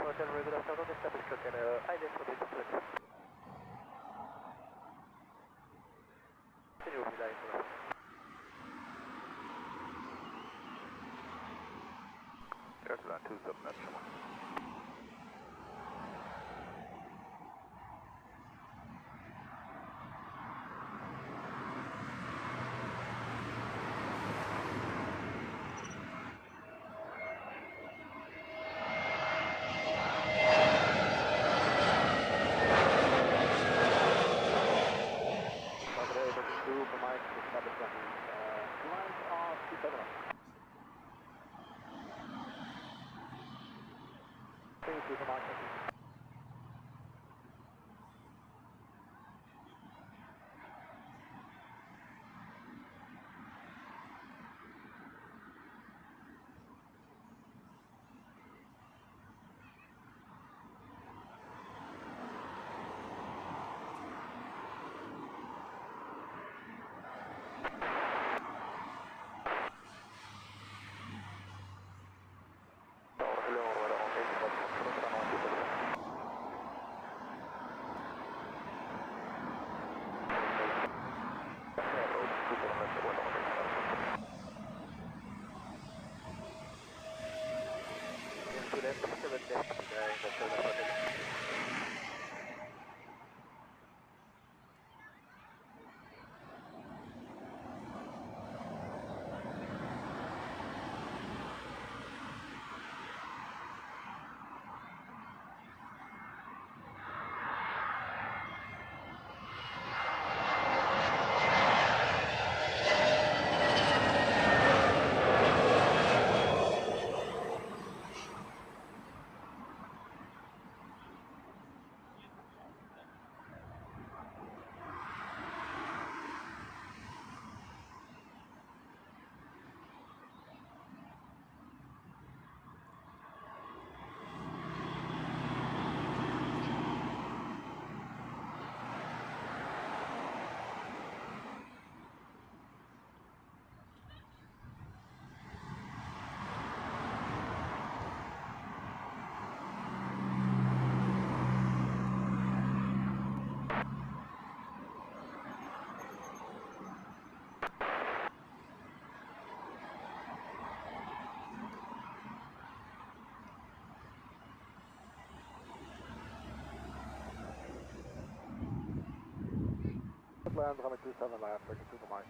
Hotel, very good afternoon, establish container island for the turbulence. Continue with line for us. Airline 27 Land, runway 27 land, breaking 2 for mine.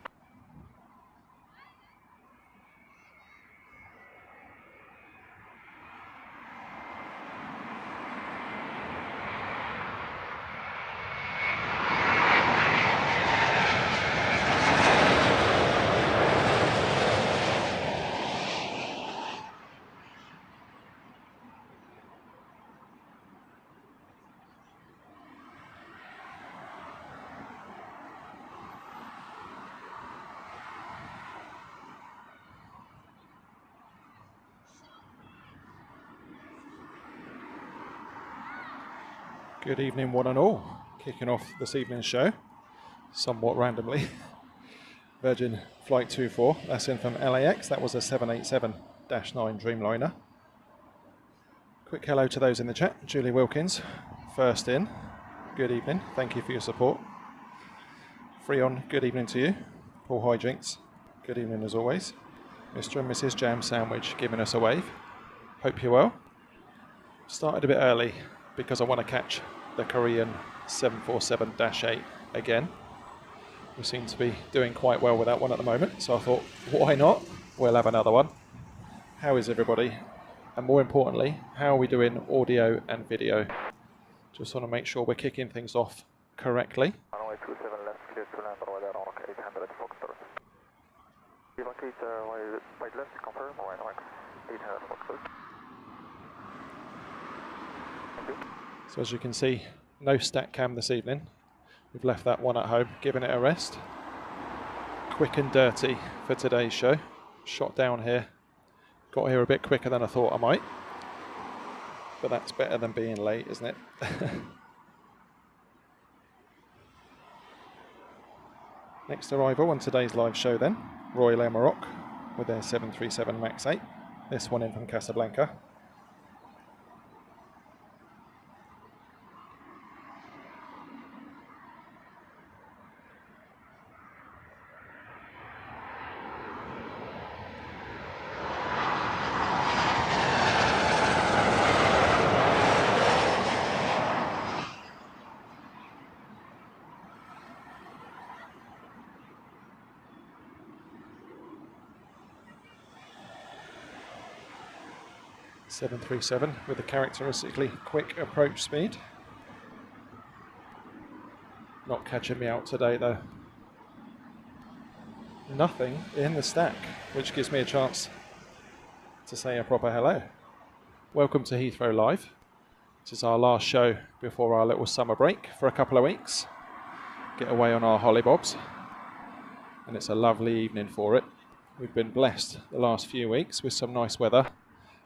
Good evening, one and all. Kicking off this evening's show, somewhat randomly. Virgin Flight 24, that's in from LAX. That was a 787-9 Dreamliner. Quick hello to those in the chat. Julie Wilkins, first in. Good evening, thank you for your support. Freon, good evening to you. Paul Hijinks, good evening as always. Mr. and Mrs. Jam Sandwich giving us a wave. Hope you're well. Started a bit early because I want to catch the Korean 747-8 again. We seem to be doing quite well with that one at the moment, so I thought, why not? We'll have another one. How is everybody? And more importantly, how are we doing audio and video? Just want to make sure we're kicking things off correctly. Runway 27 left, clear to land on weather on 800 Foxtrot. Evacate right left, confirm, right max 800 Foxtrot. Thank you. So as you can see, no stat cam this evening. We've left that one at home, giving it a rest. Quick and dirty for today's show. Shot down here. Got here a bit quicker than I thought I might. But that's better than being late, isn't it? Next arrival on today's live show then, Royal Air Morocco with their 737 MAX 8. This one in from Casablanca. .737 with a characteristically quick approach speed. Not catching me out today though. Nothing in the stack, which gives me a chance to say a proper hello. Welcome to Heathrow Live. This is our last show before our little summer break for a couple of weeks. Get away on our hollybobs. And it's a lovely evening for it. We've been blessed the last few weeks with some nice weather,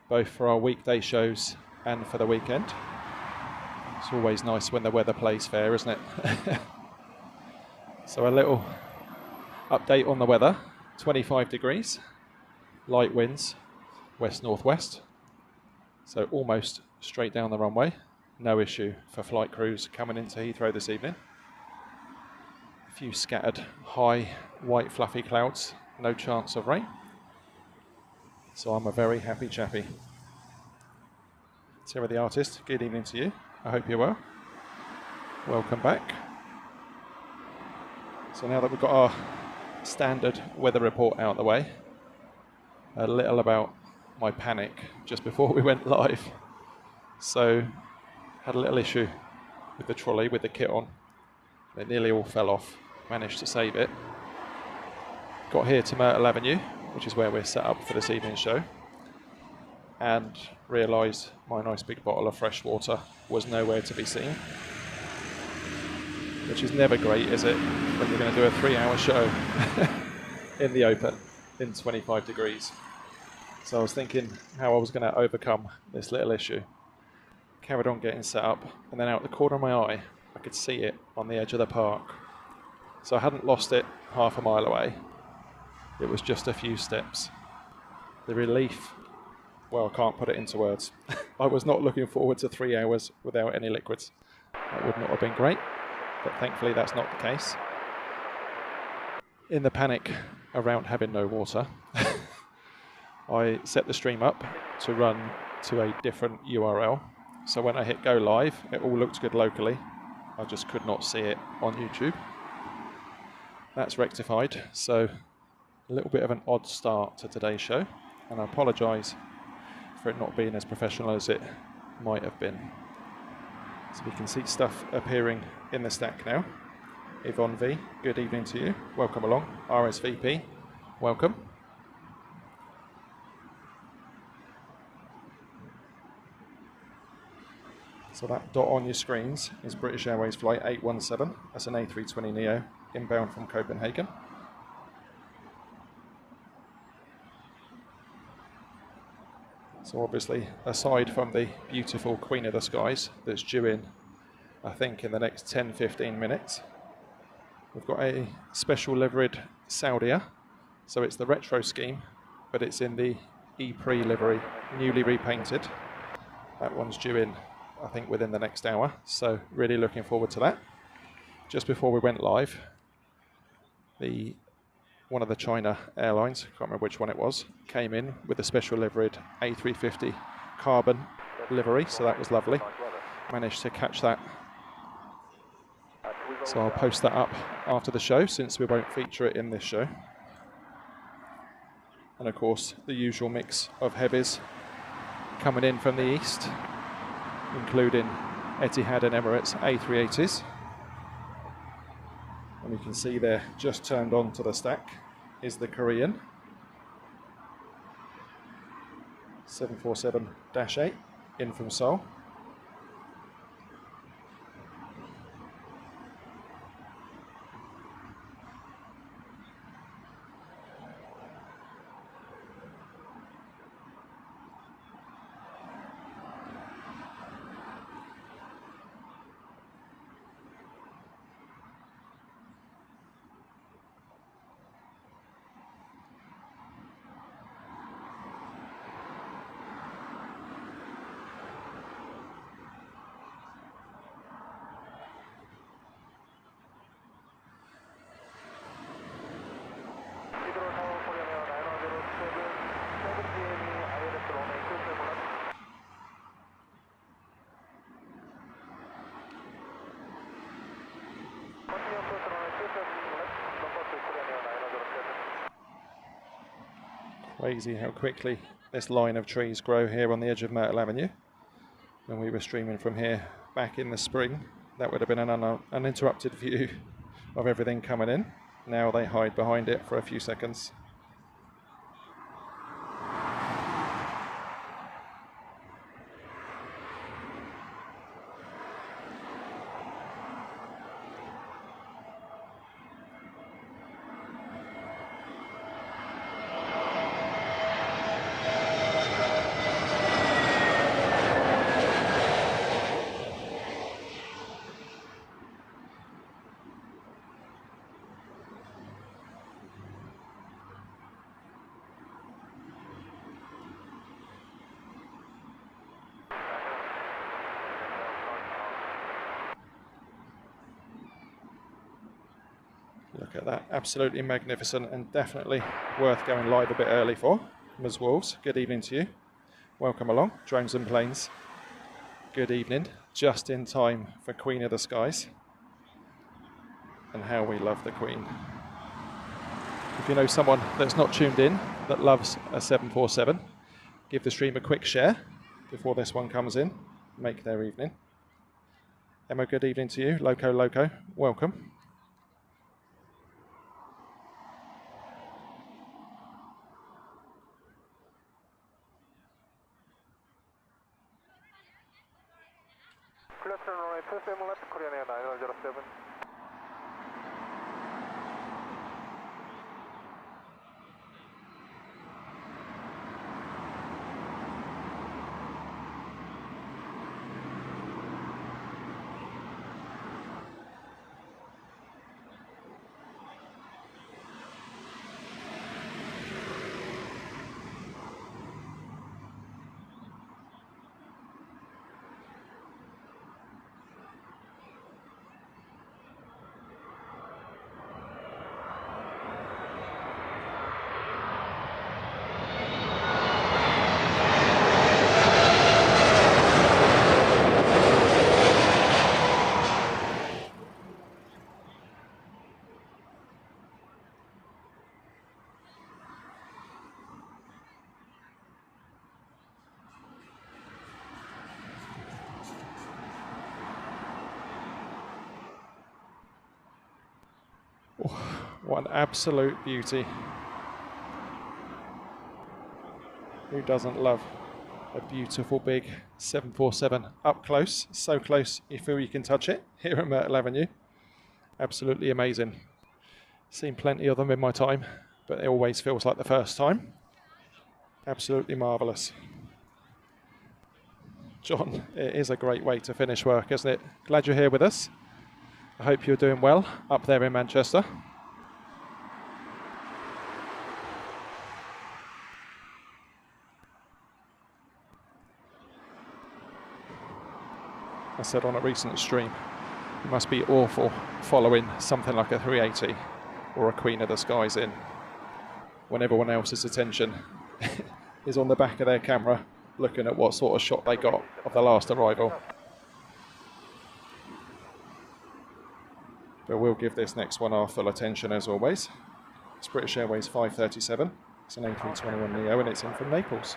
both for our weekday shows and for the weekend. It's always nice when the weather plays fair, isn't it? So a little update on the weather. 25 degrees, light winds, west-northwest. So almost straight down the runway. No issue for flight crews coming into Heathrow this evening. A few scattered high white fluffy clouds, no chance of rain. So I'm a very happy chappy. Sarah the artist, good evening to you. I hope you're well. Welcome back. So now that we've got our standard weather report out of the way, a little about my panic just before we went live. So had a little issue with the trolley with the kit on. It nearly all fell off. Managed to save it. Got here to Myrtle Avenue, which is where we're set up for this evening's show, and realised my nice big bottle of fresh water was nowhere to be seen, which is never great, is it, when you're going to do a 3-hour show in the open in 25 degrees. So I was thinking how I was going to overcome this little issue. Carried on getting set up, and then out the corner of my eye I could see it on the edge of the park. So I hadn't lost it half a mile away. It was just a few steps. The relief, well, I can't put it into words. I was not looking forward to 3 hours without any liquids. That would not have been great, but thankfully that's not the case. In the panic around having no water, I set the stream up to run to a different URL. So when I hit go live, it all looked good locally. I just could not see it on YouTube. That's rectified, so a little bit of an odd start to today's show, and I apologise for it not being as professional as it might have been. So we can see stuff appearing in the stack now. Yvonne V, good evening to you. Welcome along. RSVP, welcome. So that dot on your screens is British Airways Flight 817. That's an A320neo inbound from Copenhagen. So obviously, aside from the beautiful Queen of the Skies that's due in I think, in the next 10-15 minutes. We've got a special liveried Saudia, so it's the retro scheme, but it's in the E-Pre livery, newly repainted. That one's due in, I think, within the next hour, so really looking forward to that. Just before we went live, one of the China airlines, can't remember which one it was, came in with a special liveried A350 carbon livery, so that was lovely. Managed to catch that. So I'll post that up after the show, since we won't feature it in this show. And of course, the usual mix of heavies coming in from the east, including Etihad and Emirates A380s. And you can see there, just turned on to the stack, is the Korean 747-8 in from Seoul. Crazy how quickly this line of trees grow here on the edge of Myrtle Avenue. When we were streaming from here back in the spring, that would have been an uninterrupted view of everything coming in. Now they hide behind it for a few seconds. Look at that, absolutely magnificent, and definitely worth going live a bit early for. Ms. Wolves, good evening to you. Welcome along, Drones and Planes. Good evening, just in time for Queen of the Skies. And how we love the Queen. If you know someone that's not tuned in, that loves a 747, give the stream a quick share before this one comes in, make their evening. Emma, good evening to you. Loco, welcome. Korean Air 9007. What an absolute beauty. Who doesn't love a beautiful big 747 up close? So close you feel you can touch it here at Myrtle Avenue. Absolutely amazing. Seen plenty of them in my time, but it always feels like the first time. Absolutely marvellous. John, it is a great way to finish work, isn't it? Glad you're here with us. I hope you're doing well up there in Manchester. I said on a recent stream, it must be awful following something like a 380 or a Queen of the Skies in when everyone else's attention is on the back of their camera looking at what sort of shot they got of the last arrival. But we'll give this next one our full attention as always. It's British Airways 537. It's an A321neo and it's in from Naples.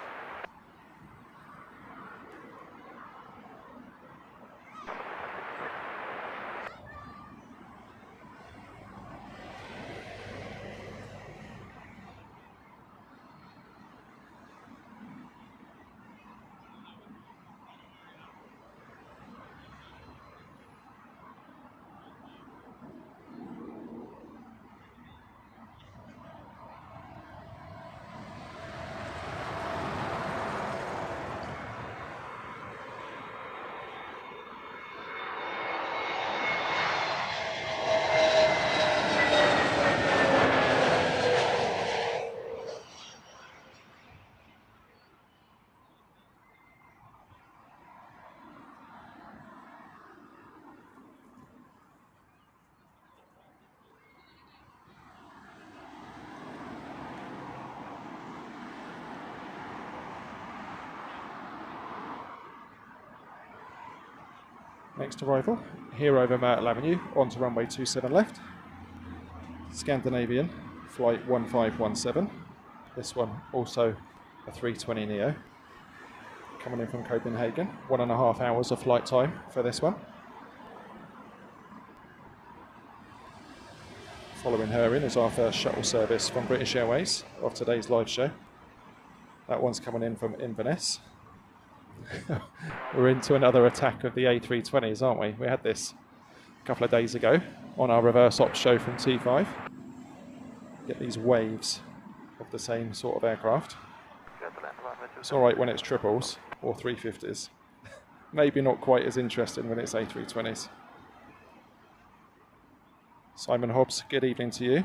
Next arrival, here over Myrtle Avenue, onto runway 27 left. Scandinavian, flight 1517. This one also a 320neo. Coming in from Copenhagen, 1.5 hours of flight time for this one. Following her in is our first shuttle service from British Airways of today's live show. That one's coming in from Inverness. We're into another attack of the A320s, aren't we? We had this a couple of days ago on our reverse ops show from T5. Get these waves of the same sort of aircraft. It's alright when it's triples or 350s. Maybe not quite as interesting when it's A320s. Simon Hobbs, good evening to you.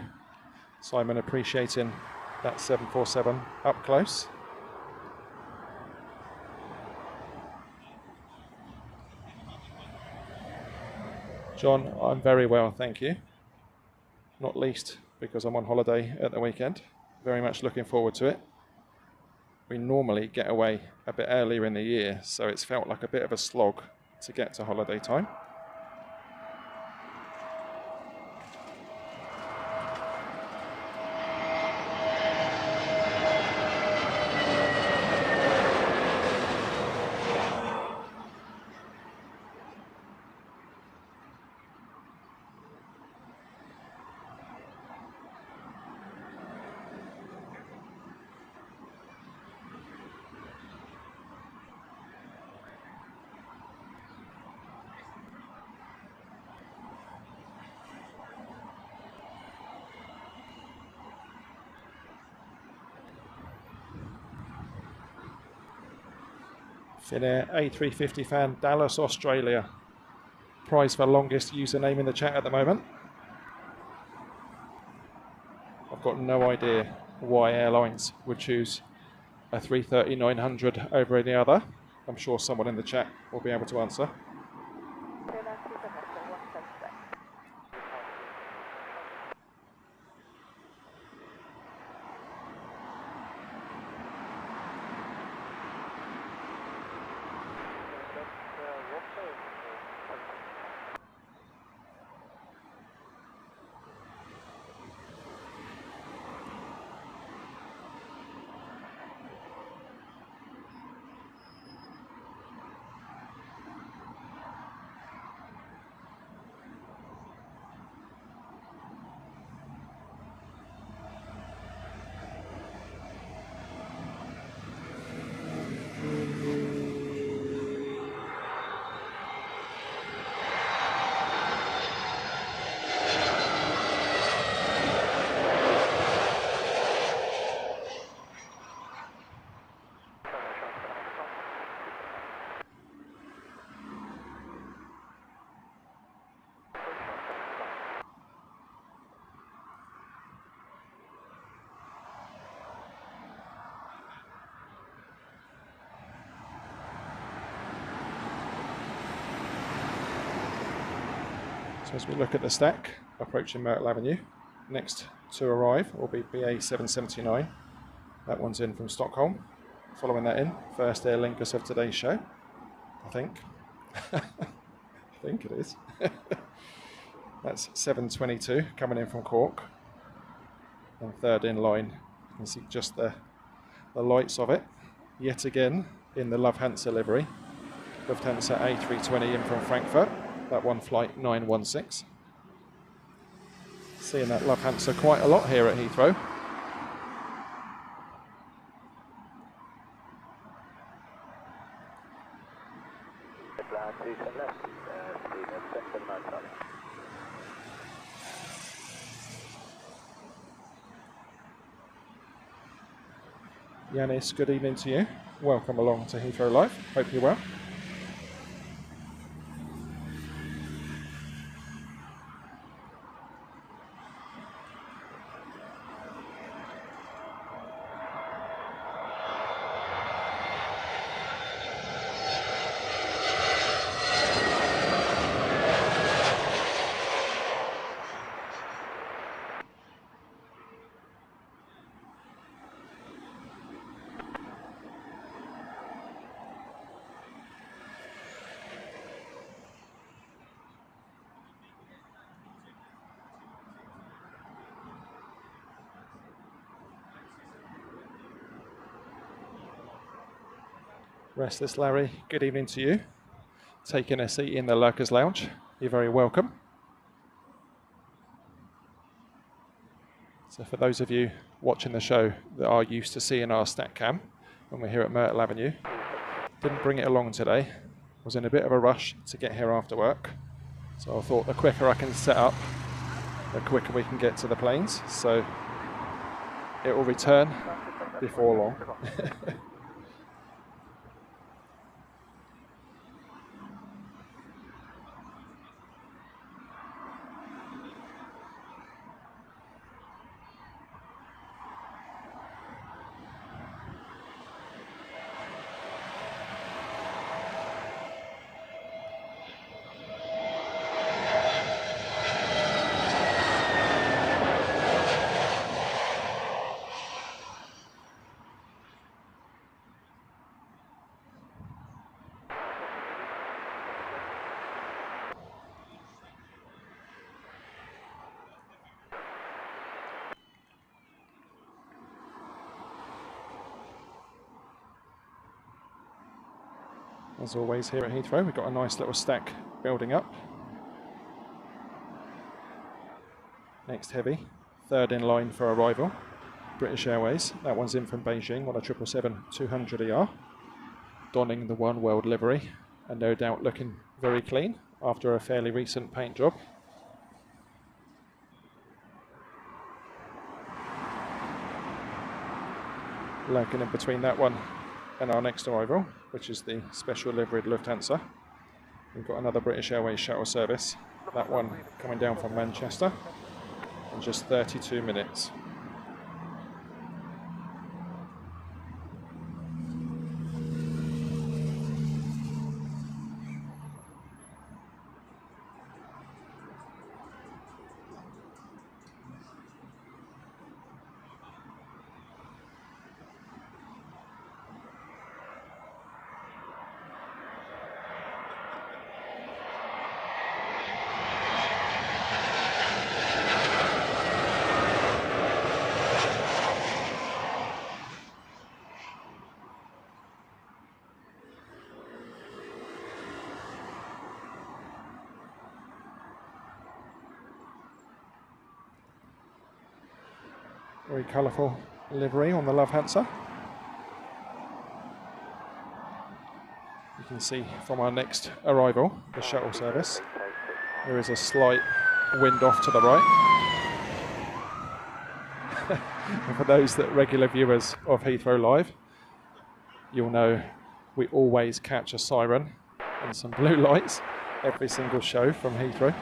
Simon appreciating that 747 up close. John, I'm very well, thank you. Not least because I'm on holiday at the weekend. Very much looking forward to it. We normally get away a bit earlier in the year, so it's felt like a bit of a slog to get to holiday time. Finnair A350 fan, Dallas, Australia. Prize for longest username in the chat at the moment. I've got no idea why airlines would choose a 330-900 over any other. I'm sure someone in the chat will be able to answer. So as we look at the stack approaching Myrtle Avenue, next to arrive will be BA 779. That one's in from Stockholm. Following that in, first Air Lingus of today's show, I think. I think it is. That's 722 coming in from Cork. And third in line, you can see just the lights of it. Yet again in the Lufthansa livery. Lufthansa A380 in from Frankfurt. That one flight 916. Seeing that Lufthansa quite a lot here at Heathrow. Yanis, good evening to you. Welcome along to Heathrow Live. Hope you're well. Restless Larry, good evening to you. Taking a seat in the Lurkers Lounge. You're very welcome. So for those of you watching the show that are used to seeing our stat cam when we're here at Myrtle Avenue, didn't bring it along today. Was in a bit of a rush to get here after work. So I thought the quicker I can set up, the quicker we can get to the planes. So it will return before long. As always here at Heathrow, we've got a nice little stack building up. Next heavy, third in line for arrival, British Airways. That one's in from Beijing on a 777-200ER, donning the One World livery and no doubt looking very clean after a fairly recent paint job. Lurking in between that one and our next arrival, which is the special liveried Lufthansa. We've got another British Airways shuttle service, that one coming down from Manchester in just 32 minutes. Very colourful livery on the Lufthansa. You can see from our next arrival, the shuttle service, there is a slight wind off to the right. And for those that regular viewers of Heathrow Live, you'll know we always catch a siren and some blue lights every single show from Heathrow.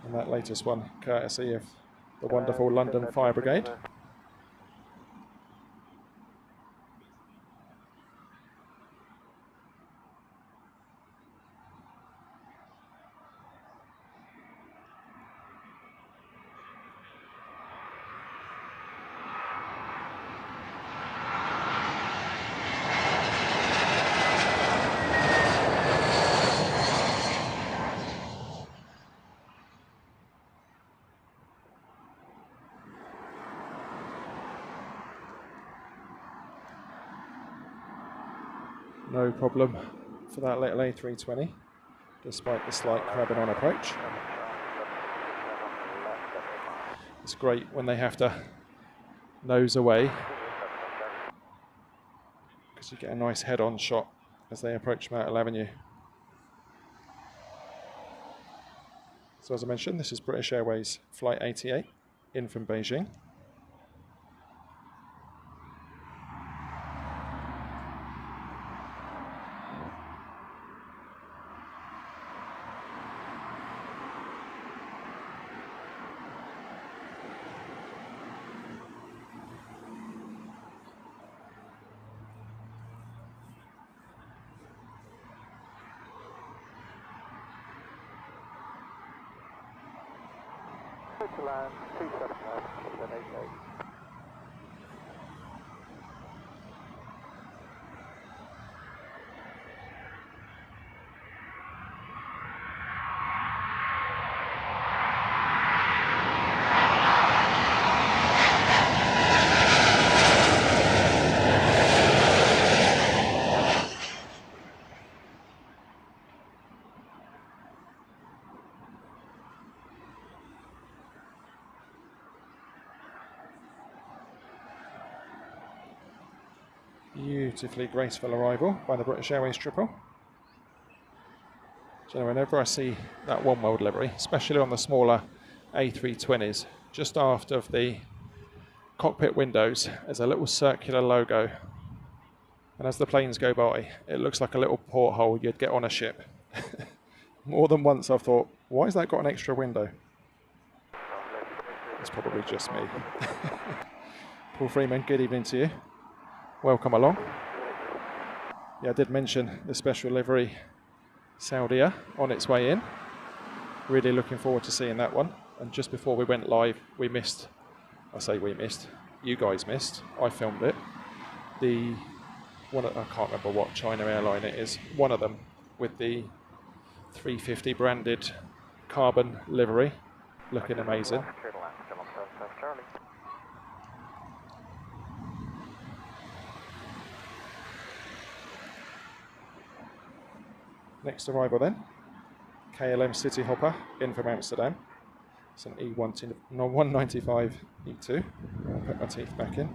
And that latest one, courtesy of the wonderful London Fire Brigade. No problem for that little A320, despite the slight crabbing on approach. It's great when they have to nose away, because you get a nice head-on shot as they approach Myrtle Avenue. So as I mentioned, this is British Airways Flight 88 in from Beijing. To land 27 left, then 88. Beautifully graceful arrival by the British Airways triple. So whenever I see that One World livery, especially on the smaller A320s, just aft of the cockpit windows, there's a little circular logo. And as the planes go by, it looks like a little porthole you'd get on a ship. More than once I've thought, why has that got an extra window? It's probably just me. Paul Freeman, good evening to you. Welcome along. Yeah, I did mention the special livery Saudia on its way in. Really looking forward to seeing that one. And just before we went live, we missed, I say we missed, you guys missed, I filmed it. I can't remember what China airline it is, one of them with the 350 branded carbon livery, looking amazing. Next arrival then, KLM City Hopper in from Amsterdam. It's an E195 E2. I'll put my teeth back in.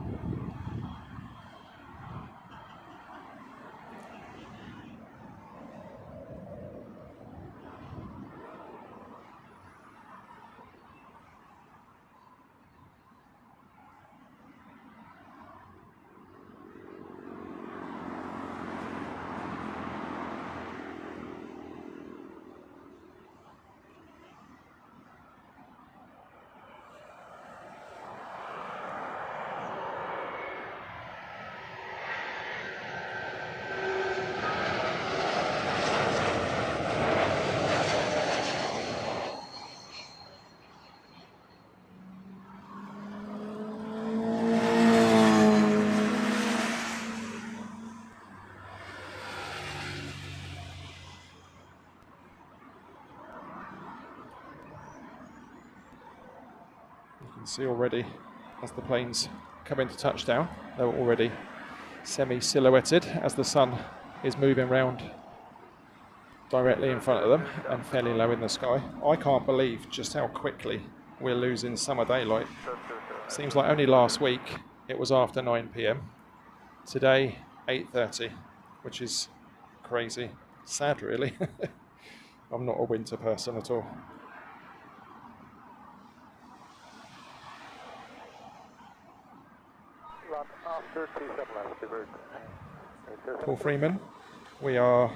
See already as the planes come into touchdown, they're already semi-silhouetted as the sun is moving round directly in front of them and fairly low in the sky. I can't believe just how quickly we're losing summer daylight. Seems like only last week it was after 9 PM. Today 8:30, which is crazy. Sad really. I'm not a winter person at all. After 27 left, divert. Paul Freeman, we are, do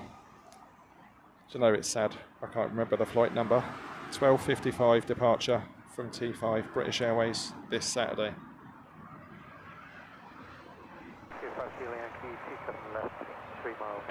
you know, it's sad, I can't remember the flight number, 12:55 departure from T5 British Airways this Saturday. T5 Kilo Yankee, T7 left, 3 miles.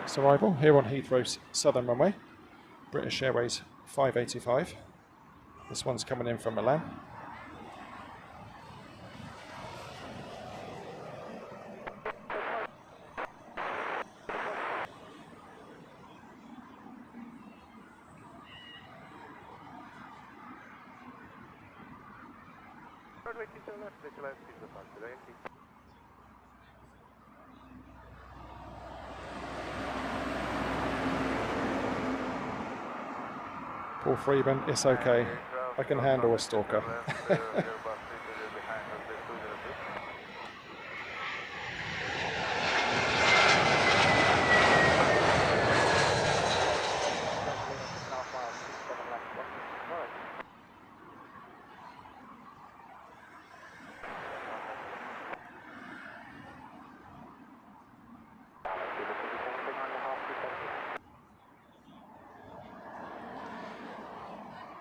Next arrival here on Heathrow's southern runway, British Airways 585. This one's coming in from Milan. Paul Freeman, it's okay. I can handle a stalker.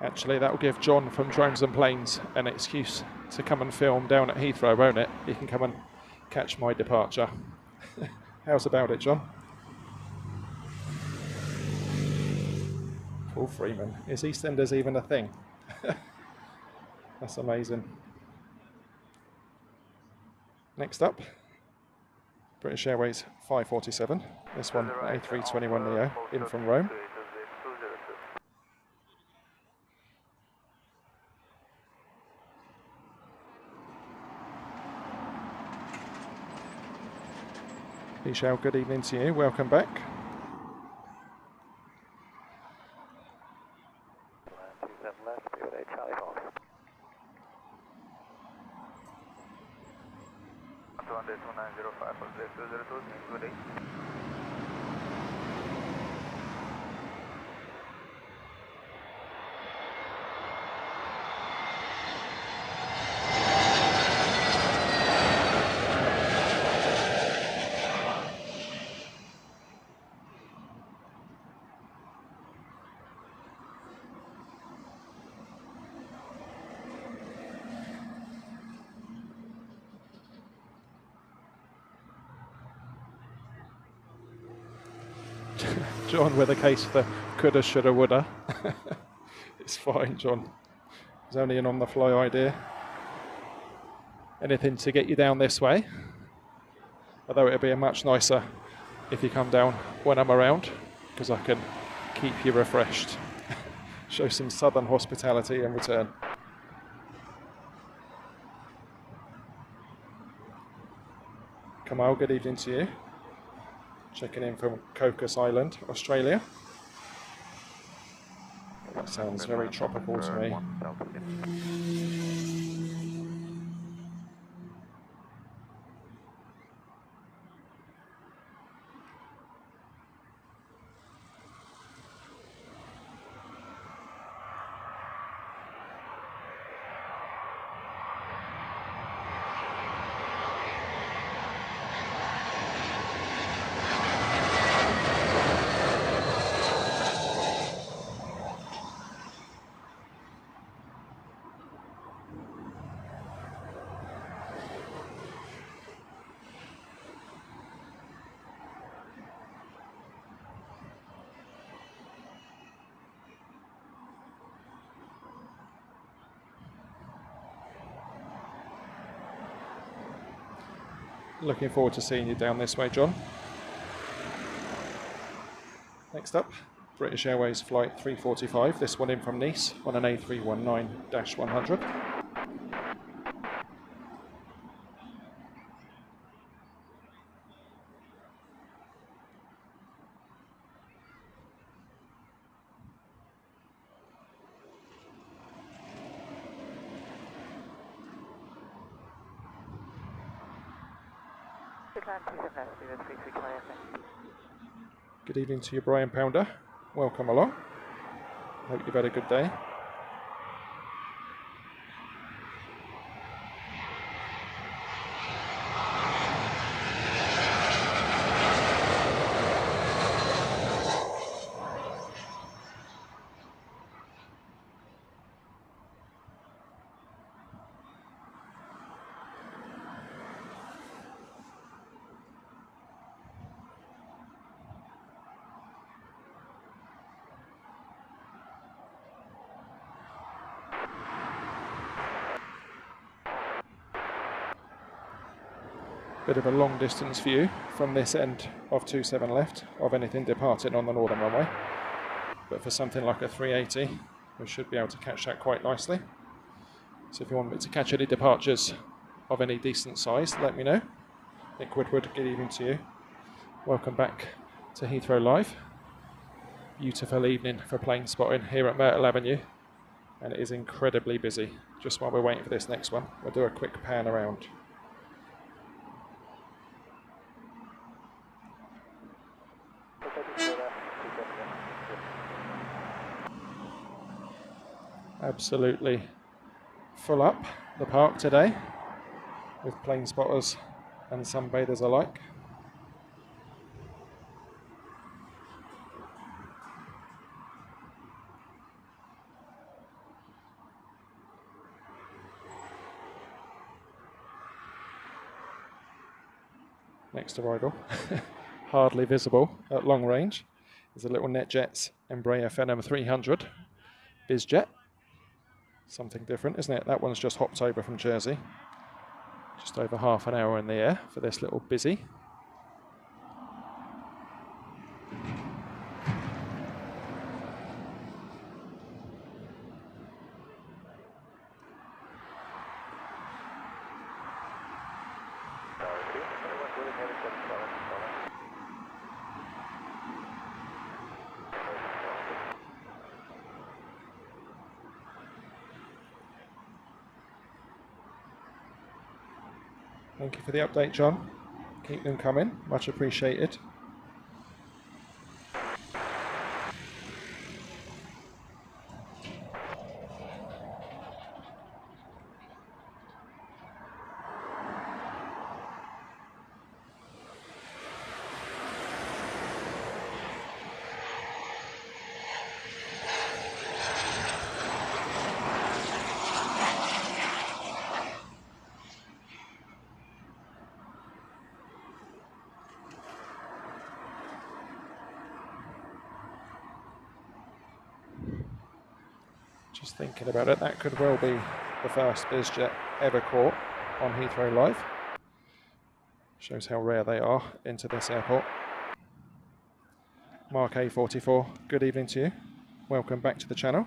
Actually, that will give John from Drones and Planes an excuse to come and film down at Heathrow, won't it? He can come and catch my departure. How's about it, John? Paul Freeman. Is EastEnders even a thing? That's amazing. Next up, British Airways 547. This one, A321neo, in from Rome. Michelle, good evening to you. Welcome back. John with a case for coulda, shoulda, woulda. It's fine, John. It's only an on-the-fly idea. Anything to get you down this way. Although it'll be much nicer if you come down when I'm around, because I can keep you refreshed. Show some southern hospitality in return. Kamal, good evening to you. Checking in from Cocos Island, Australia. That sounds very tropical to me. Looking forward to seeing you down this way, John. Next up, British Airways Flight 345, this one in from Nice on an A319-100. Good evening to you, Brian Pounder. Welcome along. Hope you've had a good day. Bit of a long distance view from this end of 27 left of anything departing on the northern runway. But for something like a 380, we should be able to catch that quite nicely. So if you want me to catch any departures of any decent size, let me know. Nick Woodward, good evening to you. Welcome back to Heathrow Live. Beautiful evening for plane spotting here at Myrtle Avenue. And it is incredibly busy. Just while we're waiting for this next one, we'll do a quick pan around. Absolutely full up the park today with plane spotters and sunbathers alike. Next arrival, hardly visible at long range, is a little NetJets Embraer Phenom 300 bizjet. Something different, isn't it? That one's just hopped over from Jersey. Just over half an hour in the air for this little busy. Thank you for the update, John. Keep them coming, much appreciated. Just thinking about it, that could well be the first bizjet ever caught on Heathrow Live. Shows how rare they are into this airport. Mark A44, good evening to you. Welcome back to the channel.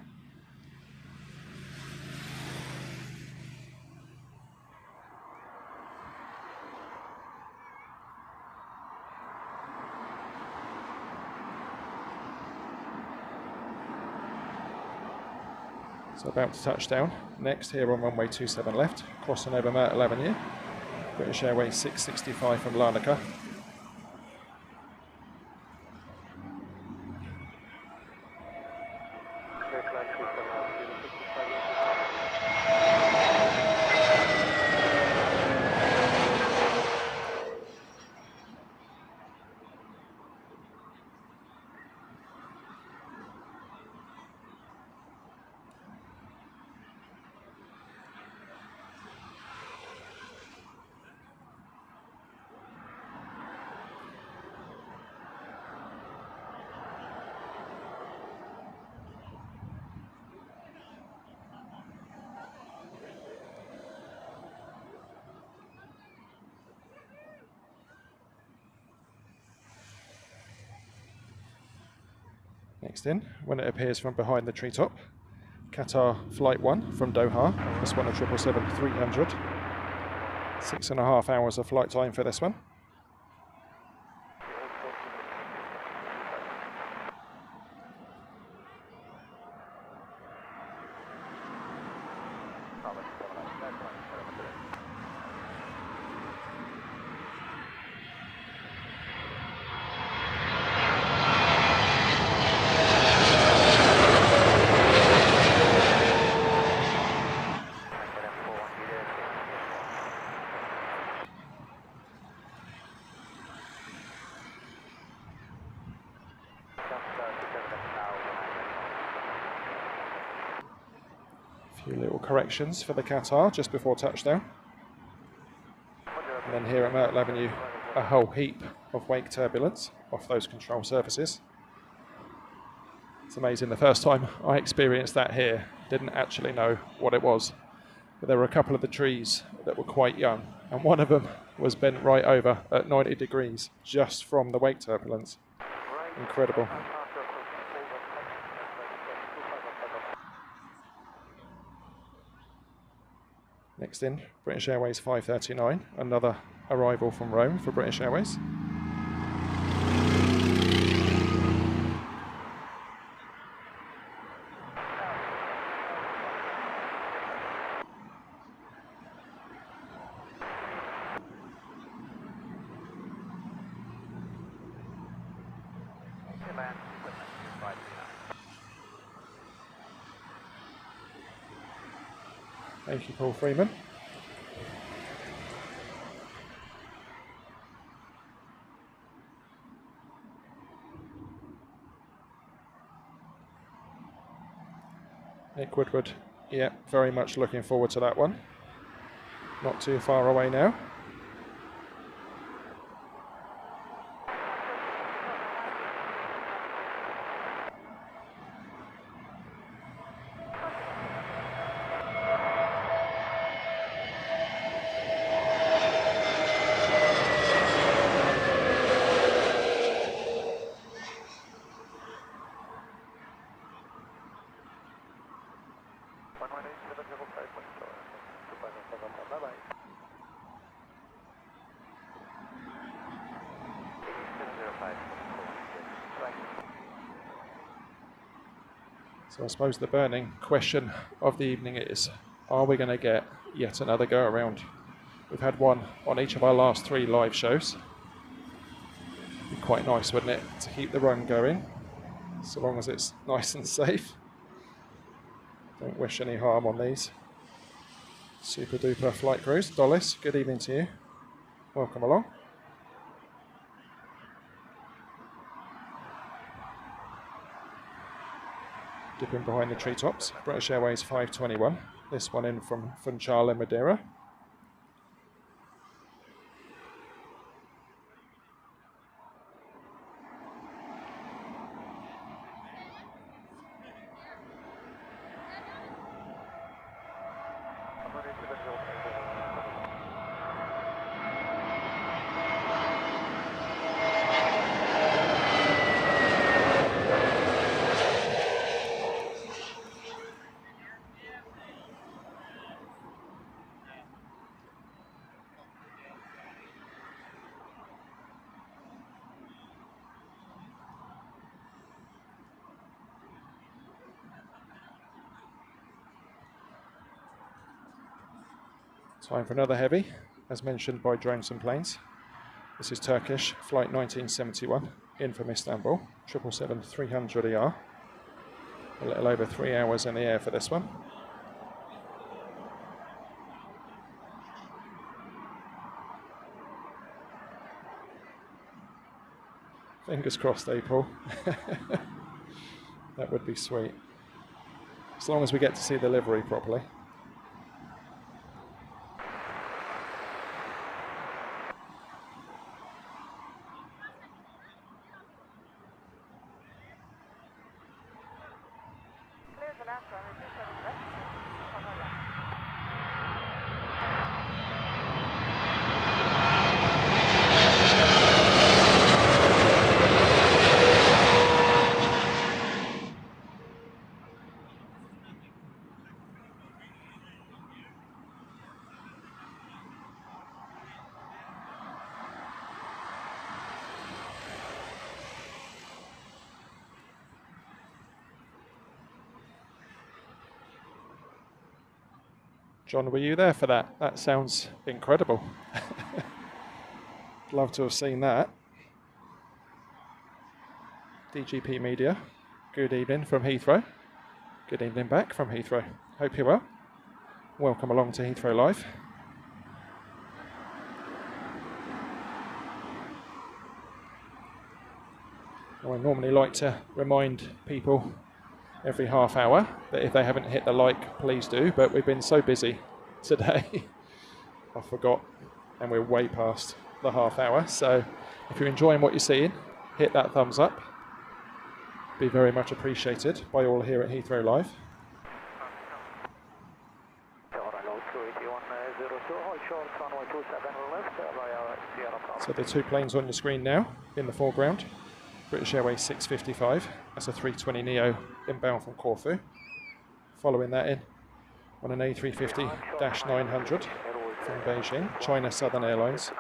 So about to touch down next here on runway 27 left, crossing over Myrtle Avenue. British Airways 665 from Larnaca. Next in, when it appears from behind the treetop, Qatar Flight 1 from Doha, this one a 777-300. 6.5 hours of flight time for this one. Few little corrections for the Qatar just before touchdown. And then here at Myrtle Avenue, a whole heap of wake turbulence off those control surfaces. It's amazing, the first time I experienced that here, didn't actually know what it was. But there were a couple of the trees that were quite young, and one of them was bent right over at 90 degrees just from the wake turbulence. Incredible. Next in, British Airways 539, another arrival from Rome for British Airways. Thank you, Paul Freeman. Nick Woodward, yeah, very much looking forward to that one. Not too far away now. So I suppose the burning question of the evening is, are we going to get yet another go around? We've had one on each of our last 3 live shows. Be quite nice, wouldn't it, to keep the run going, so long as it's nice and safe. Don't wish any harm on these super duper flight crews. Dollis, good evening to you. Welcome along. Dipping behind the treetops, British Airways 521. This one in from Funchal in Madeira. Time for another heavy, as mentioned by Drones and Planes. This is Turkish, flight 1971, in from Istanbul, 777-300ER. A little over 3 hours in the air for this one. Fingers crossed, April. That would be sweet. As long as we get to see the livery properly. John, were you there for that? That sounds incredible. Love to have seen that. DGP Media, good evening from Heathrow. Good evening back from Heathrow. Hope you're well. Welcome along to Heathrow Live. I normally like to remind people every half hour that if they haven't hit the like, please do, but we've been so busy today I forgot, and we're way past the half hour. So if you're enjoying what you're seeing, hit that thumbs up. Be very much appreciated by all here at Heathrow Live. Lull 28102, hold short, runway 27 left, via So the two planes on your screen now in the foreground. British Airways 655, that's a 320neo inbound from Corfu. Following that in on an A350-900 from Beijing, China Southern Airlines.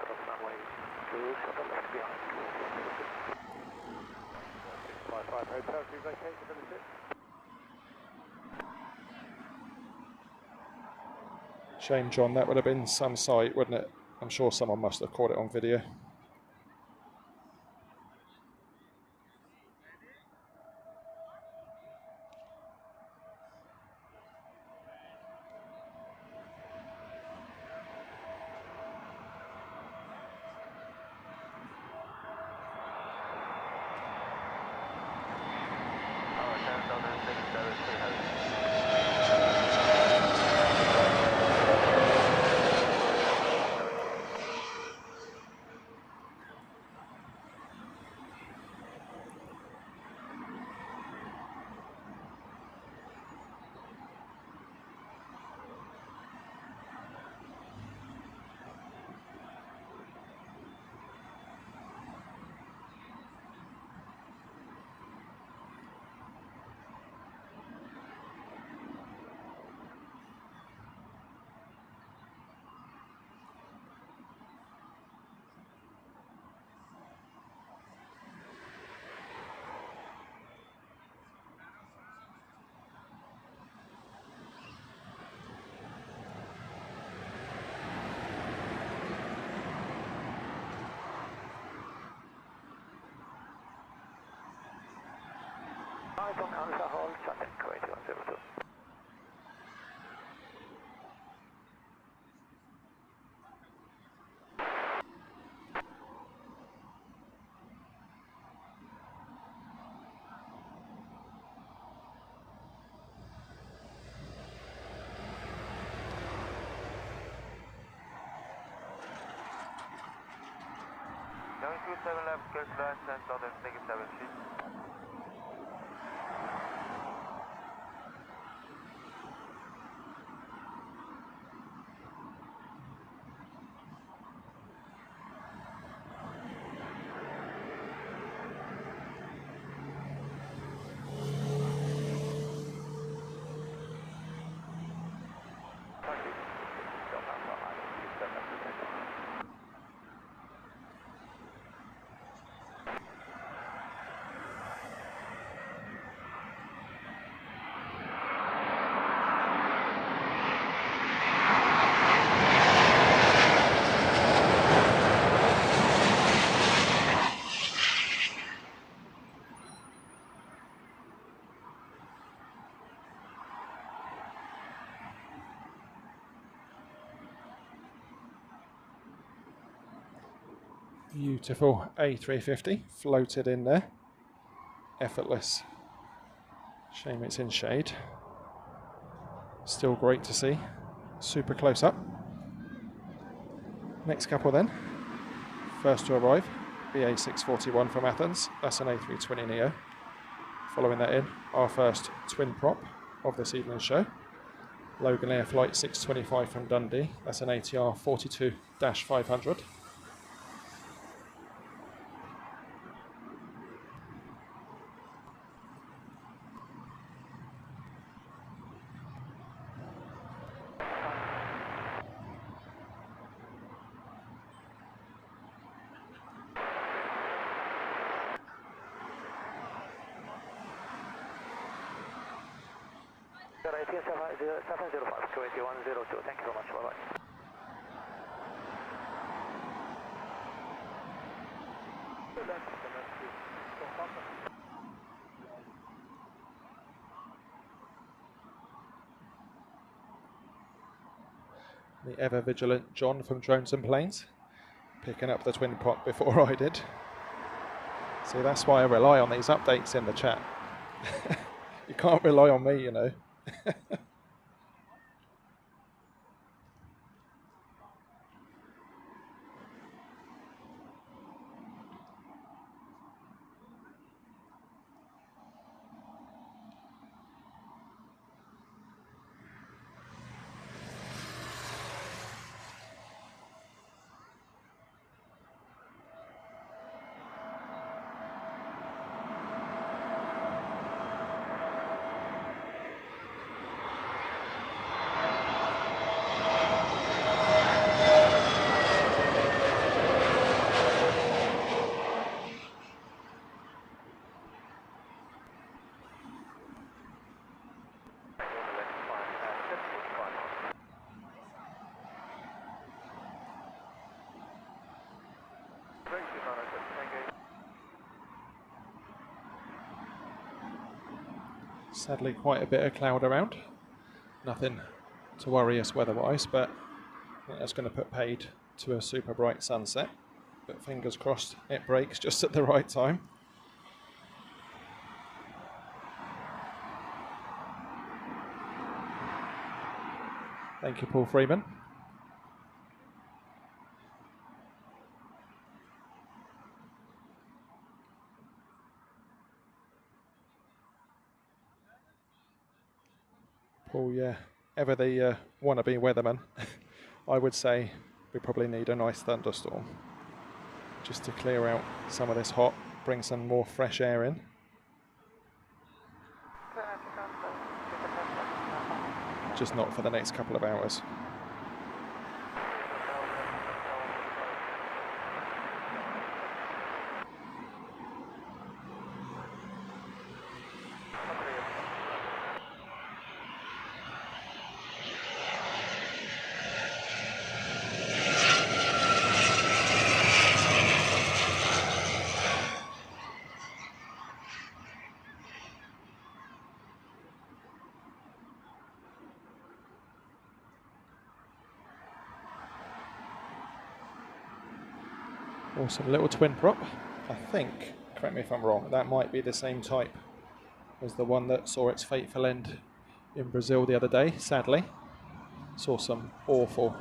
Shame, John, that would have been some sight, wouldn't it? I'm sure someone must have caught it on video. From Alpha Hall, Shuttle 2102. Going 27 left, clear to land, and southern 7 feet. Beautiful A350 floated in there. Effortless. Shame it's in shade. Still great to see. Super close up. Next couple then. First to arrive, BA641 from Athens. That's an A320neo. Following that in, our first twin prop of this evening's show. Logan Air Flight 625 from Dundee. That's an ATR 42-500. Etihad 705, 2102. Thank you very much. Bye-bye. The ever vigilant John from Drones and Planes, picking up the twin prop before I did. See, that's why I rely on these updates in the chat. You can't rely on me, you know. Sadly, quite a bit of cloud around. Nothing to worry us weather-wise, but I think that's going to put paid to a super bright sunset. But fingers crossed it breaks just at the right time. Thank you, Paul Freeman. Paul, yeah, ever the wannabe weatherman, I would say we probably need a nice thunderstorm just to clear out some of this hot, bring some more fresh air in. Just not for the next couple of hours. Awesome little twin prop. I think, correct me if I'm wrong, that might be the same type as the one that saw its fateful end in Brazil the other day, sadly. Saw some awful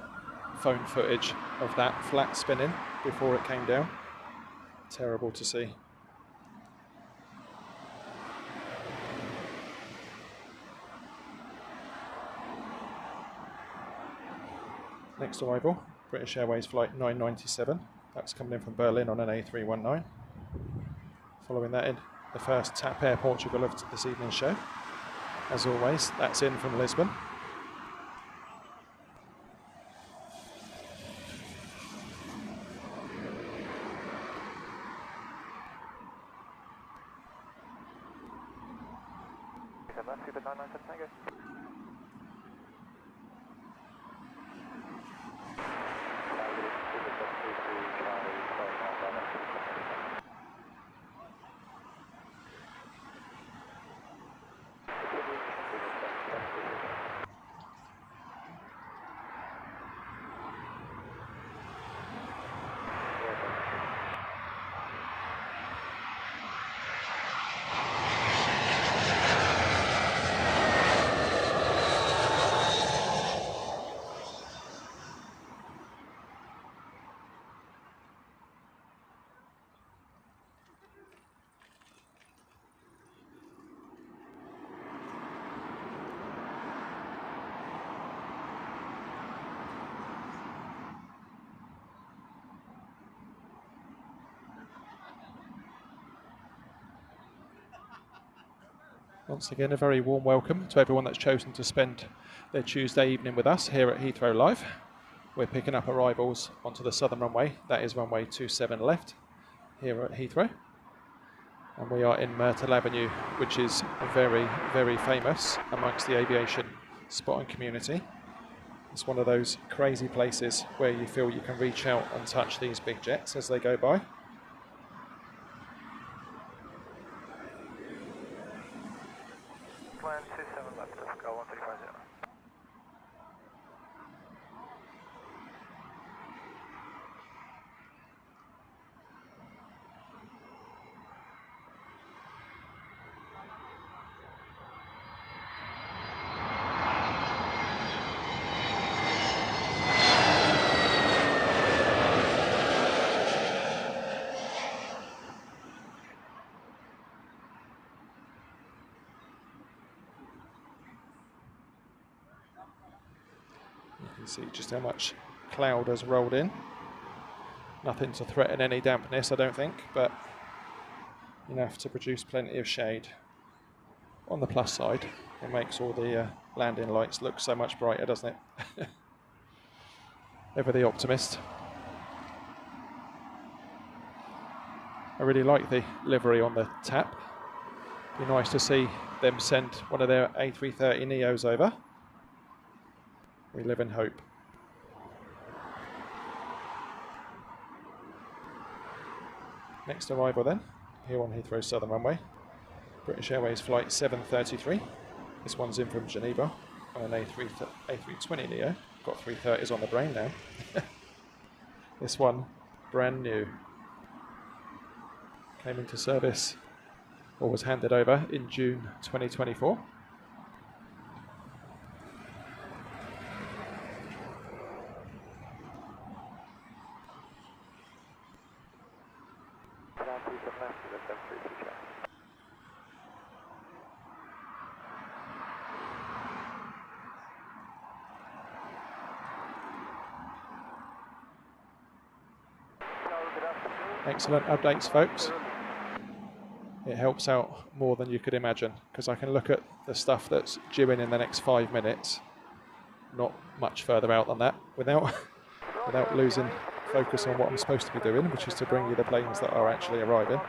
phone footage of that flat spinning before it came down. Terrible to see. Next arrival, British Airways flight 997. That's coming in from Berlin on an A319. Following that in, the first TAP Air Portugal of this evening's show. As always, that's in from Lisbon. Once again, a very warm welcome to everyone that's chosen to spend their Tuesday evening with us here at Heathrow Live. We're picking up arrivals onto the southern runway. That is runway 27 left here at Heathrow. And we are in Myrtle Avenue, which is very, very famous amongst the aviation spotting community. It's one of those crazy places where you feel you can reach out and touch these big jets as they go by. You can see just how much cloud has rolled in. Nothing to threaten any dampness, I don't think, but enough to produce plenty of shade. On the plus side, it makes all the landing lights look so much brighter, doesn't it? Ever the optimist. I really like the livery on the TAP. Be nice to see them send one of their A330 Neos over. We live in hope. Next arrival then, here on Heathrow Southern Runway. British Airways flight 733. This one's in from Geneva on an A320 Neo. Got 330s on the brain now. This one, brand new. Came into service, or was handed over in June 2024. Excellent updates, folks. It helps out more than you could imagine, because I can look at the stuff that's due in the next 5 minutes, not much further out than that, without losing focus on what I'm supposed to be doing, which is to bring you the planes that are actually arriving.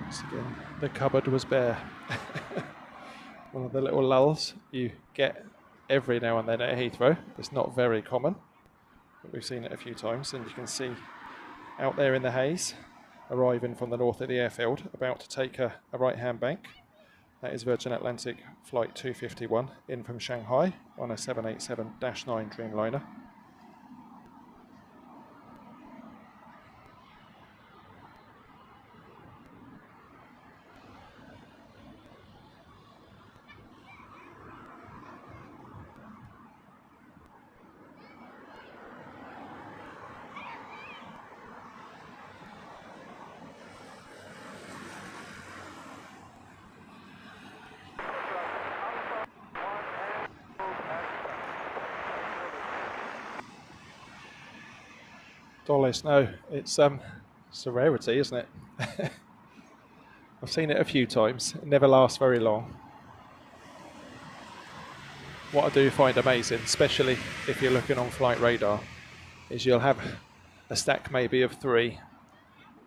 Once again, the cupboard was bare. One of the little lulls you get every now and then at Heathrow. It's not very common, but we've seen it a few times, and you can see out there in the haze, arriving from the north of the airfield, about to take a right-hand bank. That is Virgin Atlantic Flight 251 in from Shanghai on a 787-9 Dreamliner. Dollars, no, it's a rarity, isn't it? I've seen it a few times. It never lasts very long. What I do find amazing, especially if you're looking on flight radar, is you'll have a stack maybe of 3,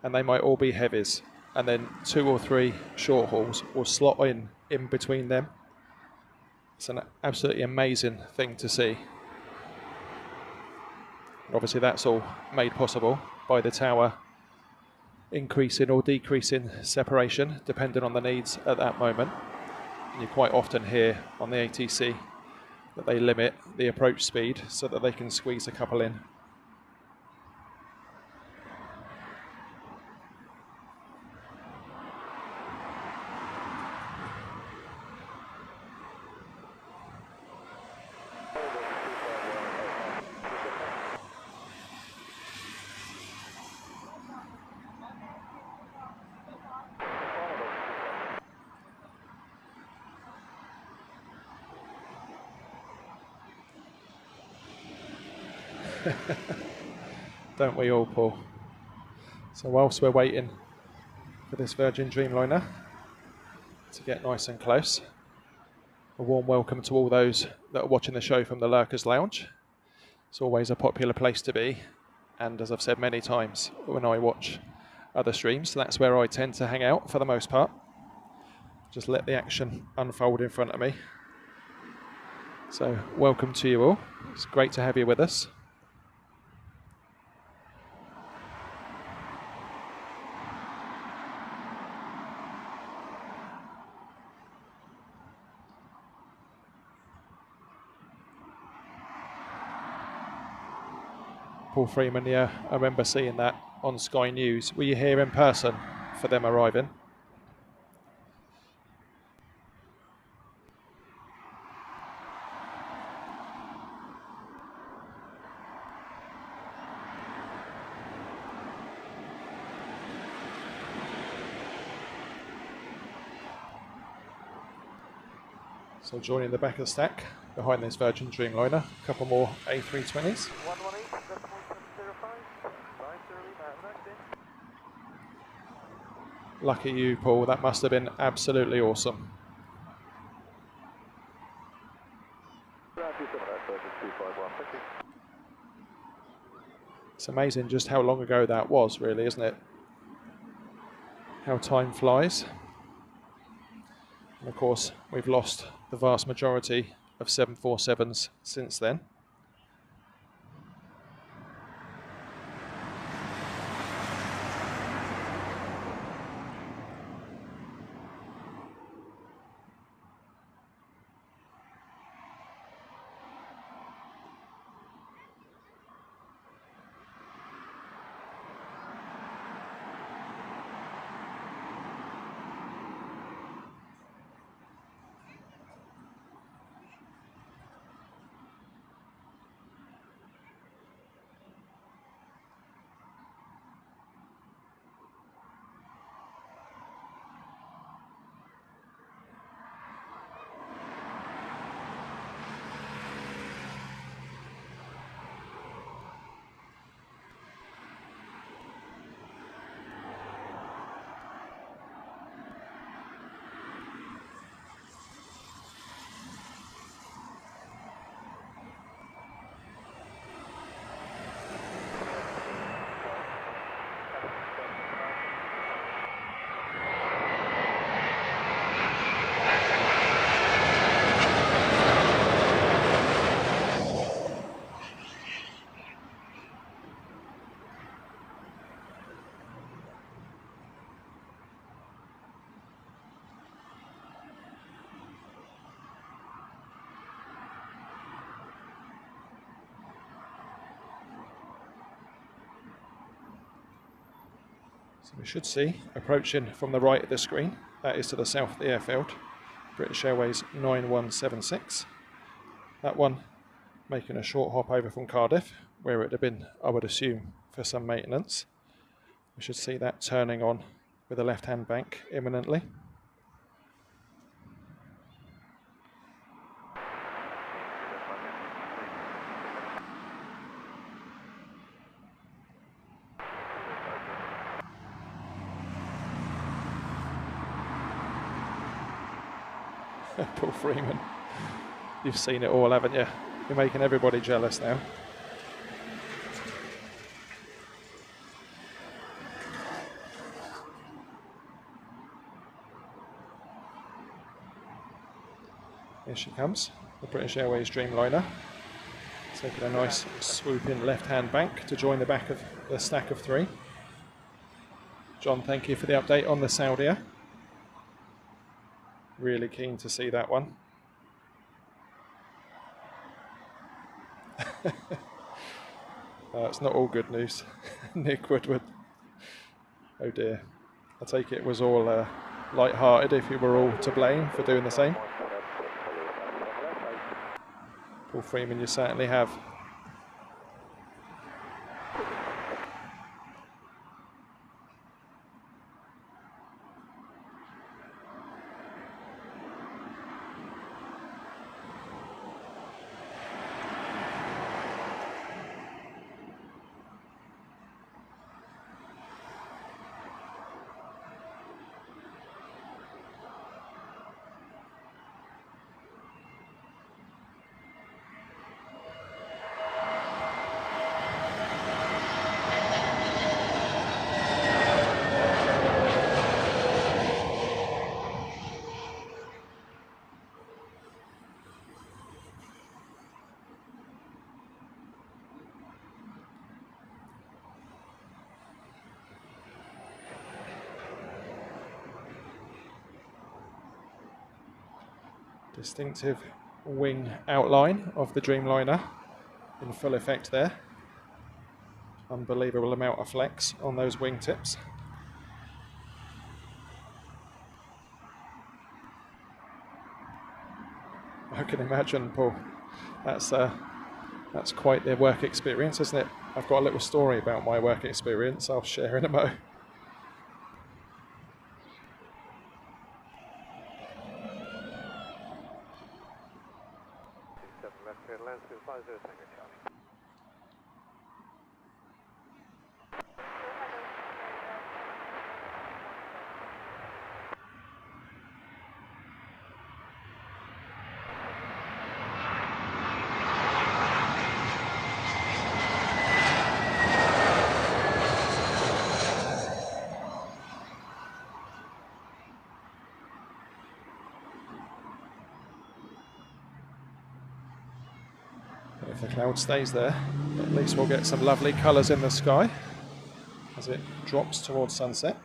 and they might all be heavies, and then 2 or 3 short hauls will slot in between them. It's an absolutely amazing thing to see. Obviously that's all made possible by the tower increasing or decreasing separation depending on the needs at that moment. And you quite often hear on the ATC that they limit the approach speed so that they can squeeze a couple in. Don't we all, Paul? So whilst we're waiting for this Virgin Dreamliner to get nice and close, a warm welcome to all those that are watching the show from the Lurkers Lounge. It's always a popular place to be, and as I've said many times when I watch other streams, that's where I tend to hang out for the most part. Just let the action unfold in front of me. So welcome to you all. It's great to have you with us. Paul Freeman, yeah, I remember seeing that on Sky News. Were you here in person for them arriving? So joining the back of the stack, behind this Virgin Dreamliner, a couple more A320s. 118, decimal 705, 530, have a nice day. Lucky you, Paul, that must have been absolutely awesome. It's amazing just how long ago that was, really, isn't it? How time flies. And of course, we've lost the vast majority of 747s since then. So we should see, approaching from the right of the screen, that is to the south of the airfield, British Airways 9176. That one making a short hop over from Cardiff, where it would have been, I would assume, for some maintenance. We should see that turning on with a left-hand bank imminently. Paul Freeman, you've seen it all, haven't you? You're making everybody jealous now. Here she comes, the British Airways Dreamliner, taking a nice swoop-in left-hand bank to join the back of the stack of three. John, thank you for the update on the Saudia. Really keen to see that one. It's not all good news. Nick Woodward. Oh dear. I take it was all light-hearted if you were all to blame for doing the same. Paul Freeman, you certainly have. Distinctive wing outline of the Dreamliner in full effect there. Unbelievable amount of flex on those wingtips. I can imagine, Paul. That's quite the work experience, isn't it? I've got a little story about my work experience I'll share in a mo. If the cloud stays there, at least we'll get some lovely colours in the sky as it drops towards sunset.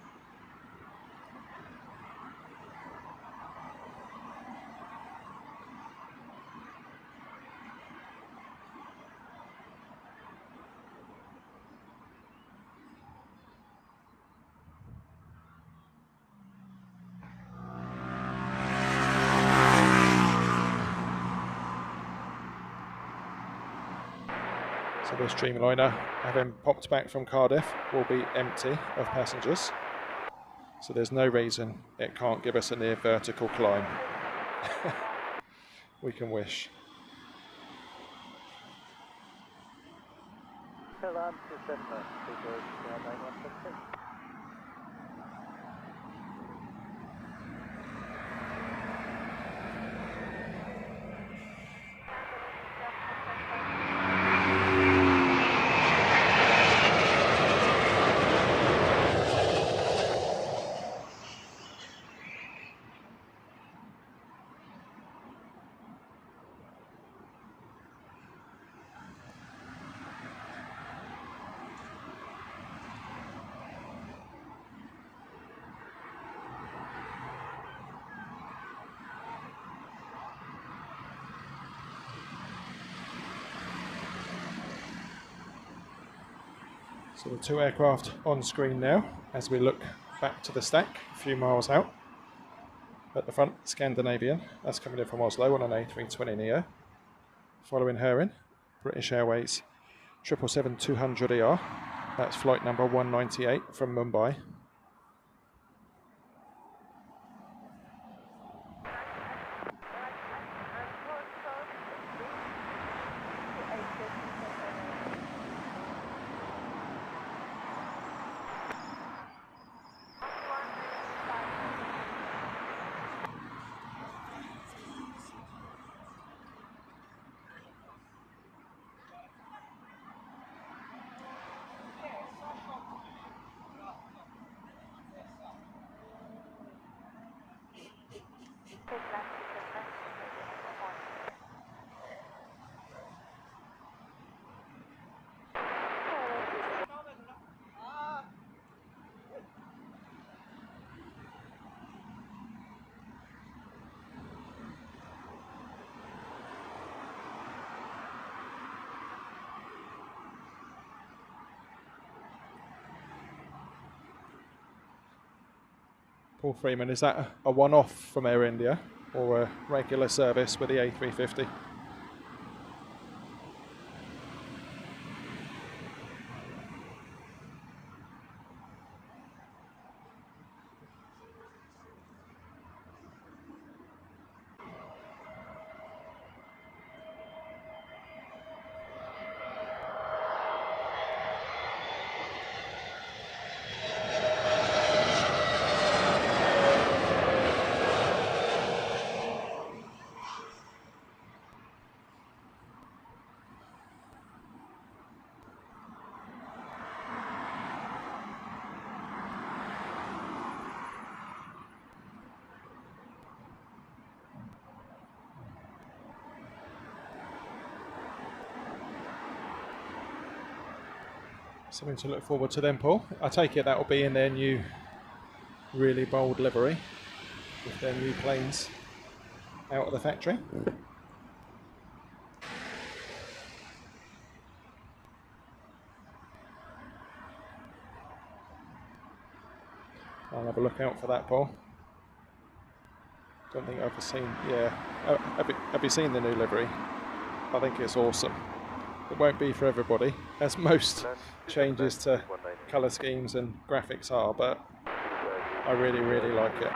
So this Dreamliner, having popped back from Cardiff, will be empty of passengers. So there's no reason it can't give us a near vertical climb. We can wish. So the two aircraft on screen now as we look back to the stack a few miles out. At the front, Scandinavian, that's coming in from Oslo on an A320neo. Following her in, British Airways 777-200ER, that's flight number 198 from Mumbai. Paul Freeman, is that a one-off from Air India or a regular service with the A350? Something to look forward to then, Paul. I take it that will be in their new, really bold livery with their new planes out of the factory. I'll have a look out for that, Paul. Don't think I've seen. Yeah, have you seen the new livery? I think it's awesome. It won't be for everybody, as most changes to colour schemes and graphics are, but I really, really like it.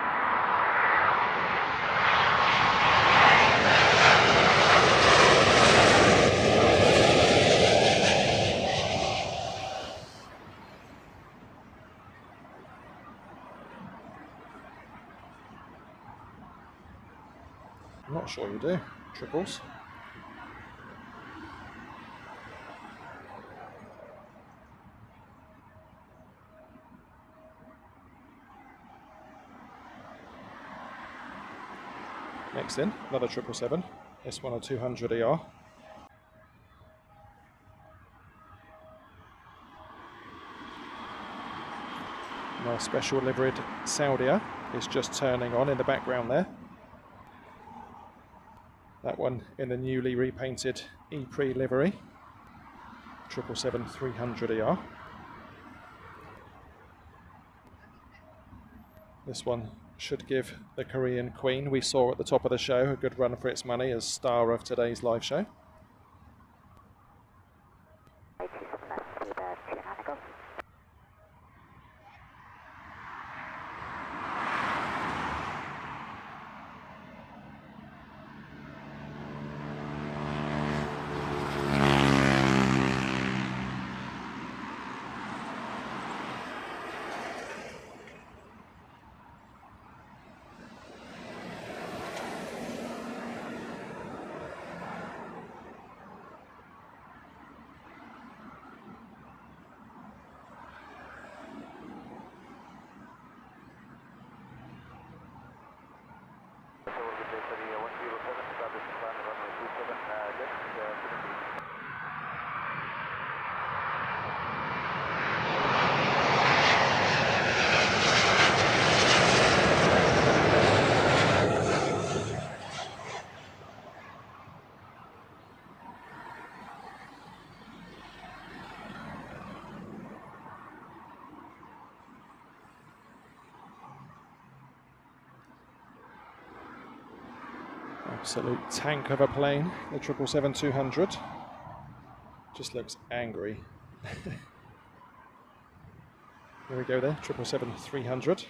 I'm not sure you do, triples. Next in, another 777, this one a 200 ER. And our special liveried Saudia is just turning on in the background there. That one in the newly repainted E-Pre livery, 777-300 ER. This one should give the Korean Queen we saw at the top of the show a good run for its money as star of today's live show. Absolute tank of a plane, the 777-200. Just looks angry. There we go there, 777-300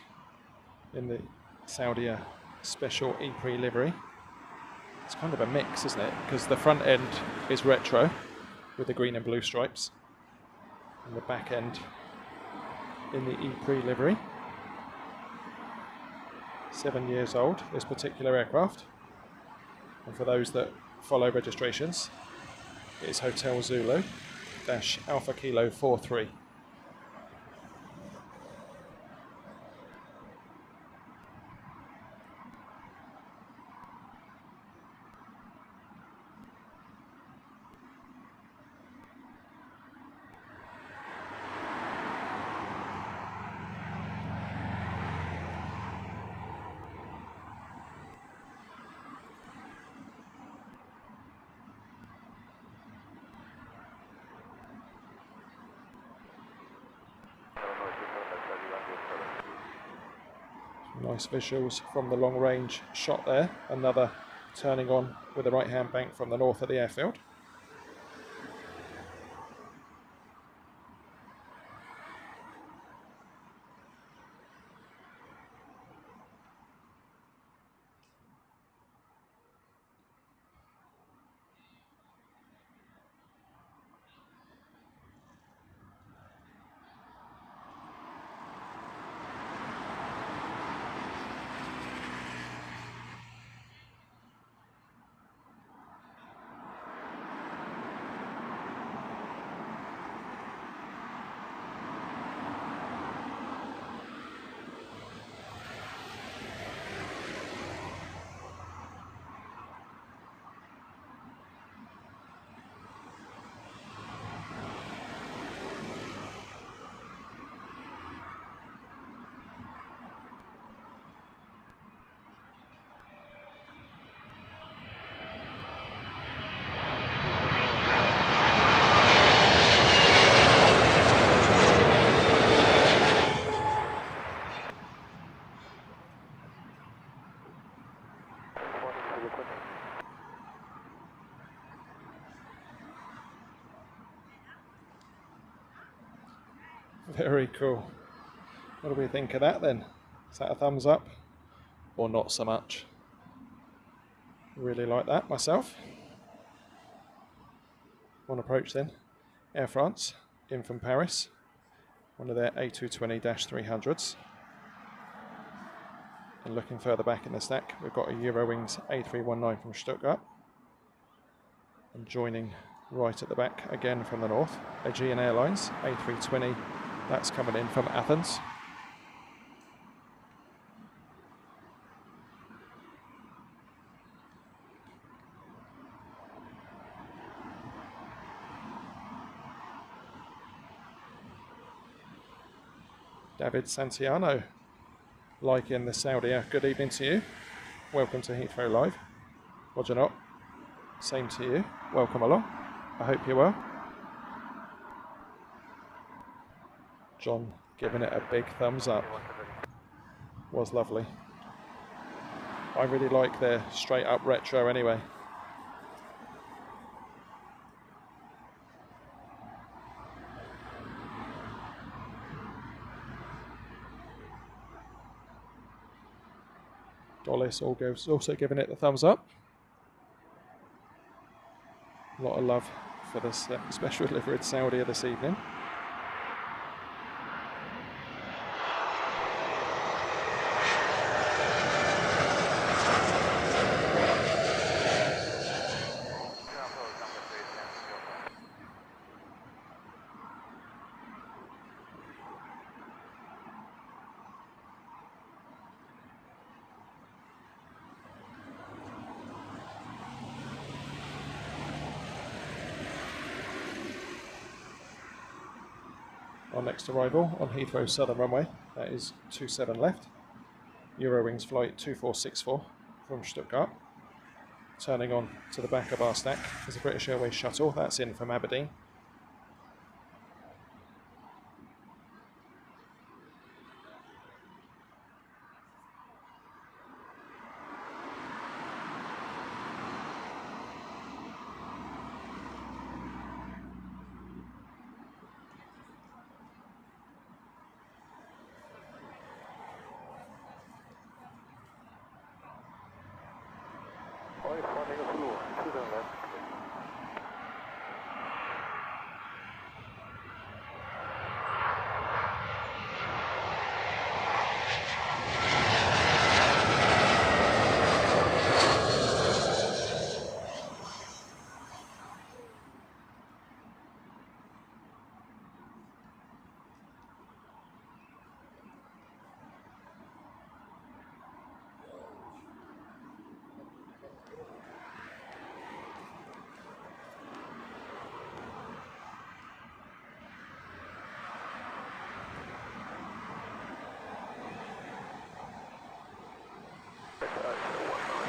in the Saudia special E-Pre livery. It's kind of a mix, isn't it? Because the front end is retro with the green and blue stripes, and the back end in the E-Pre livery. 7 years old, this particular aircraft. And for those that follow registrations, it's Hotel Zulu Alpha Kilo 43. Nice visuals from the long range shot there. Another turning on with the right hand bank from the north of the airfield. Very cool. What do we think of that then? Is that a thumbs up or not so much? Really like that myself. On approach then, Air France in from Paris, one of their A220-300s. And looking further back in the stack, we've got a Eurowings A319 from Stuttgart. And joining right at the back again from the north, Aegean Airlines A320, that's coming in from Athens. David Santiano, like in the Saudia, good evening to you. Welcome to Heathrow Live. Roger not. Same to you. Welcome along. I hope you're well. John giving it a big thumbs up. Was lovely. I really like their straight up retro anyway. Dollis also giving it the thumbs up. A lot of love for this special delivery to Saudia this evening. Our next arrival on Heathrow Southern Runway, that is 27 left. Eurowings flight 2464 from Stuttgart. Turning on to the back of our stack is a British Airways shuttle, that's in from Aberdeen.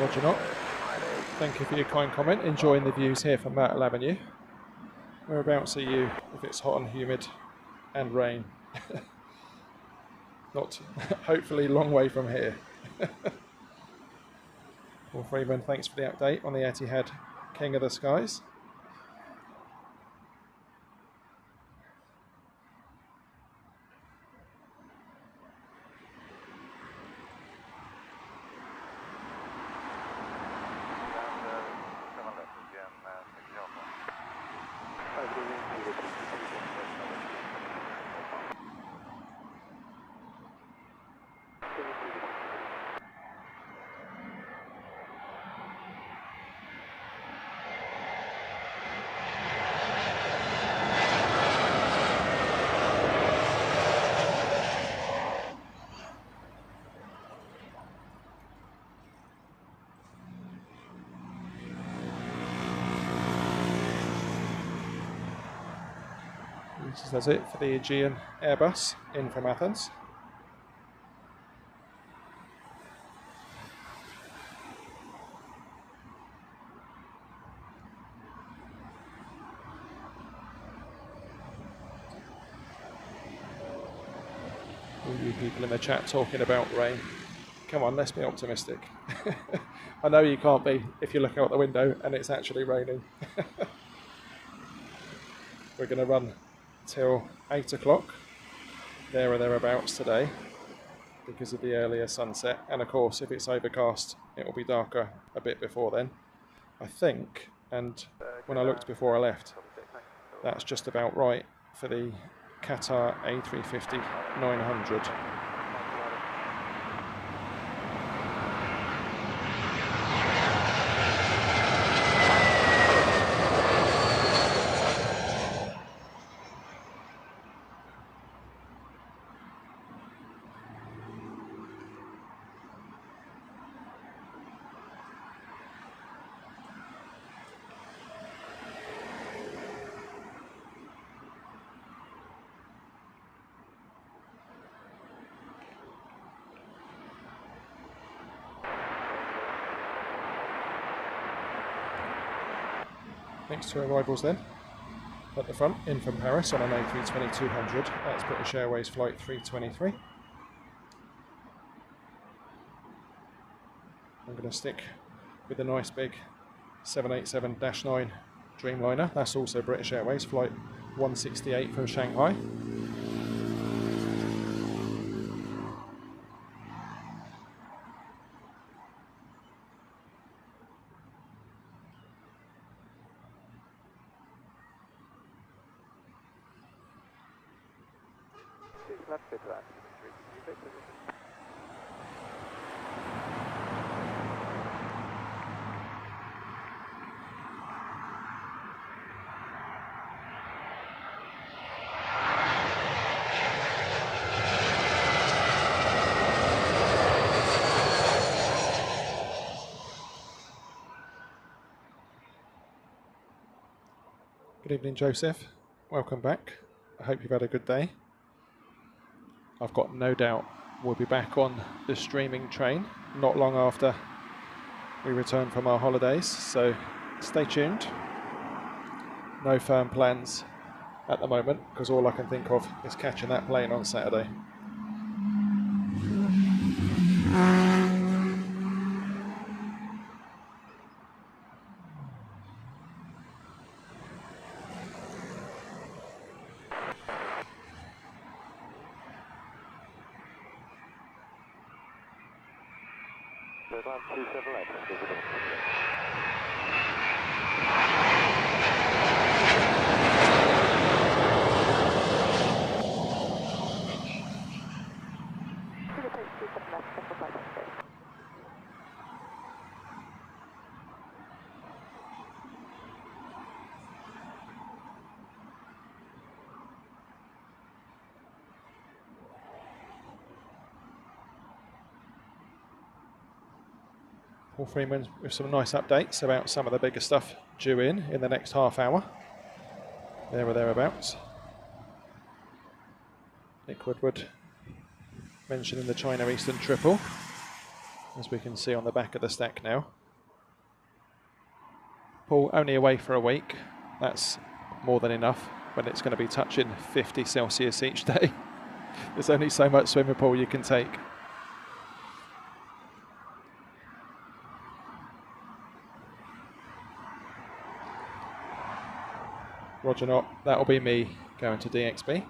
Roger not. Thank you for your kind comment. Enjoying the views here from Myrtle Avenue. Whereabouts are you if it's hot and humid and rain? Not hopefully long way from here. Paul Freeman, thanks for the update on the Etihad King of the Skies. That's it for the Aegean Airbus in from Athens. All you people in the chat talking about rain. Come on, let's be optimistic. I know you can't be if you look out the window and it's actually raining. We're going to run till 8 o'clock there or thereabouts today because of the earlier sunset, and of course if it's overcast it will be darker a bit before then, I think. And when I looked before I left, that's just about right for the Qatar A350 900. Next two arrivals then, at the front, in from Paris on an A320-200, that's British Airways flight 323. I'm going to stick with the nice big 787-9 Dreamliner, that's also British Airways flight 168 from Shanghai. Left bit left. Good evening, Joseph. Welcome back. I hope you've had a good day. I've got no doubt we'll be back on the streaming train not long after we return from our holidays, so stay tuned. No firm plans at the moment because all I can think of is catching that plane on Saturday. Deadline 27 left. Paul Freeman with some nice updates about some of the bigger stuff due in the next half hour, there or thereabouts. Nick Woodward mentioning the China Eastern Triple, as we can see on the back of the stack now. Paul, only away for a week, that's more than enough when it's going to be touching 50 Celsius each day. There's only so much swimming pool you can take. Roger not, that'll be me going to DXB.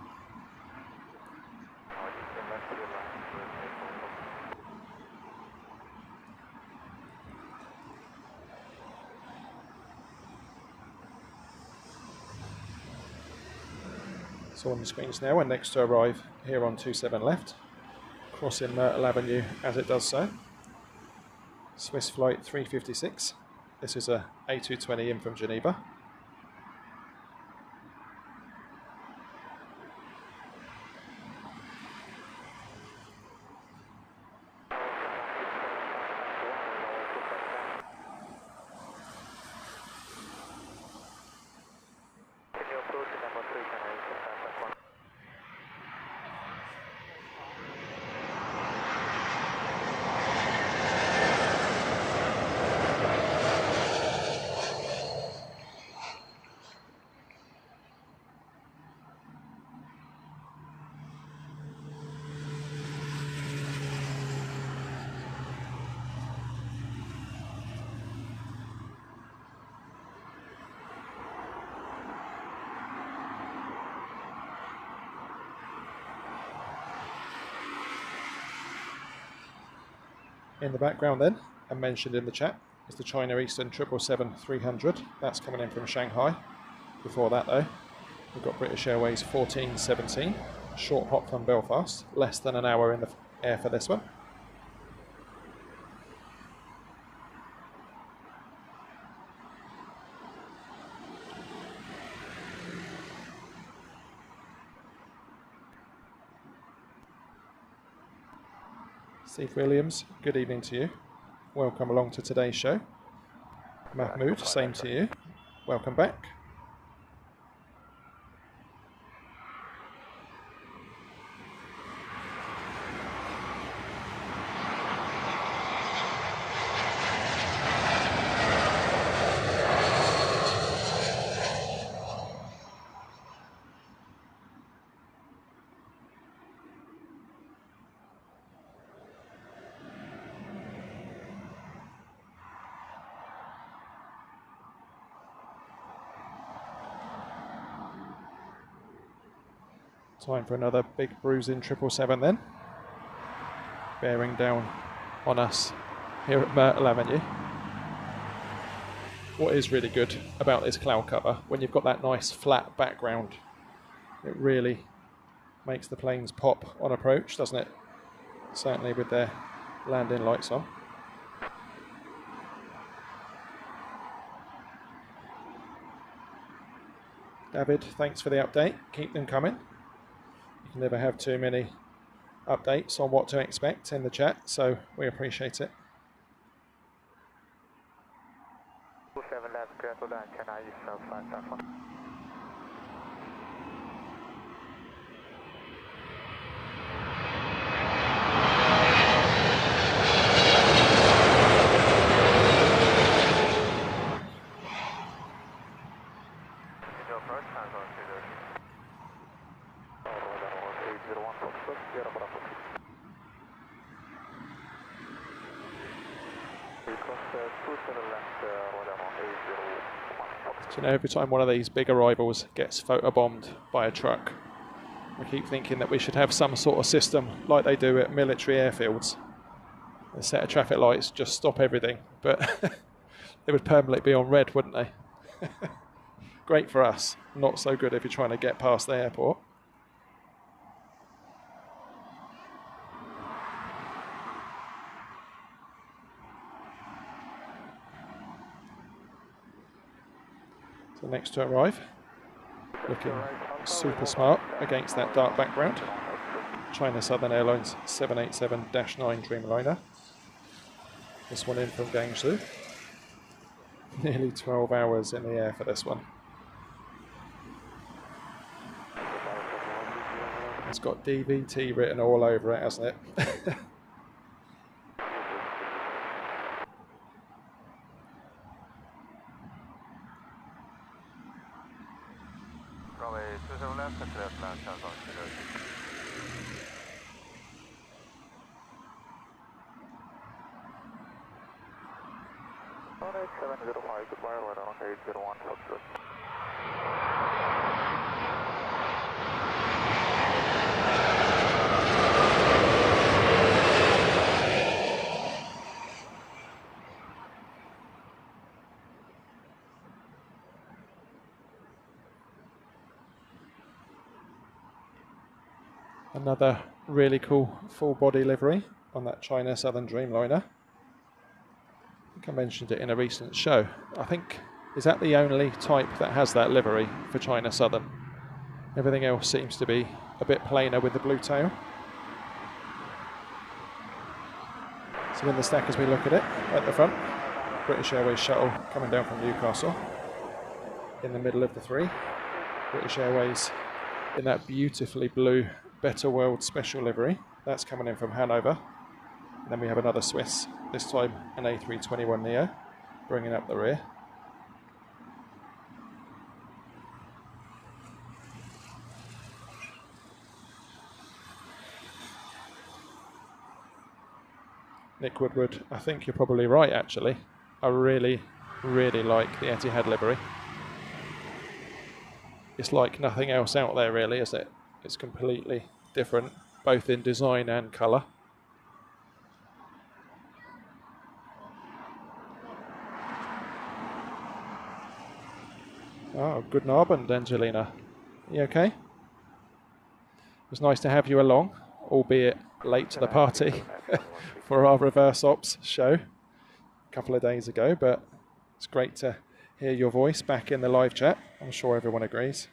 So on the screens now, and next to arrive here on 27 left, crossing Myrtle Avenue as it does so. Swiss flight 356, this is a A220 in from Geneva. In the background then, and mentioned in the chat, is the China Eastern 777-300. That's coming in from Shanghai. Before that though, we've got British Airways 1417, short hop from Belfast, less than an hour in the air for this one. Steve Williams, good evening to you. Welcome along to today's show. Mahmood, same to you. Welcome back. Time for another big bruising 777 then. Bearing down on us here at Myrtle Avenue. What is really good about this cloud cover, when you've got that nice flat background, it really makes the planes pop on approach, doesn't it? Certainly with their landing lights on. David, thanks for the update. Keep them coming. You can never have too many updates on what to expect in the chat, so we appreciate it. 27 left, clear to land, China Eastern 571. Do you know, every time one of these big arrivals gets photobombed by a truck, we keep thinking that we should have some sort of system like they do at military airfields. A set of traffic lights just stop everything, but they would permanently be on red, wouldn't they? Great for us, not so good if you're trying to get past the airport. The next to arrive, looking super smart against that dark background. China Southern Airlines 787-9 Dreamliner. This one in from Guangzhou. Nearly 12 hours in the air for this one. It's got DVT written all over it, hasn't it? Another really cool full body livery on that China Southern Dreamliner. I think I mentioned it in a recent show. I think, is that the only type that has that livery for China Southern? Everything else seems to be a bit plainer with the blue tail. So in the stack as we look at it, at the front, British Airways Shuttle coming down from Newcastle. In the middle of the three, British Airways in that beautifully blue Better World special livery. That's coming in from Hanover. And then we have another Swiss, this time an A321neo, bringing up the rear. Nick Woodward, I think you're probably right actually. I really, really like the Etihad livery. It's like nothing else out there really, is it? It's completely different, both in design and colour. Oh, guten Abend, Angelina. You okay? It was nice to have you along, albeit late to the party for our reverse ops show a couple of days ago, but it's great to hear your voice back in the live chat. I'm sure everyone agrees.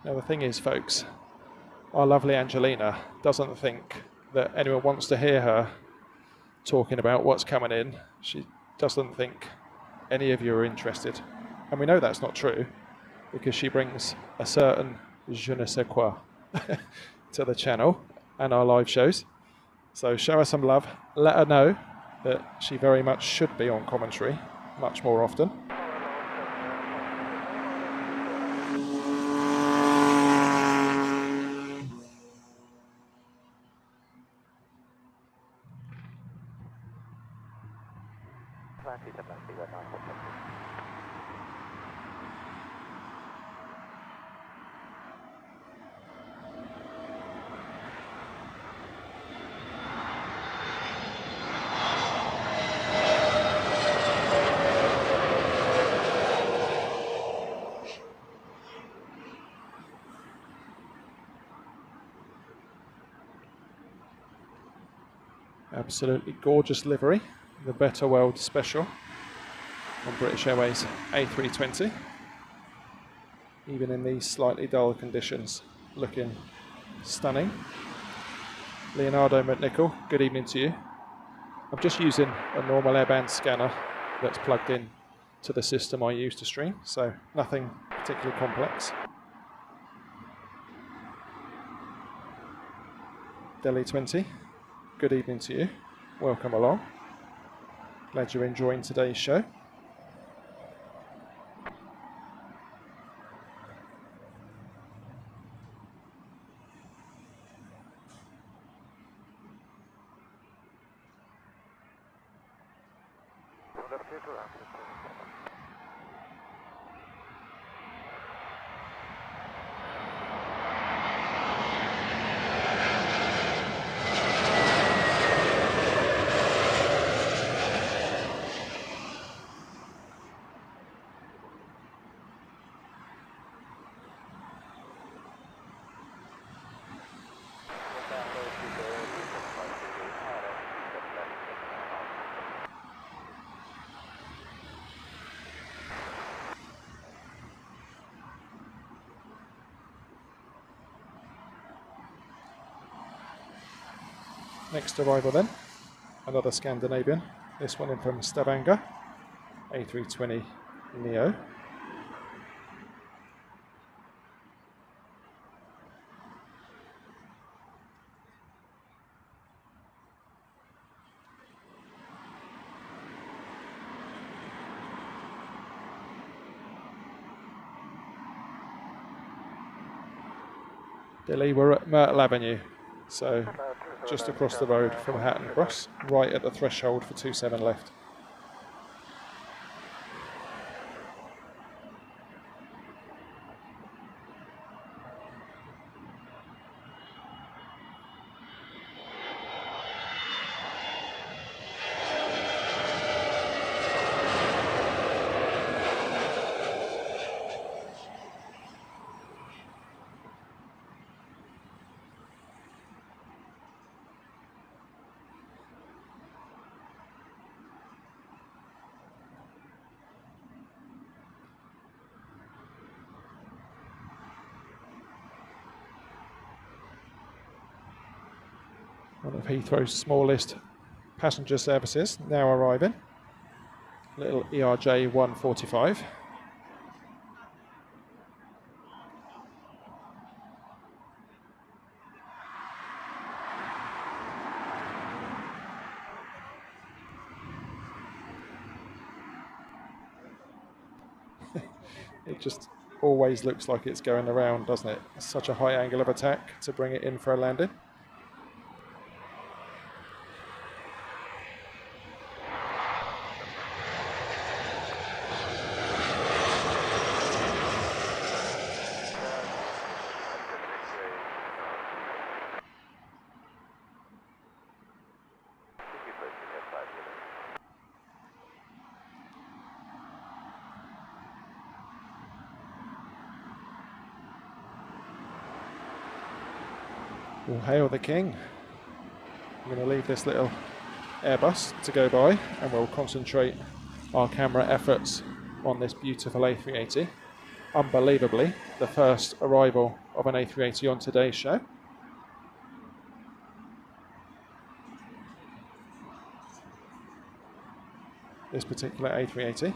Now the thing is, folks, our lovely Angelina doesn't think that anyone wants to hear her talking about what's coming in. She doesn't think any of you are interested. And we know that's not true because she brings a certain je ne sais quoi to the channel and our live shows. So show her some love. Let her know that she very much should be on commentary much more often. Absolutely gorgeous livery, the Better World Special on British Airways A320. Even in these slightly dull conditions, looking stunning. Leonardo McNichol, good evening to you. I'm just using a normal airband scanner that's plugged in to the system I use to stream, so nothing particularly complex. Delhi 20. Good evening to you. Welcome along. Glad you're enjoying today's show. Next arrival then, another Scandinavian, this one in from Stavanger, A320 Neo. Delhi, we're at Myrtle Avenue, so just across the road from Hatton Cross, right at the threshold for 27 left. One of Heathrow's smallest passenger services now arriving. Little ERJ 145. It just always looks like it's going around, doesn't it? It's such a high angle of attack to bring it in for a landing. We'll hail the king. I'm going to leave this little Airbus to go by and we'll concentrate our camera efforts on this beautiful A380. Unbelievably, the first arrival of an A380 on today's show. This particular A380,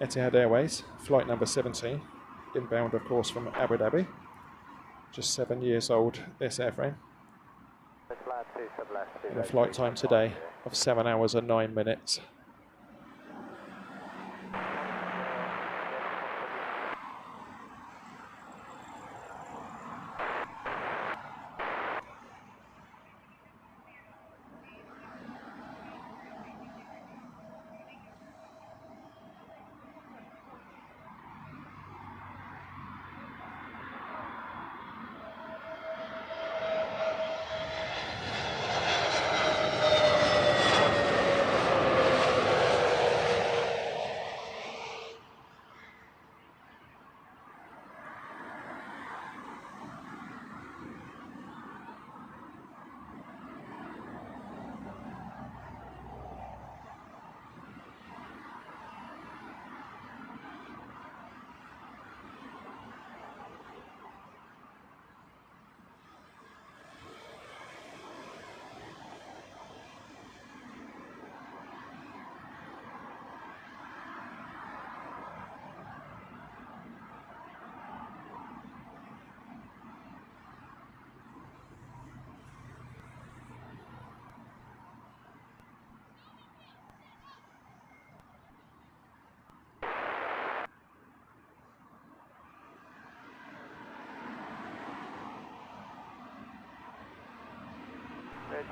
Etihad Airways, flight number 17, inbound of course from Abu Dhabi. Just 7 years old, this airframe. And a flight time today of 7 hours and 9 minutes.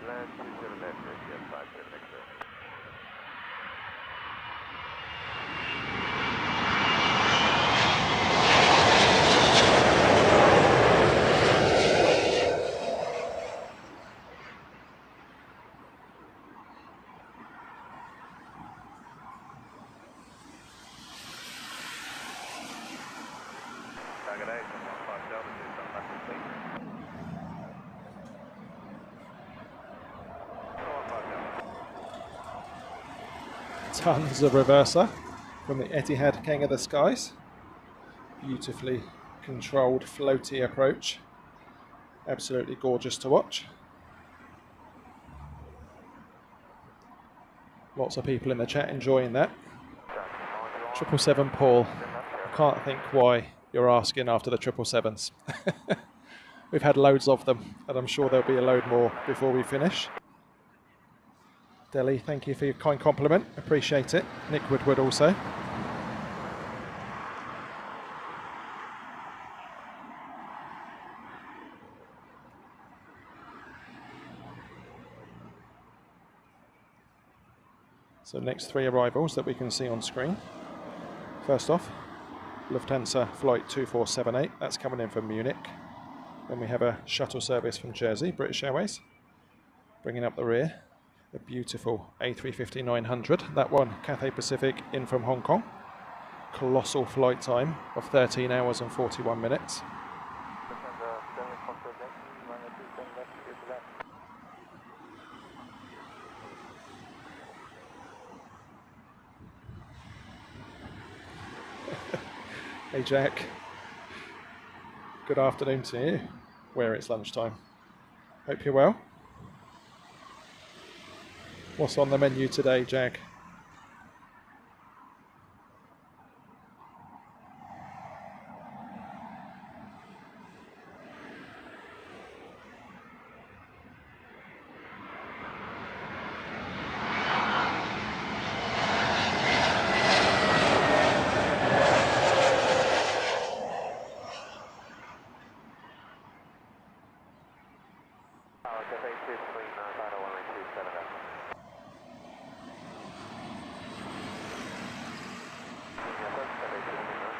Land to the left, yes, 5 to the next row. Tons of reverser from the Etihad King of the Skies. Beautifully controlled floaty approach. Absolutely gorgeous to watch. Lots of people in the chat enjoying that. 777 Paul, I can't think why you're asking after the 777s. We've had loads of them and I'm sure there'll be a load more before we finish. Delhi, thank you for your kind compliment. Appreciate it. Nick Woodward also. So next 3 arrivals that we can see on screen. First off, Lufthansa flight 2478. That's coming in from Munich. Then we have a shuttle service from Jersey, British Airways. Bringing up the rear. A beautiful A350-900. That one, Cathay Pacific in from Hong Kong. Colossal flight time of 13 hours and 41 minutes. Hey Jack, good afternoon to you, where it's lunchtime. Hope you're well. What's on the menu today, Jack? KFA 239, final 127 left. Yeah, that's KFA 239.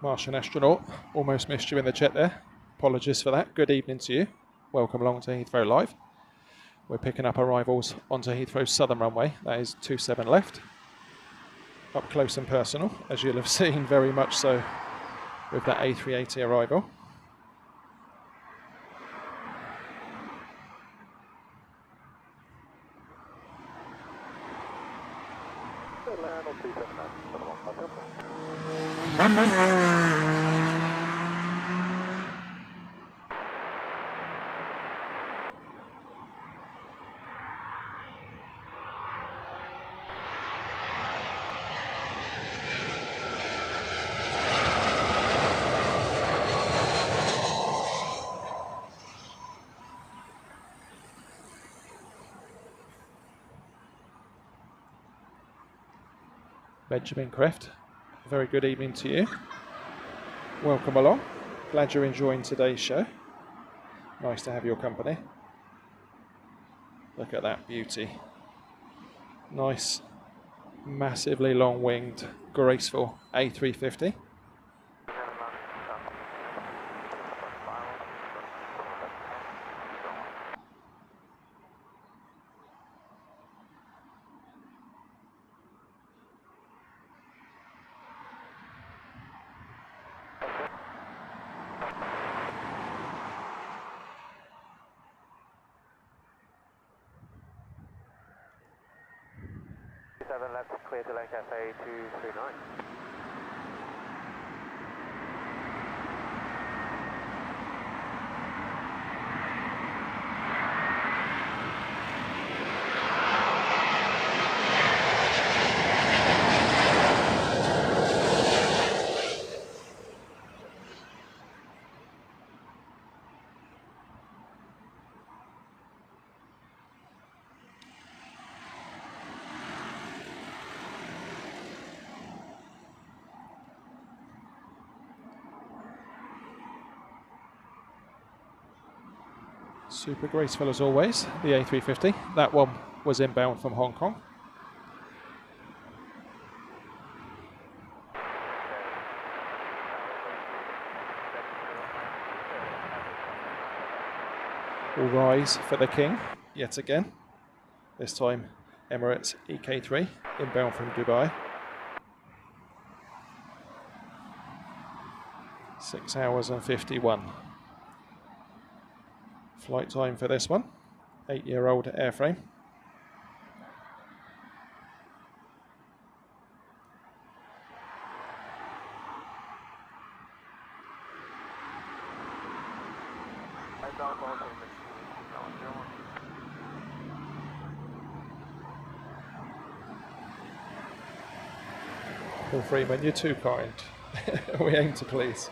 Martian astronaut, almost missed you in the chat there. Apologies for that. Good evening to you. Welcome along to Heathrow Live. We're picking up arrivals onto Heathrow's southern runway. That is 27 left. Up close and personal, as you'll have seen very much so with that A380 arrival. Benjamin Kreft, a very good evening to you. Welcome along. Glad you're enjoying today's show. Nice to have your company. Look at that beauty. Nice, massively long-winged, graceful A350. Left, clear to Lake FA 239. Super graceful as always, the A350. That one was inbound from Hong Kong. All rise for the King, yet again. This time Emirates EK3, inbound from Dubai. 6 hours and 51. Flight time for this one, 8-year-old airframe. Paul Freeman, you're too kind. We aim to please.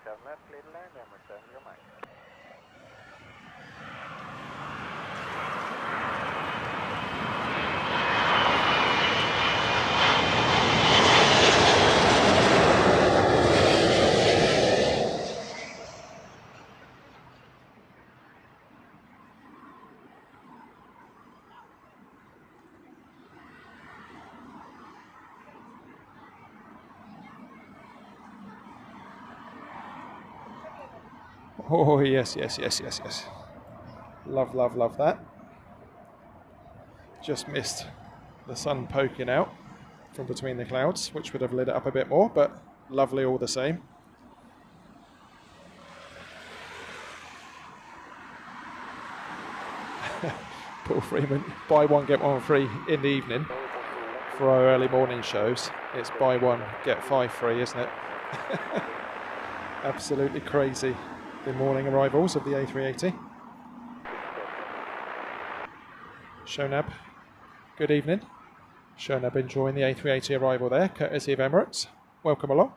have met, clear to land, Emirates Avenue, your mic. Oh, yes, yes, yes, yes, yes. Love, love, love that. Just missed the sun poking out from between the clouds, which would have lit it up a bit more, but lovely all the same. Paul Freeman, buy one, get one free in the evening for our early morning shows. It's buy one, get 5 free, isn't it? Absolutely crazy. The morning arrivals of the A380. Shonab, good evening. Shonab enjoying the A380 arrival there, courtesy of Emirates. Welcome along.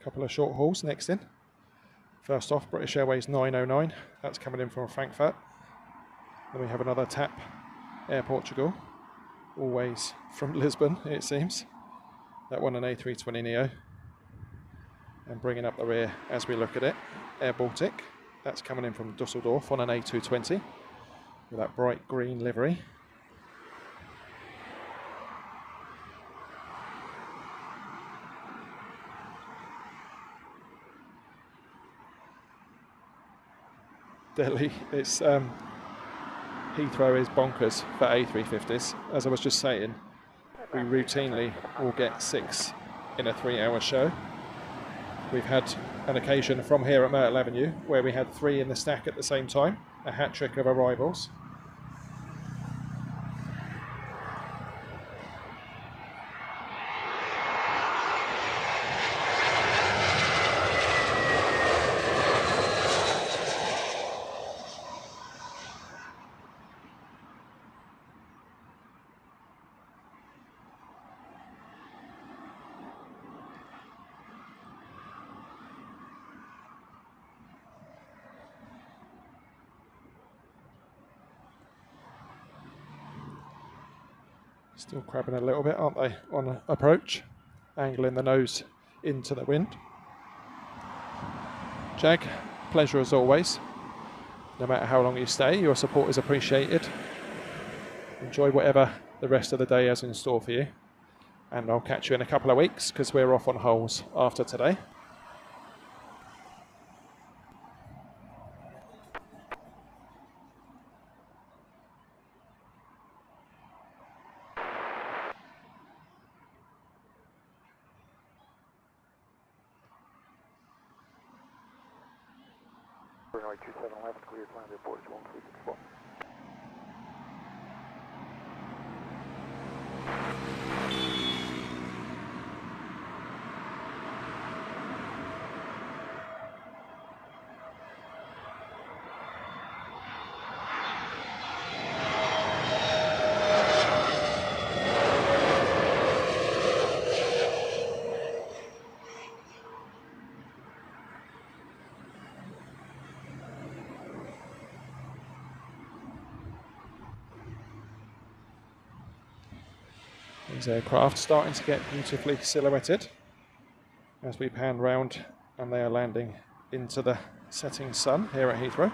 Couple of short hauls next in. First off, British Airways 909. That's coming in from Frankfurt. Then we have another TAP Air Portugal. Always from Lisbon, it seems. That one an A320neo. And bringing up the rear as we look at it, Air Baltic. That's coming in from Dusseldorf on an A220 with that bright green livery. Delhi, it's Heathrow is bonkers for A350s. As I was just saying, we routinely will get 6 in a 3-hour show. We've had an occasion from here at Myrtle Avenue where we had 3 in the stack at the same time, a hat-trick of arrivals. Still crabbing a little bit, aren't they, on approach? Angling the nose into the wind. Jag, pleasure as always. No matter how long you stay, your support is appreciated. Enjoy whatever the rest of the day has in store for you. And I'll catch you in a couple of weeks because we're off on holes after today. Runway 27 left, clear to land at Portugal 364. These aircraft starting to get beautifully silhouetted as we pan round, and they are landing into the setting sun here at Heathrow.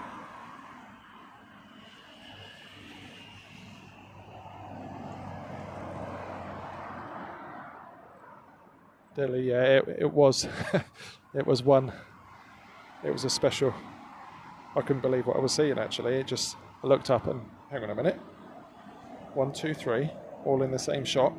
Delhi, yeah, it was it was a special. I couldn't believe what I was seeing actually. I looked up and hang on a minute. 1, 2, 3, all in the same shot.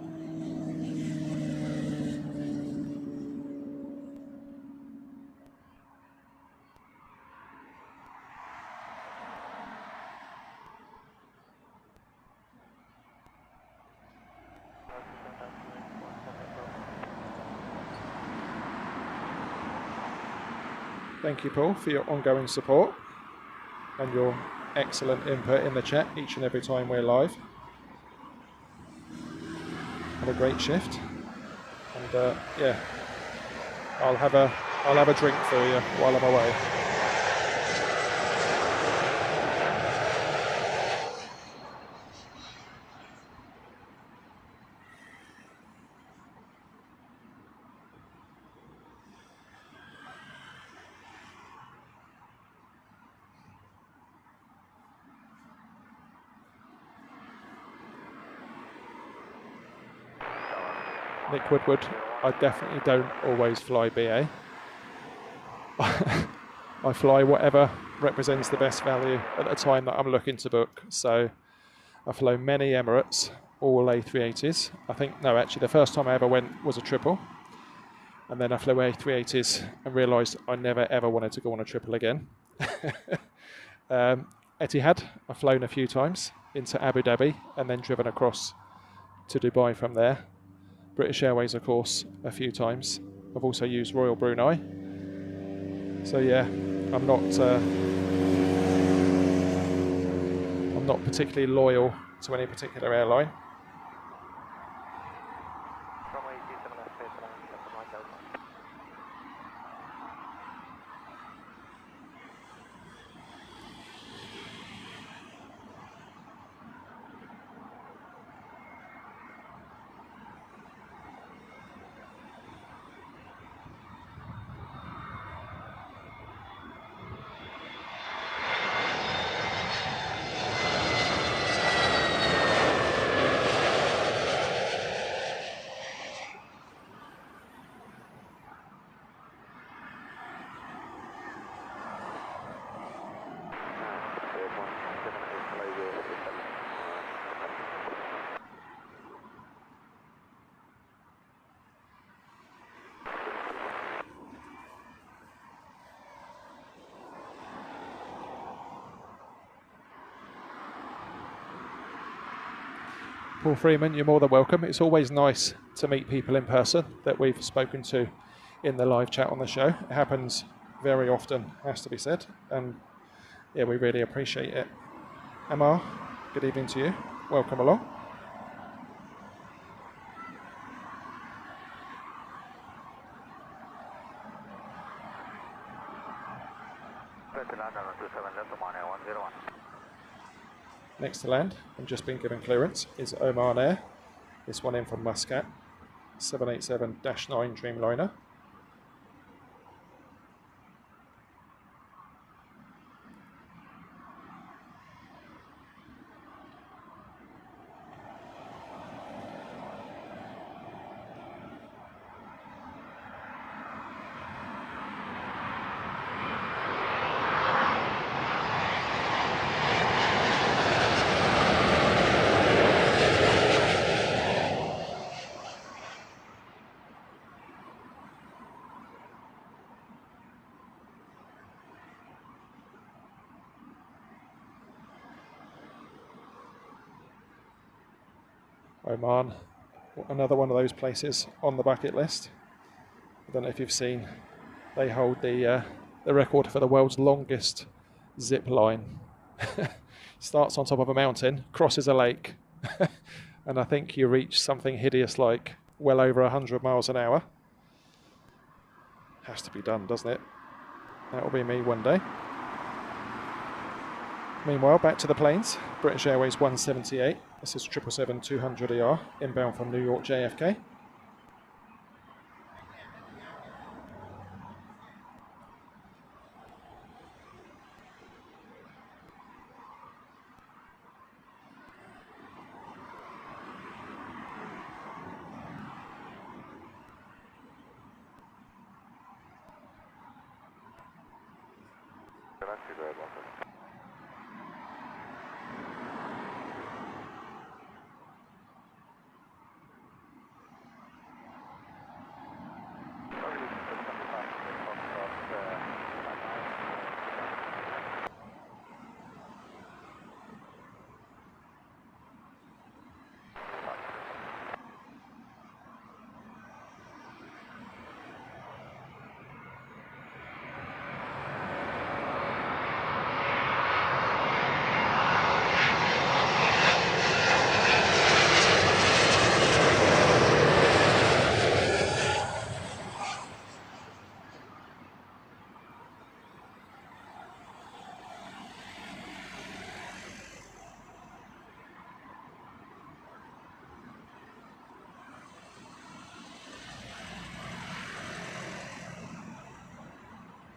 Thank you, Paul, for your ongoing support and your excellent input in the chat each and every time we're live. Have a great shift, and yeah, I'll have a drink for you while I'm away. Nick Woodward, I definitely don't always fly BA. I fly whatever represents the best value at the time that I'm looking to book. So I've flown many Emirates, all A380s. I think, no, actually the first time I ever went was a triple. And then I flew A380s and realised I never ever wanted to go on a triple again. Etihad, I've flown a few times into Abu Dhabi and then driven across to Dubai from there. British Airways, of course, a few times. I've also used Royal Brunei. So yeah, I'm not particularly loyal to any particular airline. Paul Freeman, you're more than welcome. It's always nice to meet people in person that we've spoken to in the live chat on the show. It happens very often, has to be said, and yeah, we really appreciate it. Amar, good evening to you. Welcome along. Next to land, and just been given clearance, is Oman Air. This one in from Muscat, 787-9 Dreamliner. Oman, another one of those places on the bucket list. I don't know if you've seen, they hold the record for the world's longest zip line. Starts on top of a mountain, crosses a lake, and I think you reach something hideous like well over 100 miles an hour. Has to be done, doesn't it? That will be me one day. Meanwhile, back to the planes. British Airways 178. This is 777-200ER, inbound from New York JFK.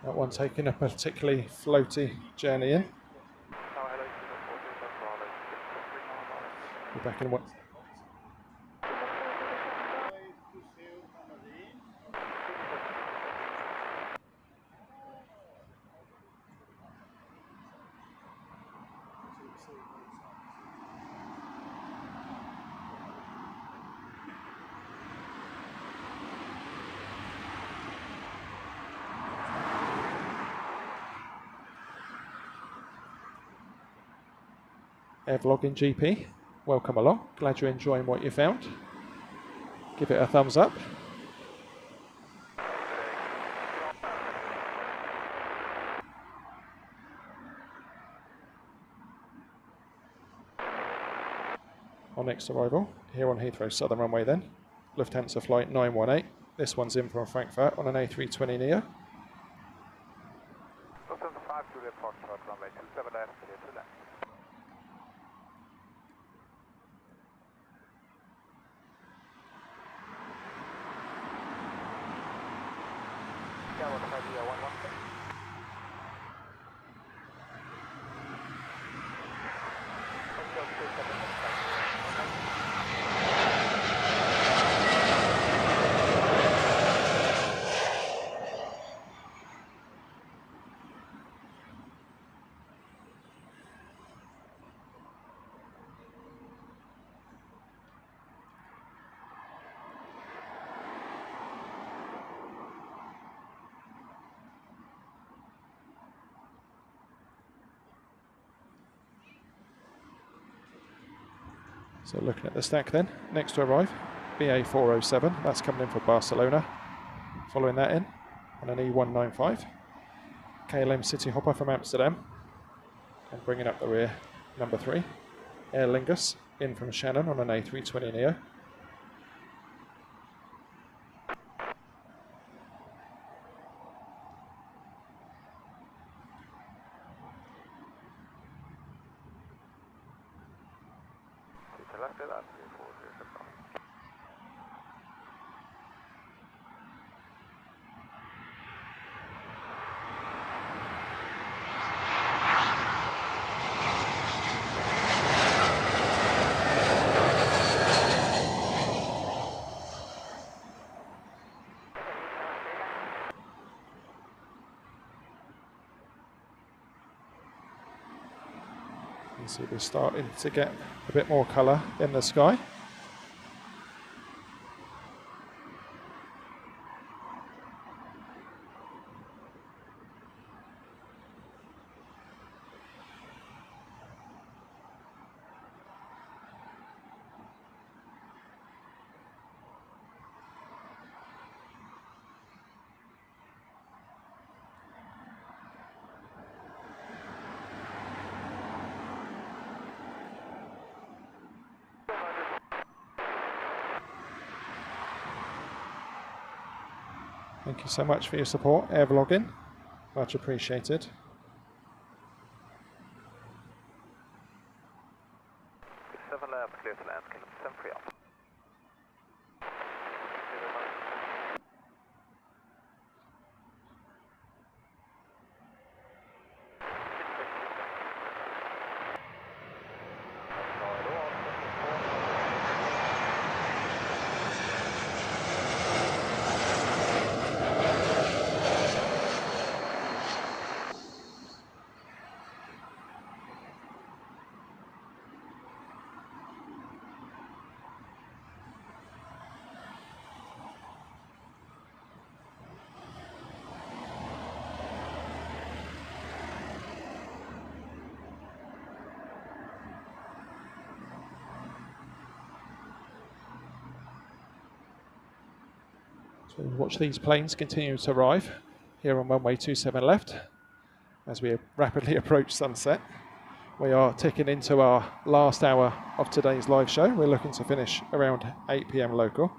That one taking a particularly floaty journey in. We're back in what? Air vlogging GP, welcome along. Glad you're enjoying what you found. Give it a thumbs up. Our next arrival here on Heathrow Southern Runway then, Lufthansa flight 918. This one's in from Frankfurt on an A320 Neo. Lufthansa 5 to report short runway 27 left, clear to land. So looking at the stack then, next to arrive, BA 407, that's coming in for Barcelona. Following that in on an E195, KLM City Hopper from Amsterdam. And bringing up the rear, number 3, Aer Lingus in from Shannon on an A320 Neo. You see we're starting to get a bit more colour in the sky. Thank you so much for your support, air vlogging. Much appreciated. Seven left, clear to land, Kingdom 7 free up. So watch these planes continue to arrive here on runway 27 left as we rapidly approach sunset. We are ticking into our last hour of today's live show. We're looking to finish around 8 PM local.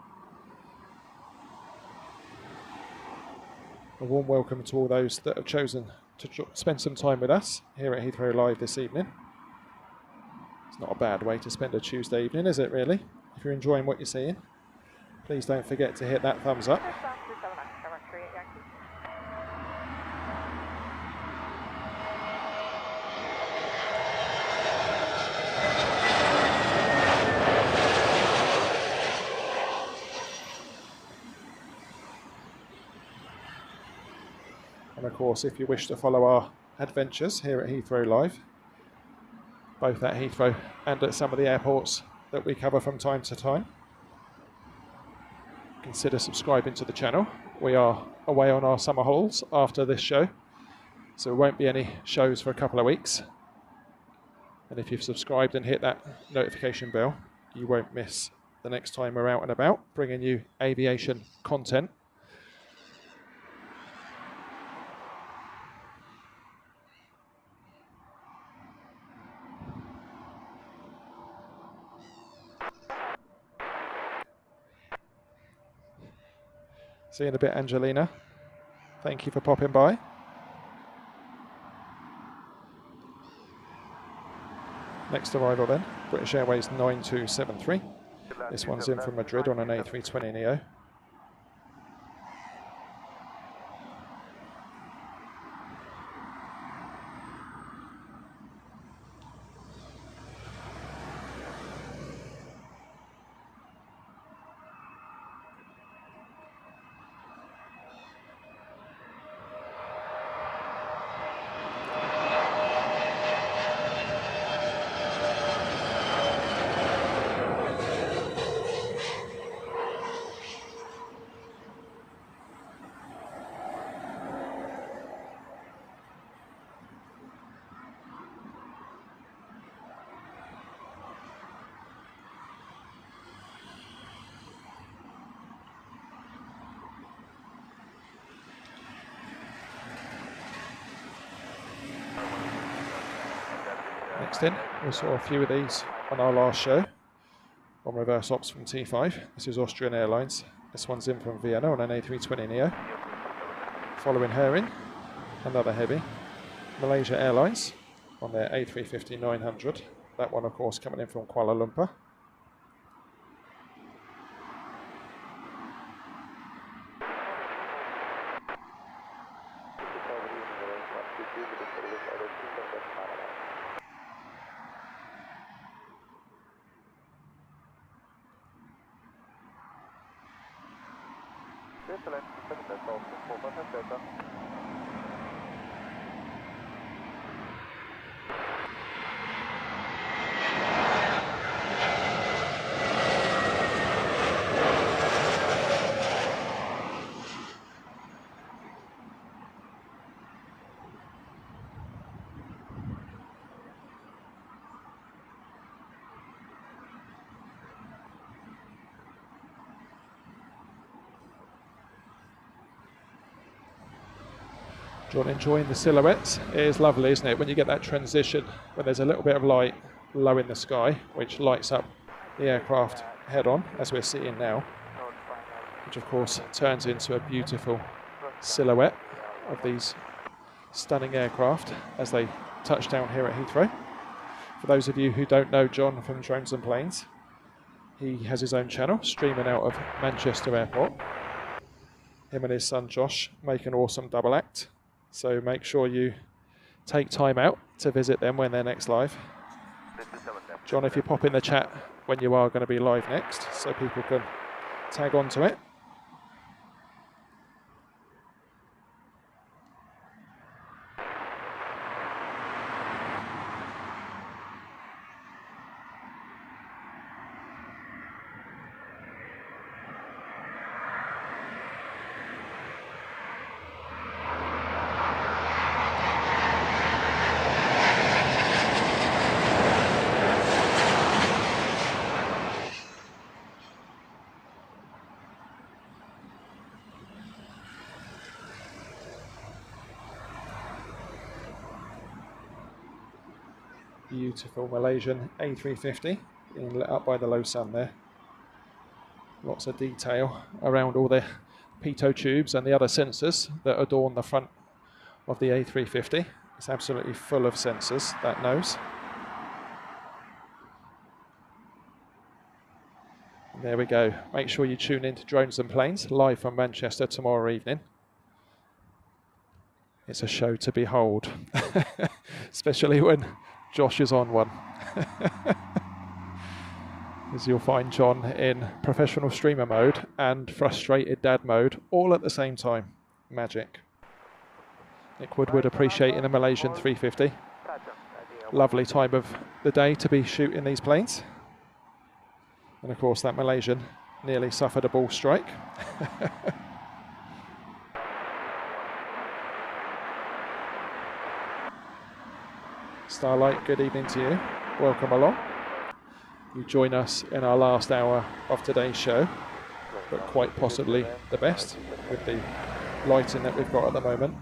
A warm welcome to all those that have chosen to spend some time with us here at Heathrow Live this evening. It's not a bad way to spend a Tuesday evening, is it really? If you're enjoying what you're seeing, please don't forget to hit that thumbs up. of course, if you wish to follow our adventures here at Heathrow Live, both at Heathrow and at some of the airports that we cover from time to time, consider subscribing to the channel. We are away on our summer holidays after this show, so there won't be any shows for a couple of weeks. And if you've subscribed and hit that notification bell, you won't miss the next time we're out and about, bringing you aviation content. See you in a bit, Angelina. Thank you for popping by. Next arrival then, British Airways 9273. This one's in from Madrid on an A320neo. Next in, we saw a few of these on our last show on reverse ops from T5. This is Austrian Airlines. This one's in from Vienna on an A320neo. Following her in, another heavy, Malaysia Airlines on their A350-900. That one, of course, coming in from Kuala Lumpur. John, enjoying the silhouettes. It is lovely, isn't it, when you get that transition, when there's a little bit of light low in the sky, which lights up the aircraft head on, as we're seeing now, which of course turns into a beautiful silhouette of these stunning aircraft as they touch down here at Heathrow. For those of you who don't know John from Drones and Planes, he has his own channel streaming out of Manchester Airport. Him and his son Josh make an awesome double act. So make sure you take time out to visit them when they're next live. John, if you pop in the chat when you are going to be live next, so people can tag on to it. Beautiful Malaysian A350 being lit up by the low sun there. Lots of detail around all the pitot tubes and the other sensors that adorn the front of the A350. It's absolutely full of sensors, that nose. And there we go. Make sure you tune in to Drones and Planes live from Manchester tomorrow evening. It's a show to behold, especially when Josh is on one. As you'll find John in professional streamer mode and frustrated dad mode all at the same time. Magic. Nick Woodward appreciating the Malaysian 350. Lovely time of the day to be shooting these planes. And of course that Malaysian nearly suffered a ball strike. Starlight, good evening to you. Welcome along. You join us in our last hour of today's show, but quite possibly the best with the lighting that we've got at the moment.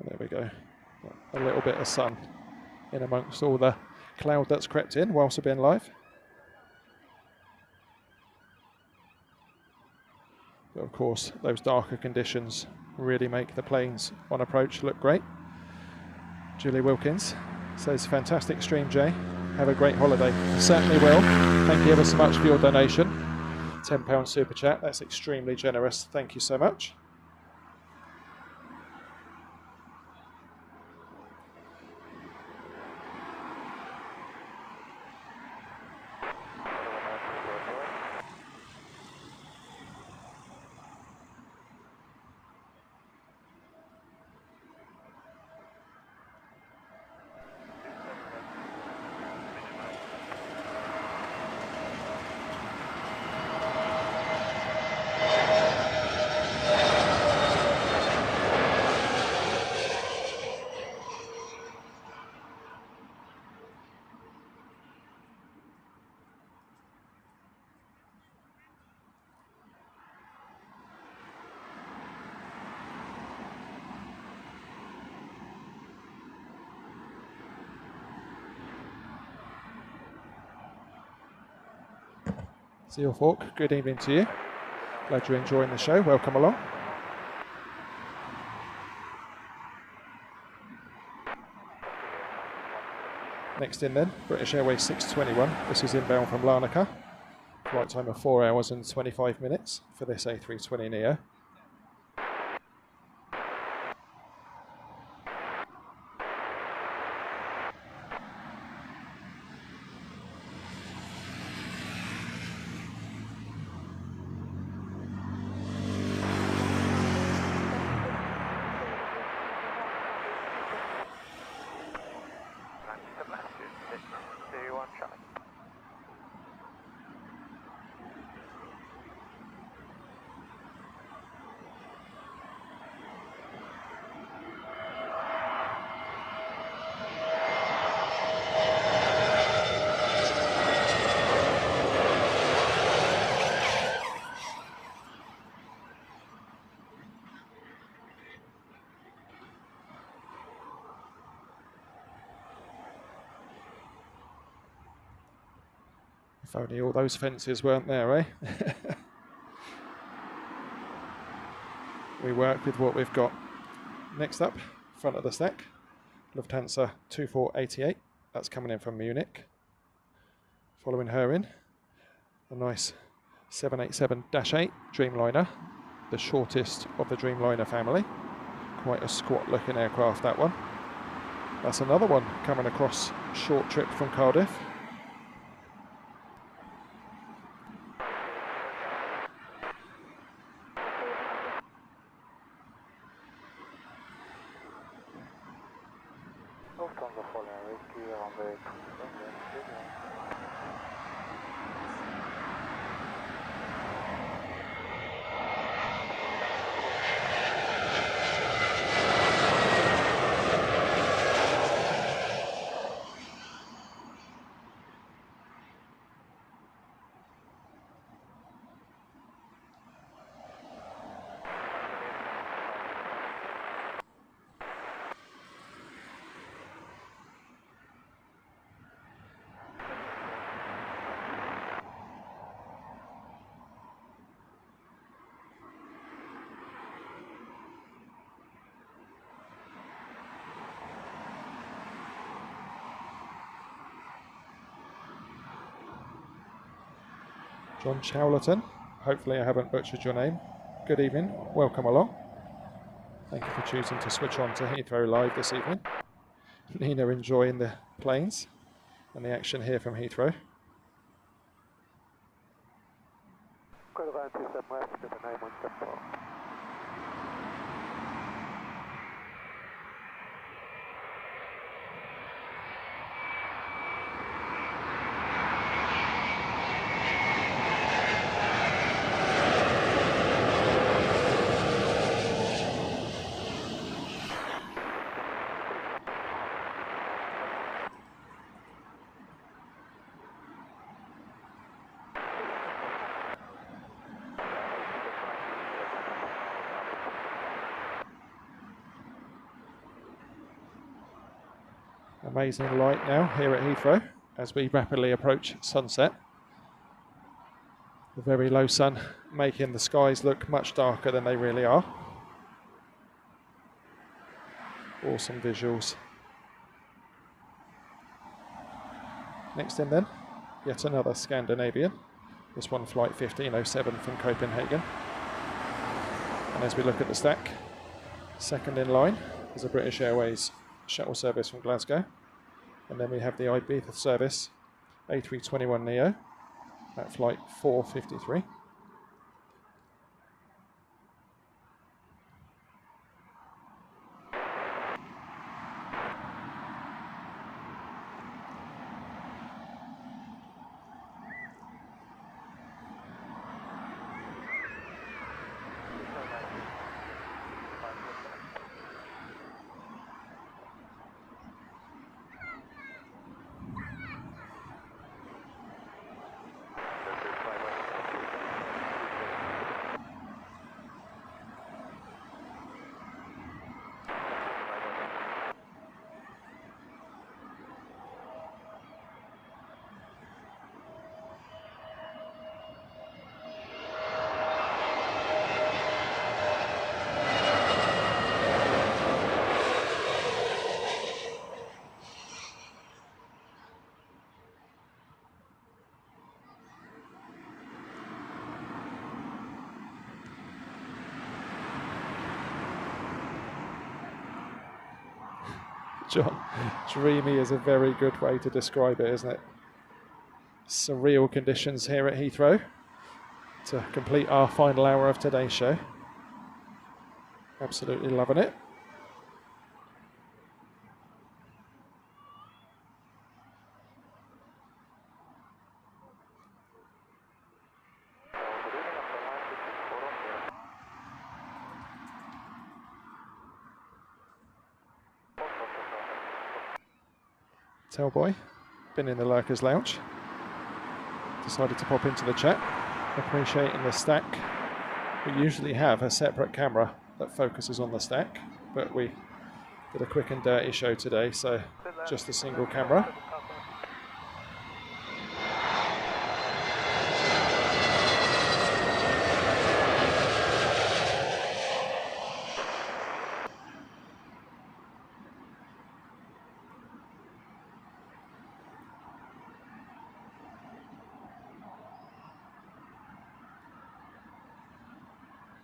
There we go. A little bit of sun in amongst all the cloud that's crept in whilst we've been live. But of course, those darker conditions really make the planes on approach look great. Julie Wilkins says, fantastic stream, Jay. Have a great holiday. Certainly will. Thank you ever so much for your donation. £10 super chat. That's extremely generous. Thank you so much. Seal Fork, good evening to you. Glad you're enjoying the show. Welcome along. Next in then, British Airways 621. This is inbound from Larnaca. Flight time of 4 hours and 25 minutes for this A320neo. If only all those fences weren't there, eh? We work with what we've got. Next up, front of the stack, Lufthansa 2488. That's coming in from Munich. Following her in, a nice 787-8 Dreamliner, the shortest of the Dreamliner family. Quite a squat looking aircraft, that one. That's another one coming across short trip from Cardiff. John Chowlerton, hopefully I haven't butchered your name. Good evening, welcome along. Thank you for choosing to switch on to Heathrow Live this evening. Nina enjoying the planes and the action here from Heathrow. Amazing light now here at Heathrow as we rapidly approach sunset. The very low sun making the skies look much darker than they really are. Awesome visuals. Next in then, yet another Scandinavian. This one flight 1507 from Copenhagen. And as we look at the stack, second in line is a British Airways shuttle service from Glasgow. And then we have the Ibiza service, A321neo, at flight 453. John, dreamy is a very good way to describe it, isn't it? Surreal conditions here at Heathrow to complete our final hour of today's show. Absolutely loving it. Tellboy, been in the Lurkers Lounge. Decided to pop into the chat, appreciating the stack. We usually have a separate camera that focuses on the stack, but we did a quick and dirty show today, so just a single camera.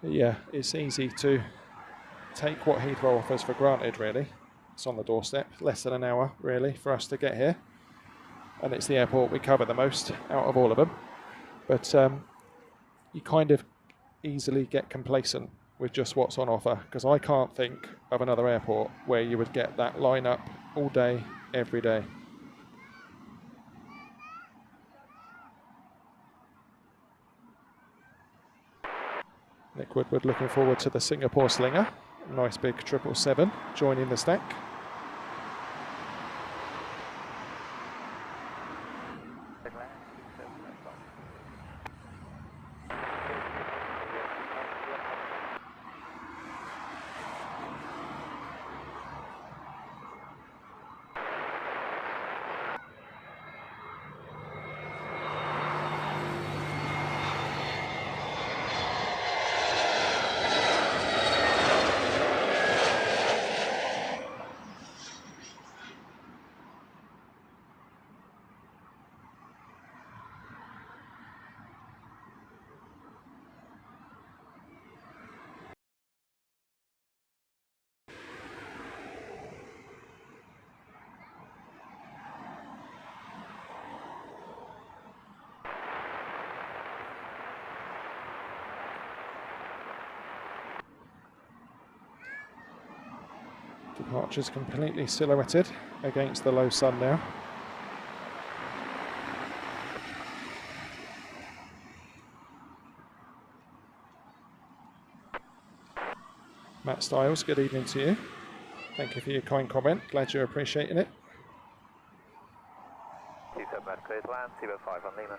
Yeah, it's easy to take what Heathrow offers for granted, really. It's on the doorstep, less than an hour, really, for us to get here. And it's the airport we cover the most out of all of them. But you kind of easily get complacent with just what's on offer, because I can't think of another airport where you would get that lineup all day, every day. Nick Woodward looking forward to the Singapore Slinger. Nice big 777 joining the stack. Departure's completely silhouetted against the low sun now. Matt Stiles, good evening to you. Thank you for your kind comment. Glad you're appreciating it. T7 Med, clear to land, Seabird 5 on Lima.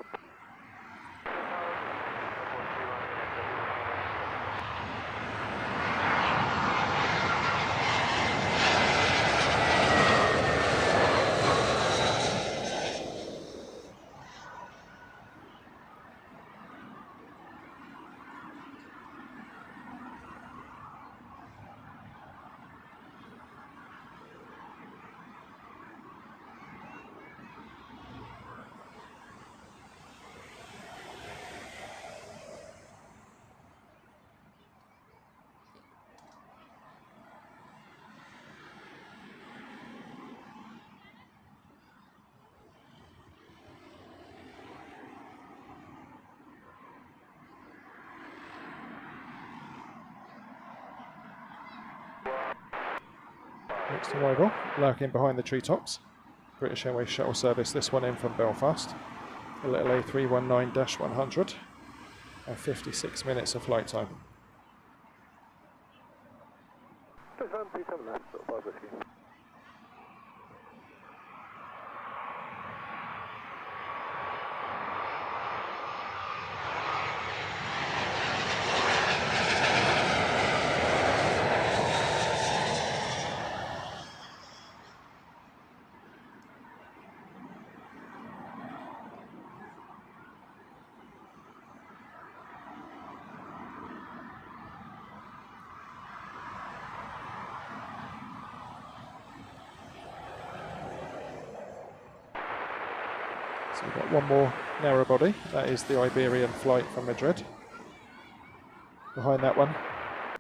Next arrival, lurking behind the treetops. British Airways shuttle service, this one in from Belfast. A little A319-100 and 56 minutes of flight time. So we've got one more narrow body, that is the Iberian flight from Madrid. Behind that one,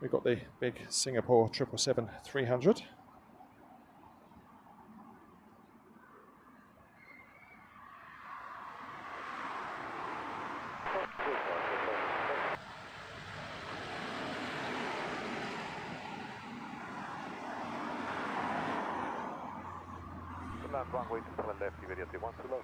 we've got the big Singapore 777-300. Land runway to 7 left, immediately 1 to Loma.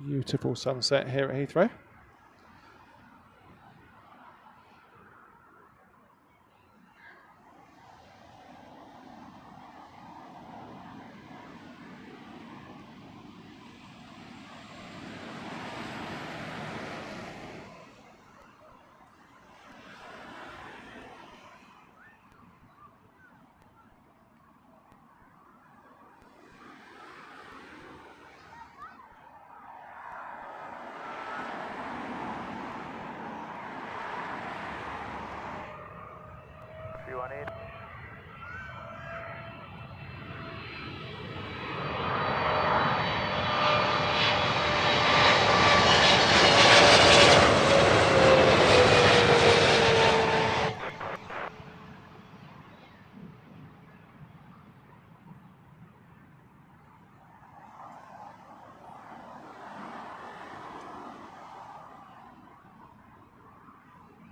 Beautiful sunset here at Heathrow.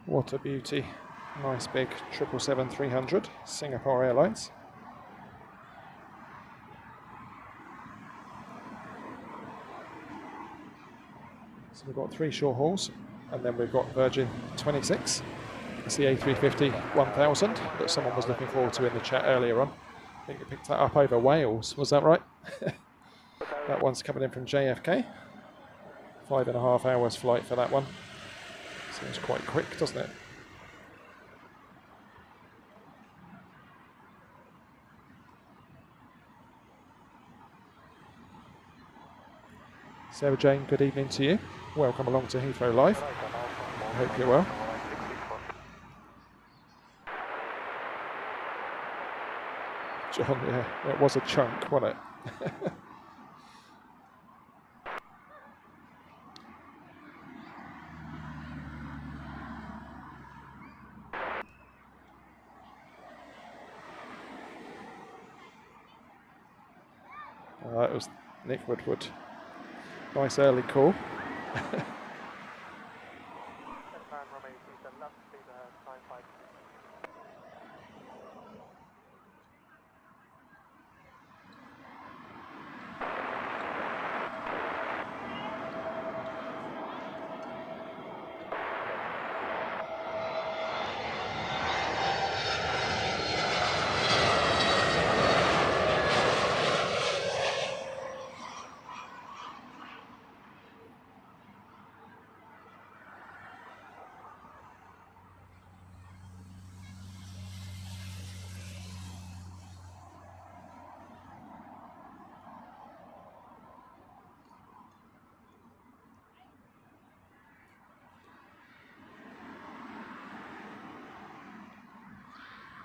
What a beauty. Nice big 777-300, Singapore Airlines. So we've got 3 short hauls, and then we've got Virgin 26. It's the A350 1000 that someone was looking forward to in the chat earlier on. I think you picked that up over Wales, was that right? That one's coming in from JFK. 5.5 hours flight for that one. Seems quite quick, doesn't it? Sarah Jane, good evening to you. Welcome along to Heathrow Live. I hope you're well. John, yeah, it was a chunk, wasn't it? It was Nick Woodward. Nice early call.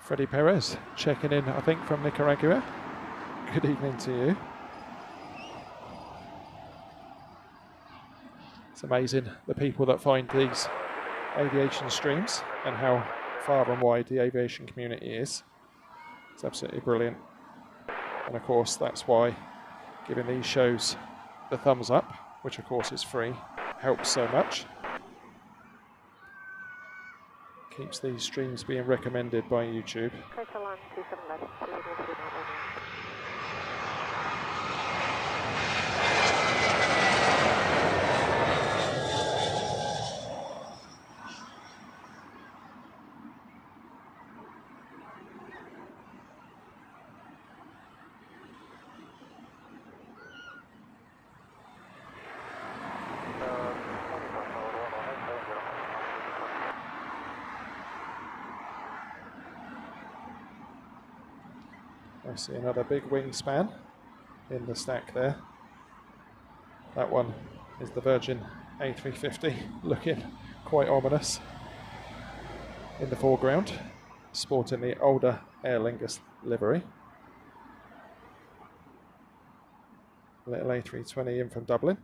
Freddie Perez checking in, I think, from Nicaragua. Good evening to you. It's amazing the people that find these aviation streams and how far and wide the aviation community is. It's absolutely brilliant. And of course, that's why giving these shows the thumbs up, which of course is free, helps so much. Keeps these streams being recommended by YouTube. I see another big wingspan in the stack there. That one is the Virgin A350, looking quite ominous in the foreground, sporting the older Aer Lingus livery. Little A320 in from Dublin.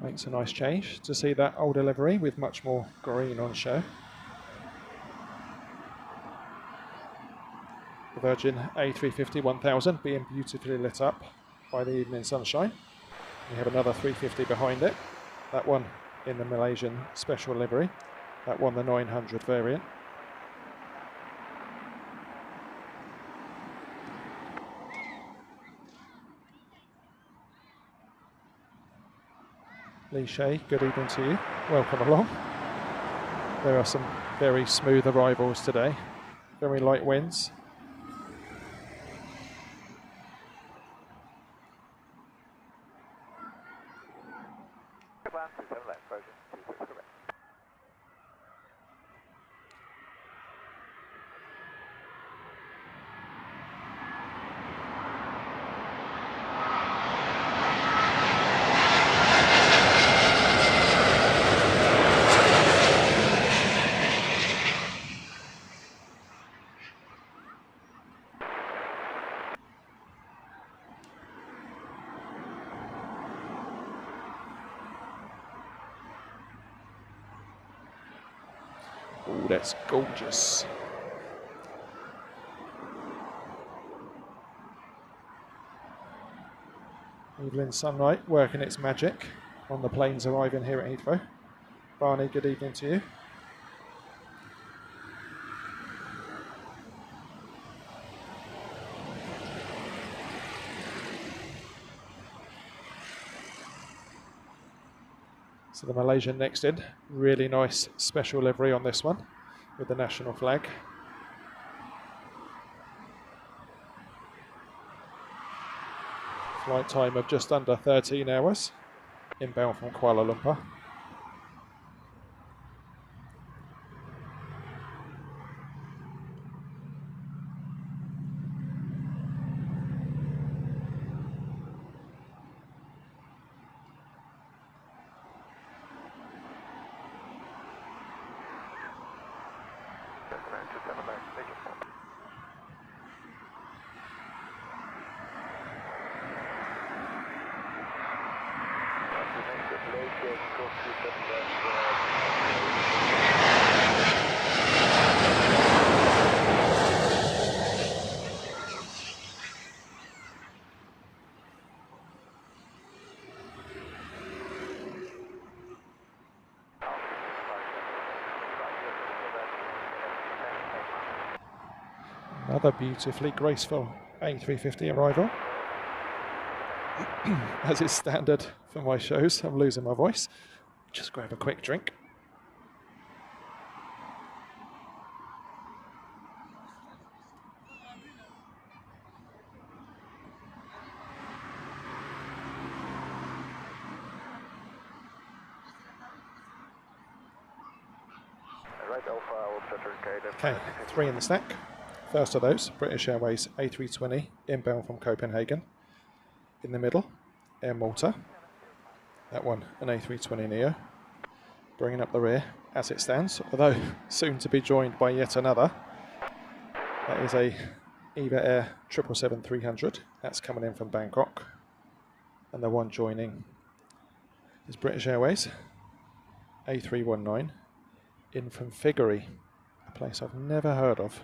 Makes a nice change to see that older livery with much more green on show. The Virgin A350 1000 being beautifully lit up by the evening sunshine. We have another 350 behind it. That one in the Malaysian special livery. That one the 900 variant. Lee Shea, good evening to you. Welcome along. There are some very smooth arrivals today. Very light winds. Oh, that's gorgeous. Evening sunlight working its magic on the planes arriving here at Heathrow. Barney, good evening to you. So the Malaysian next in, really nice special livery on this one with the national flag. Flight time of just under 13 hours, inbound from Kuala Lumpur. Another beautifully graceful A350 arrival. As is standard for my shows, I'm losing my voice. Just grab a quick drink. Okay, 3 in the stack. First of those, British Airways A320 inbound from Copenhagen. In the middle, Air Malta. That one, an A320 Neo. Bringing up the rear as it stands, although soon to be joined by yet another. That is a Eva Air 777-300. That's coming in from Bangkok. And the one joining is British Airways A319 in from Figure, a place I've never heard of.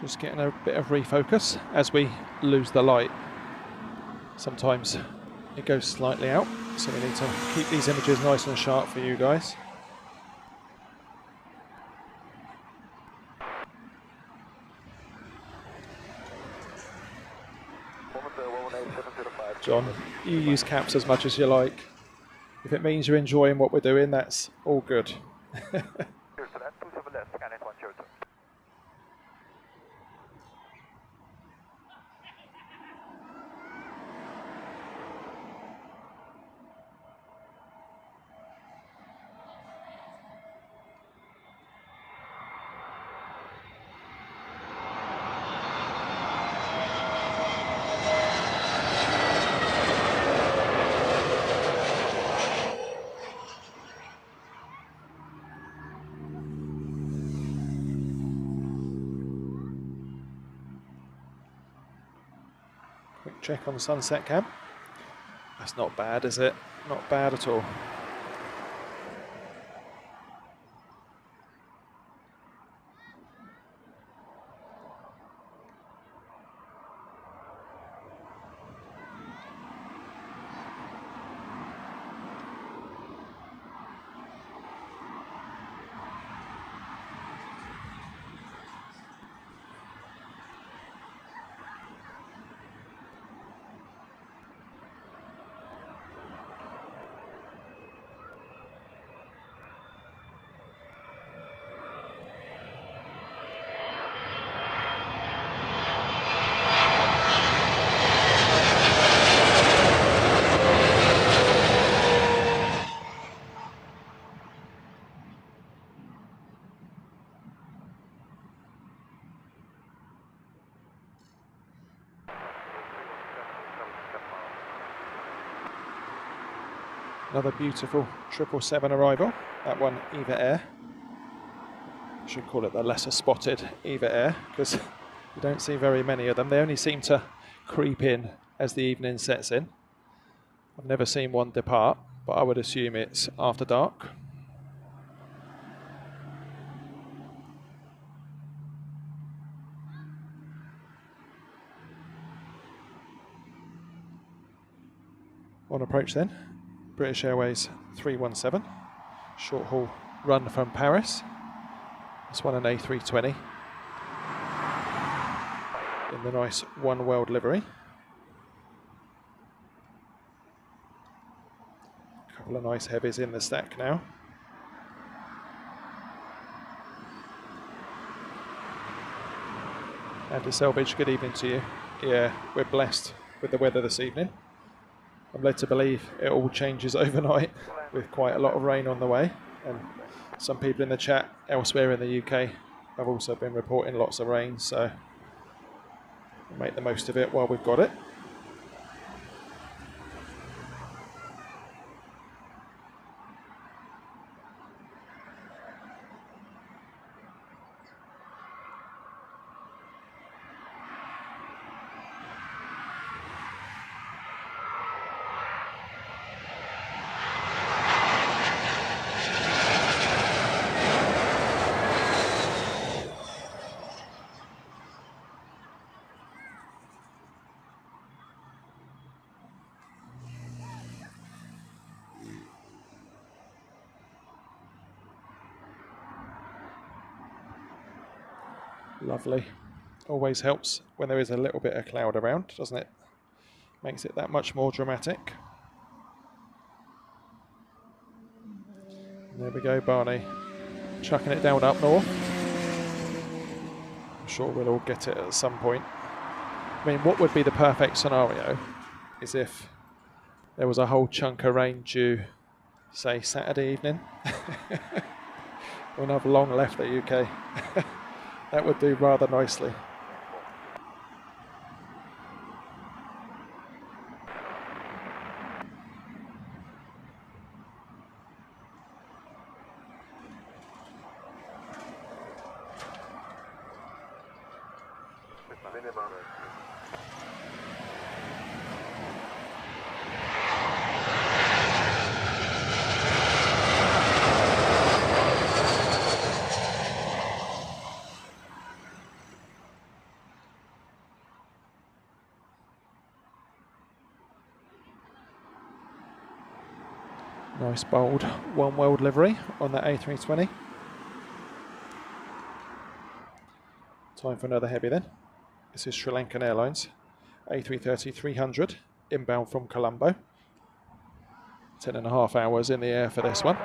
Just getting a bit of refocus as we lose the light. Sometimes it goes slightly out, so we need to keep these images nice and sharp for you guys. John, you use caps as much as you like. If it means you're enjoying what we're doing, that's all good. Quick check on the sunset cam. That's not bad, is it? Not bad at all. Another beautiful 777 arrival. That one Eva Air. I should call it the lesser spotted Eva Air because you don't see very many of them. They only seem to creep in as the evening sets in. I've never seen one depart, but I would assume it's after dark. On approach then, British Airways 317, short haul run from Paris. This one an A320 in the nice One World livery. A couple of nice heavies in the stack now. Andy Selvage, good evening to you. Yeah, we're blessed with the weather this evening. I'm led to believe it all changes overnight with quite a lot of rain on the way, and some people in the chat elsewhere in the UK have also been reporting lots of rain, so we'll make the most of it while we've got it. Lovely. Always helps when there is a little bit of cloud around, doesn't it? Makes it that much more dramatic. And there we go, Barney. Chucking it down up north. I'm sure we'll all get it at some point. I mean, what would be the perfect scenario is if there was a whole chunk of rain due, say, Saturday evening. When I've long left the UK. That would do rather nicely. Nice bold One World livery on that A320. Time for another heavy then. This is Sri Lankan Airlines A330-300 inbound from Colombo. 10.5 hours in the air for this one.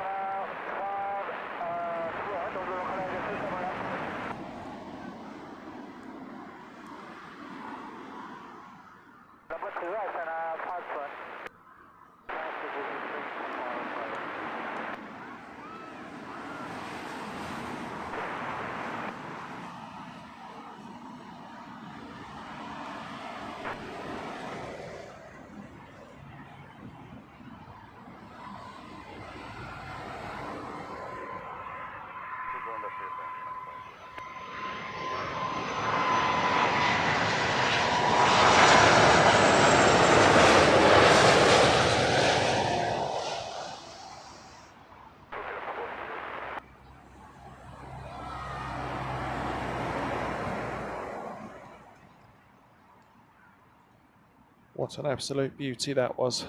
What an absolute beauty that was.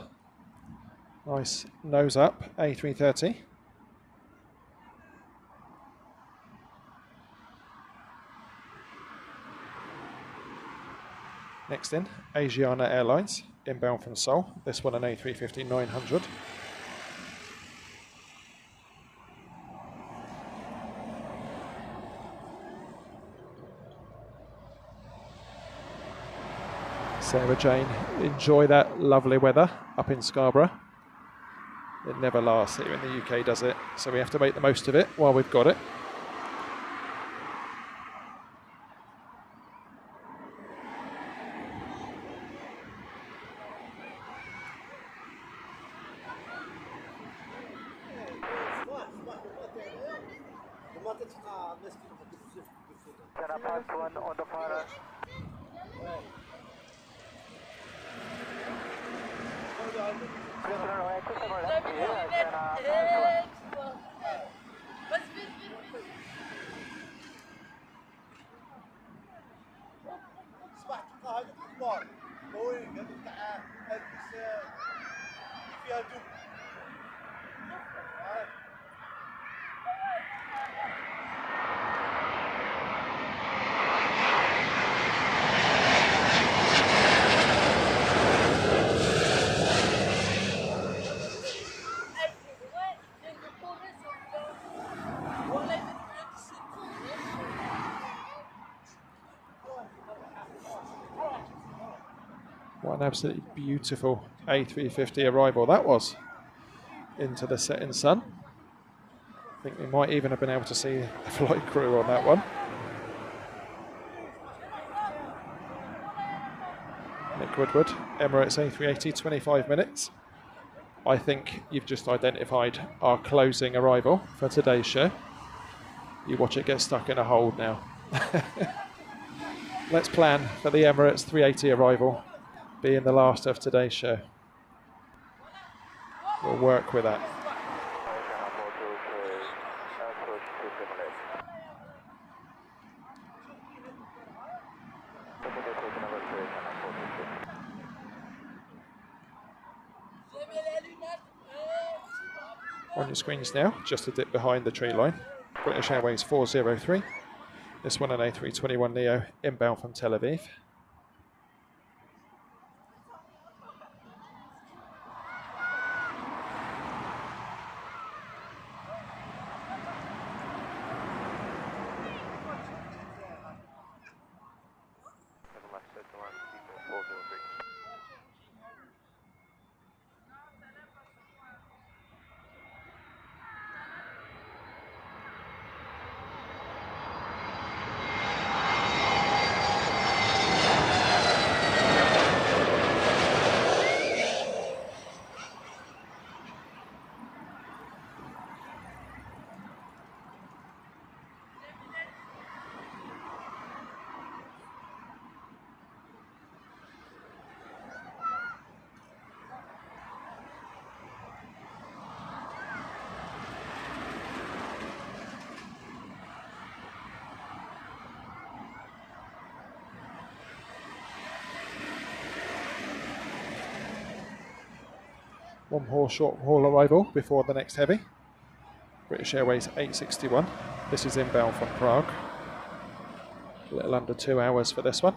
Nice nose up, A330. Next in, Asiana Airlines, inbound from Seoul. This one an A350-900. Sarah Jane, enjoy that lovely weather up in Scarborough. It never lasts here in the UK, does it? So we have to make the most of it while we've got it. Can I pass one on the final? What an absolutely beautiful A350 arrival that was into the setting sun. I think we might even have been able to see the flight crew on that one. Nick Woodward, Emirates A380, 25 minutes. I think you've just identified our closing arrival for today's show. You watch it get stuck in a hold now. Let's plan for the Emirates 380 arrival being the last of today's show. We'll work with that. On your screens now, just a dip behind the tree line. British Airways 403. This one an A321neo inbound from Tel Aviv. One more short haul arrival before the next heavy. British Airways 861. This is inbound from Prague. A little under 2 hours for this one.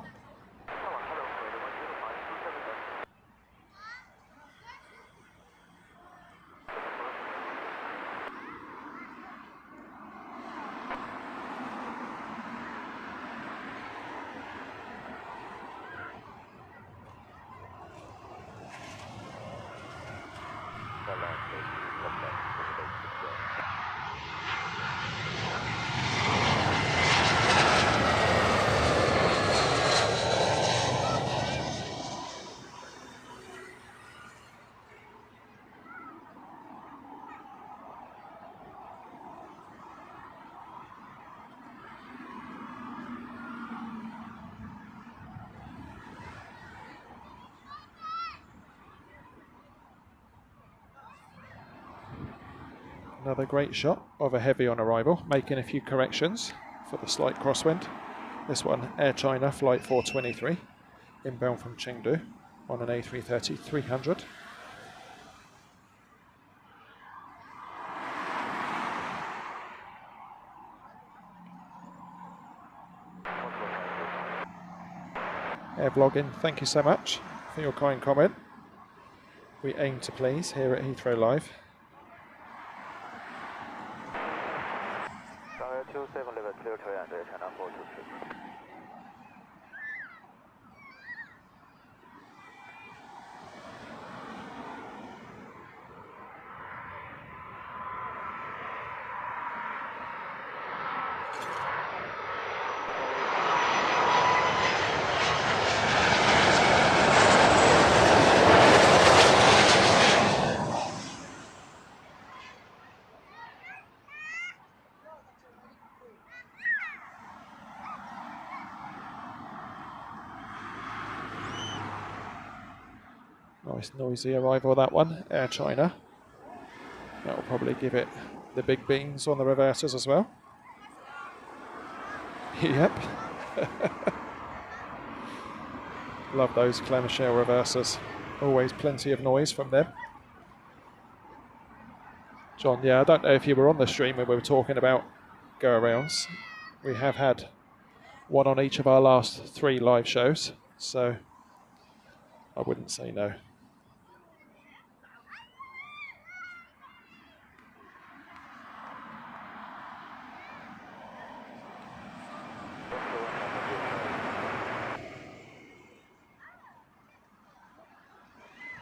Another great shot of a heavy on arrival, making a few corrections for the slight crosswind. This one, Air China Flight 423, inbound from Chengdu on an A330-300. Air Vlogging, thank you so much for your kind comment. We aim to please here at Heathrow Live. 27 level clear to land, China 423. Nice noisy arrival, that one. Air China. That will probably give it the big beans on the reversers as well. Yep. Love those clamshell reversers. Always plenty of noise from them. John, yeah, I don't know if you were on the stream when we were talking about go-arounds. We have had one on each of our last 3 live shows, so I wouldn't say no.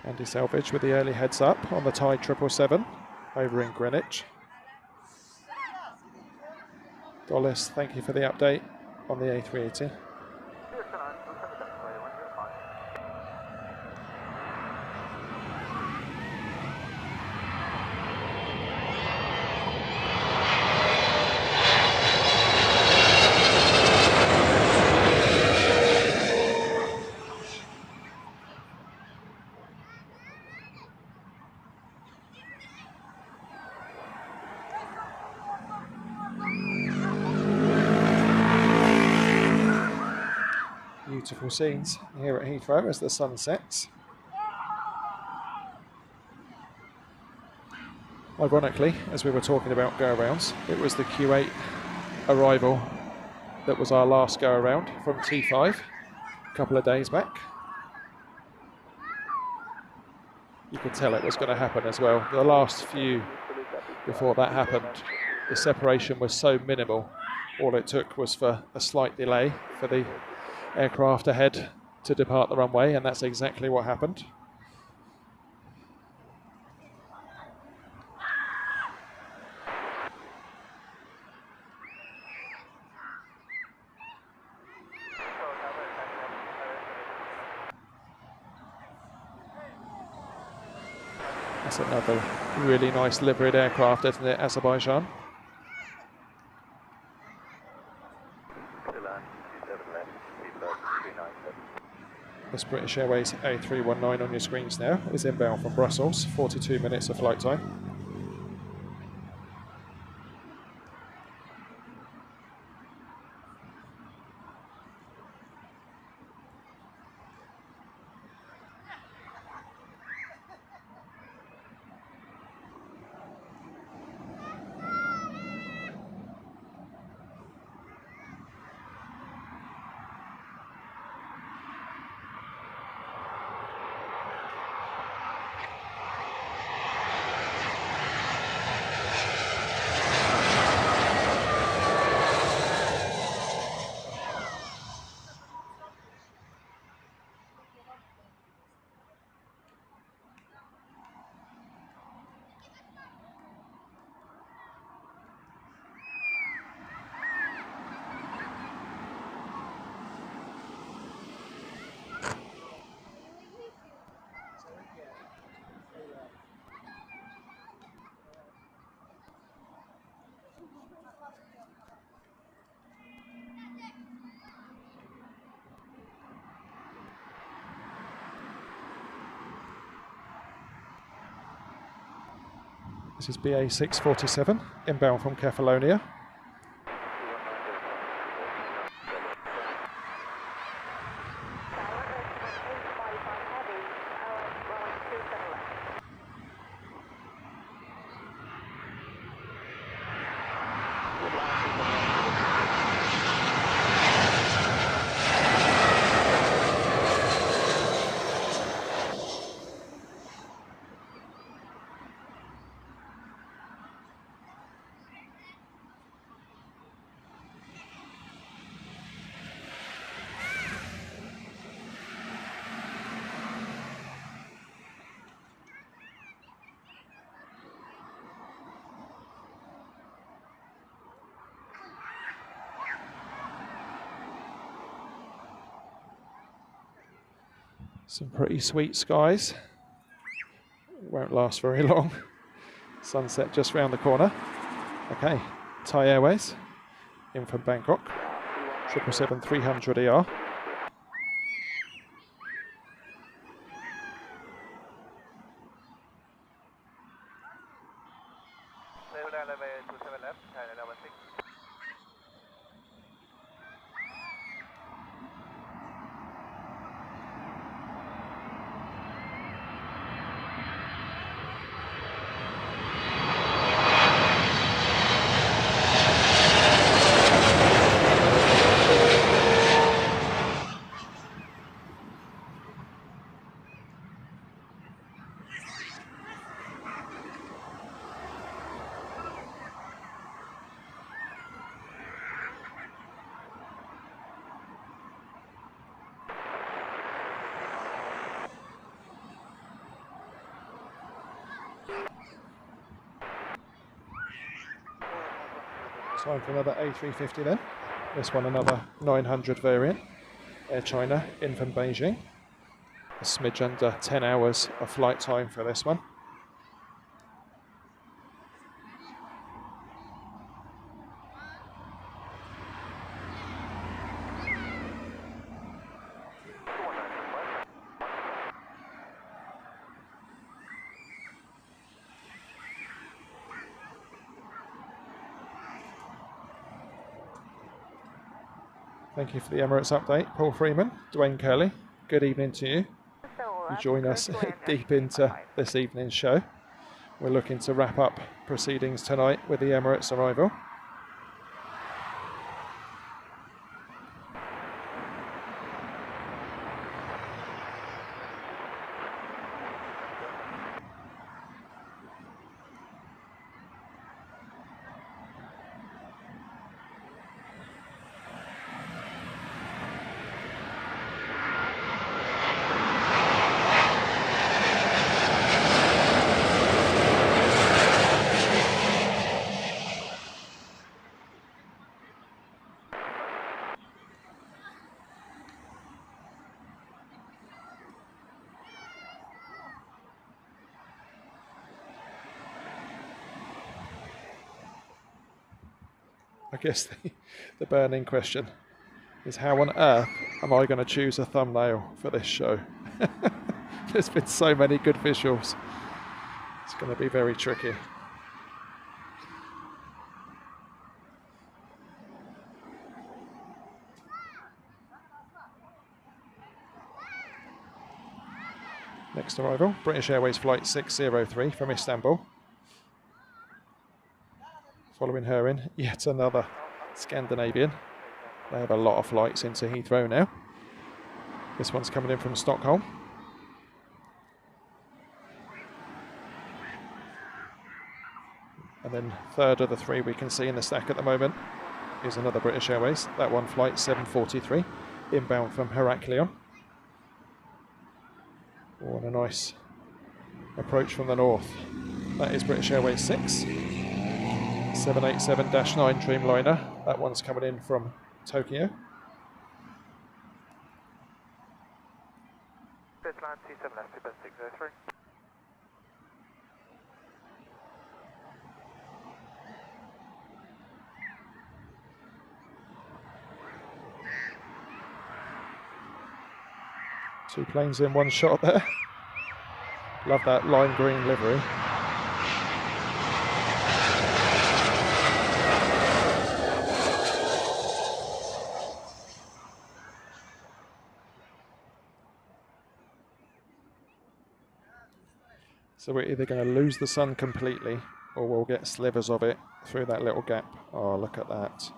Andy Selvage with the early heads up on the Tide 777 over in Greenwich. Dollis, thank you for the update on the A380. Beautiful scenes here at Heathrow as the sun sets. Ironically, as we were talking about go-arounds, it was the Q8 arrival that was our last go-around from T5 a couple of days back. You could tell it was going to happen as well. The last few before that happened, the separation was so minimal. All it took was for a slight delay for the aircraft ahead to depart the runway, and that's exactly what happened. That's another really nice liveried aircraft, isn't it, Azerbaijan? This British Airways A319 on your screens now is inbound from Brussels, 42 minutes of flight time. This is BA 647, inbound from Kefalonia. Some pretty sweet skies. It won't last very long. Sunset just round the corner. Okay, Thai Airways in from Bangkok. 777-300ER. Time for another A350 then. This one another 900 variant. Air China in from Beijing. A smidge under 10 hours of flight time for this one. Thank you for the Emirates update, Paul Freeman, Dwayne Curley. Good evening to you. You join us deep into this evening's show. We're looking to wrap up proceedings tonight with the Emirates arrival. I guess the burning question is, how on earth am I going to choose a thumbnail for this show? There's been so many good visuals. It's going to be very tricky. Next arrival, British Airways Flight 603 from Istanbul. Following her in, yet another Scandinavian. They have a lot of flights into Heathrow now. This one's coming in from Stockholm. And then third of the three we can see in the stack at the moment is another British Airways. That one, Flight 743, inbound from Heraklion. Oh, and a nice approach from the north. That is British Airways 6. 787-9 Dreamliner. That one's coming in from Tokyo. This line 27 left, 603. Two planes in one shot there. Love that lime green livery. So we're either going to lose the sun completely or we'll get slivers of it through that little gap. Oh, look at that.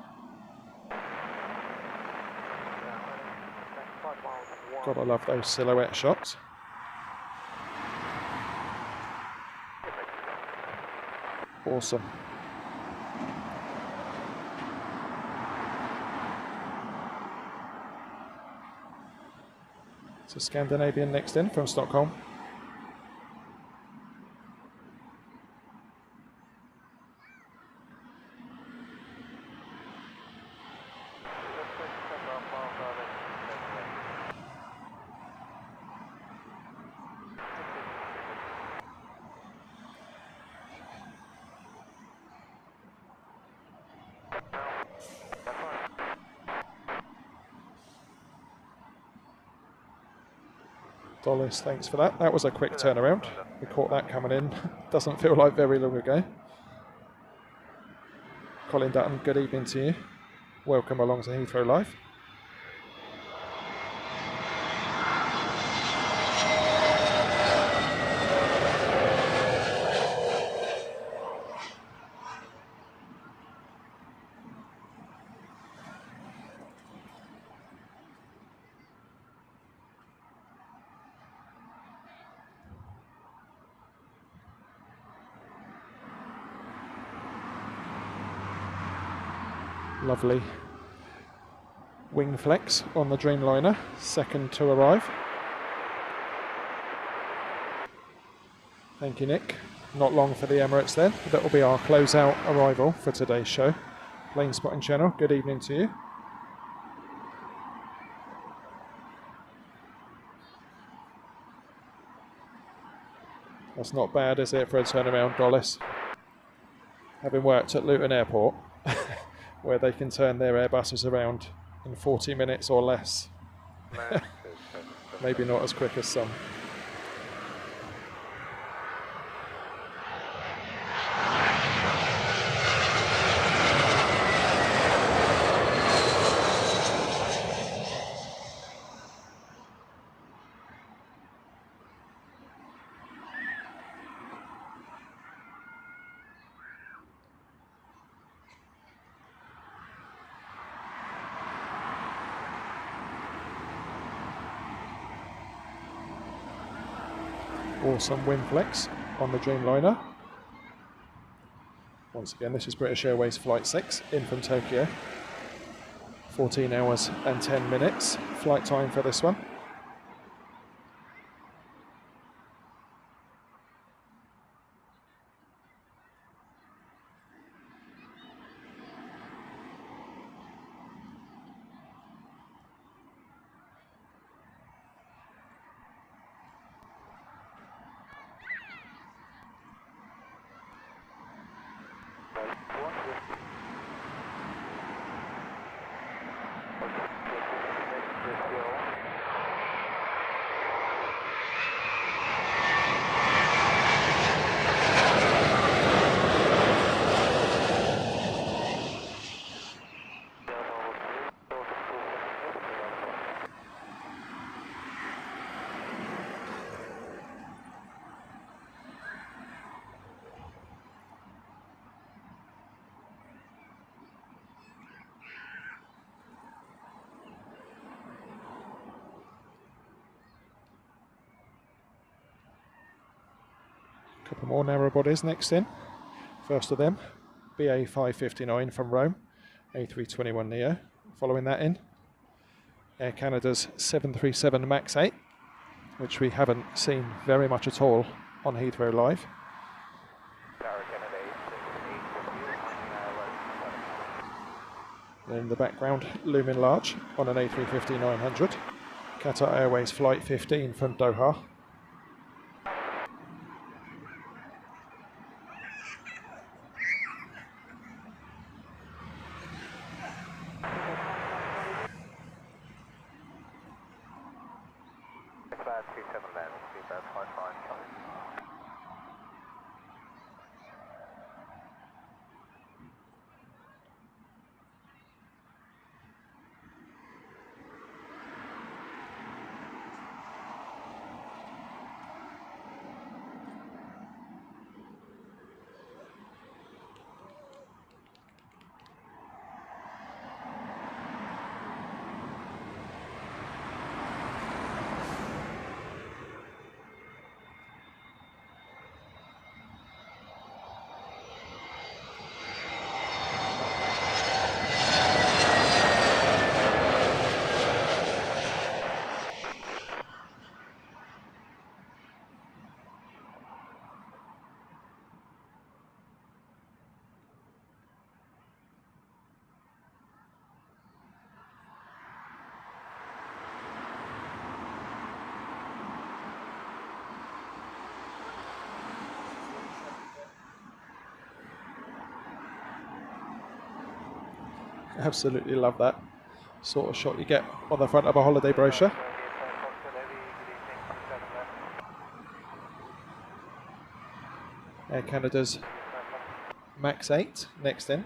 God, I love those silhouette shots. Awesome. So Scandinavian next in from Stockholm. Dollars, thanks for that. That was a quick turnaround. We caught that coming in. Doesn't feel like very long ago. Colin Dutton, good evening to you. Welcome along to Heathrow Live. Lovely wing flex on the Dreamliner, second to arrive. Thank you, Nick. Not long for the Emirates then. That will be our closeout arrival for today's show. Plane Spotting Channel, good evening to you. That's not bad, is it, for a turnaround, Dollis? Having worked at Luton Airport, where they can turn their Airbuses around in 40 minutes or less. Maybe not as quick as some. Awesome wind flex on the Dreamliner. Once again, this is British Airways Flight 6 in from Tokyo. 14 hours and 10 minutes flight time for this one. Couple more narrow bodies next in. First of them, BA 559 from Rome, A321neo. Following that in, Air Canada's 737 MAX 8, which we haven't seen very much at all on Heathrow Live. In the background, looming large on an A350-900. Qatar Airways Flight 15 from Doha. Absolutely love that sort of shot you get on the front of a holiday brochure. Air Canada's MAX 8 next in.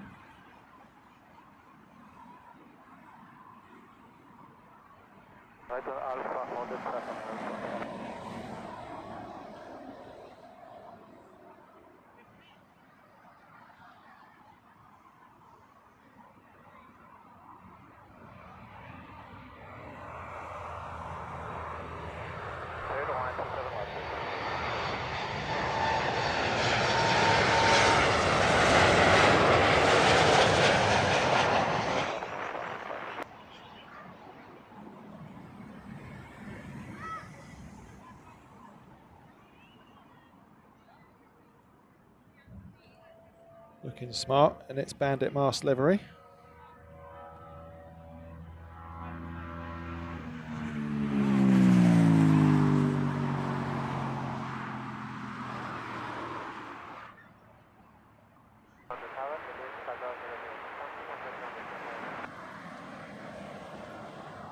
Looking smart in its bandit mast livery.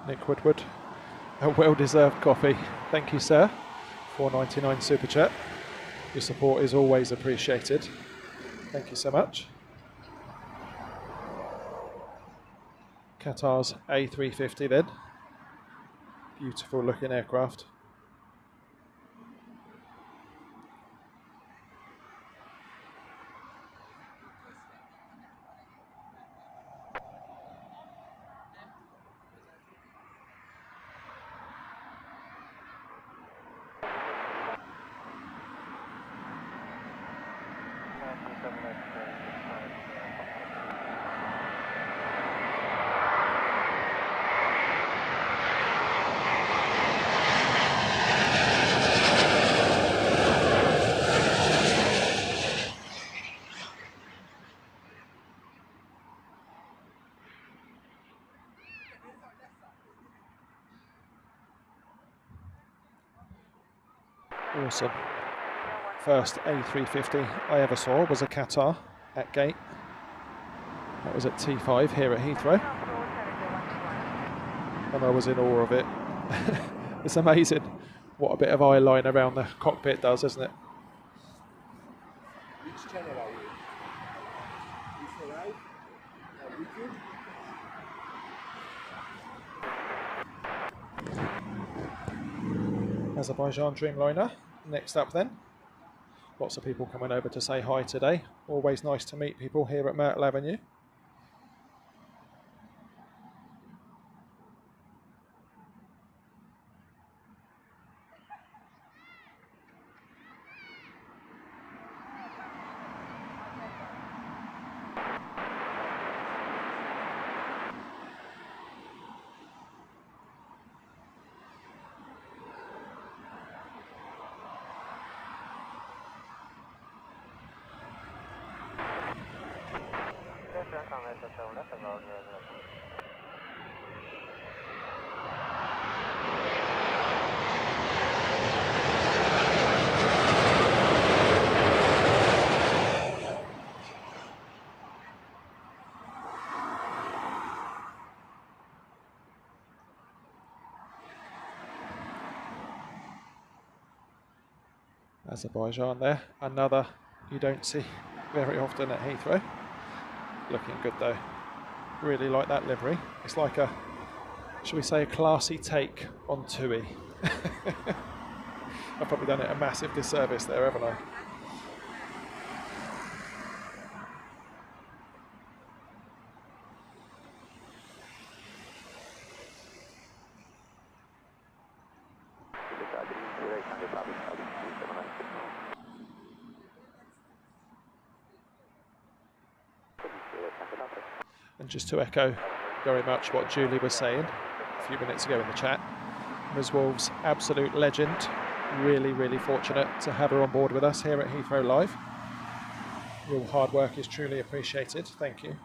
Nick Woodward, a well-deserved coffee. Thank you, sir. $4.99 super chat. Your support is always appreciated. Thank you so much. Qatar's A350 then. Beautiful looking aircraft. Awesome. First A350 I ever saw was a Qatar at gate. That was at T5 here at Heathrow. And I was in awe of it. It's amazing what a bit of eye line around the cockpit does, isn't it? Which channel are you? Is live? YouTube? Azerbaijan Dreamliner. Next up then. Lots of people coming over to say hi today. Always nice to meet people here at Myrtle Avenue. Azerbaijan there, another you don't see very often at Heathrow. Looking good though. Really like that livery. It's like a, shall we say, a classy take on TUI. I've probably done it a massive disservice there, haven't I? And just to echo very much what Julie was saying a few minutes ago in the chat, Ms. Wolves, absolute legend. Really, really fortunate to have her on board with us here at Heathrow Live. Your hard work is truly appreciated. Thank you.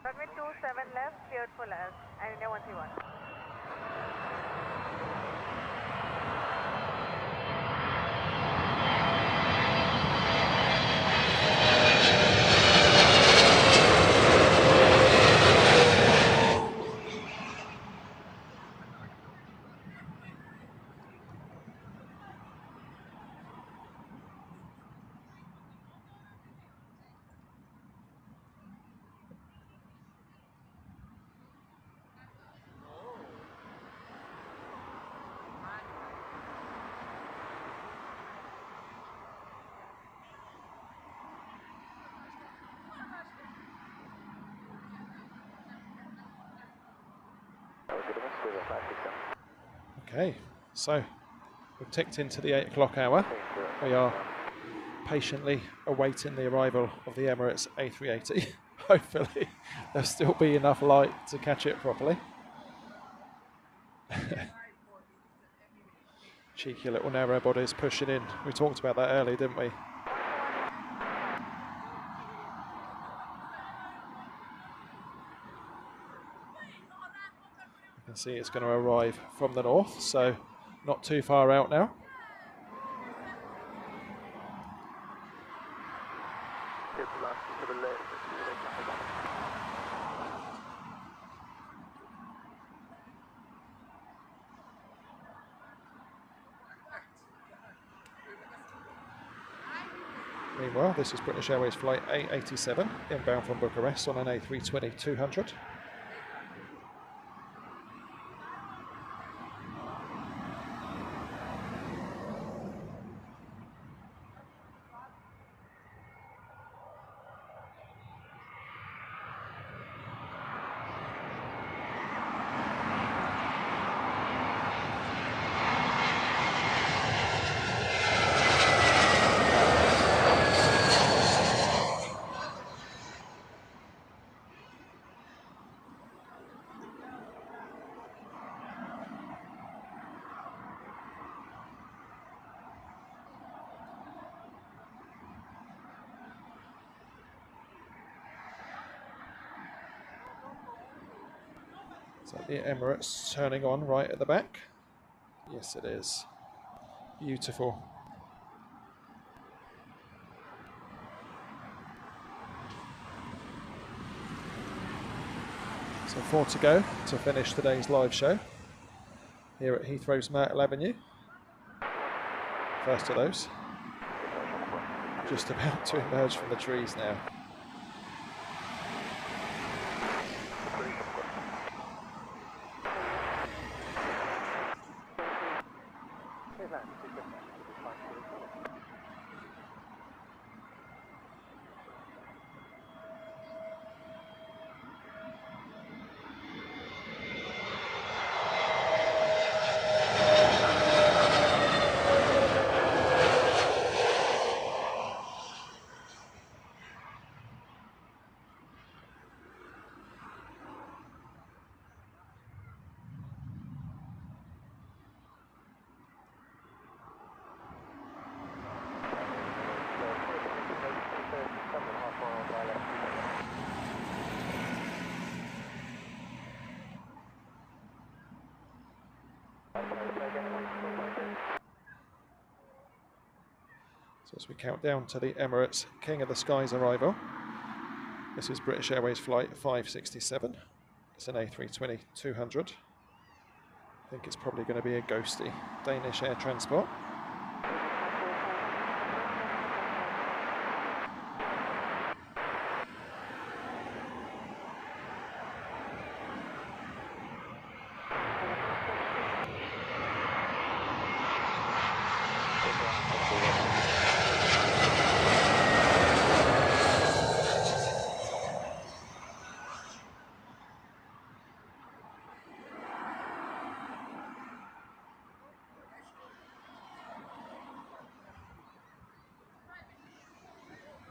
Runway 27 left, cleared for last, and India 131. Okay, so we've ticked into the 8 o'clock hour. We are patiently awaiting the arrival of the Emirates A380. Hopefully there'll still be enough light to catch it properly. Cheeky little narrow bodies pushing in. We talked about that earlier, didn't we? You can see it's going to arrive from the north, so not too far out now. Meanwhile, this is British Airways flight A380 inbound from Bucharest on an A320-200. So the Emirates turning on right at the back. Yes, it is. Beautiful. So 4 to go to finish today's live show here at Heathrow's Myrtle Avenue. First of those. Just about to emerge from the trees now. So as we count down to the Emirates King of the Skies arrival, this is British Airways flight 567. It's an A320-200. I think it's probably going to be a ghosty Danish air transport.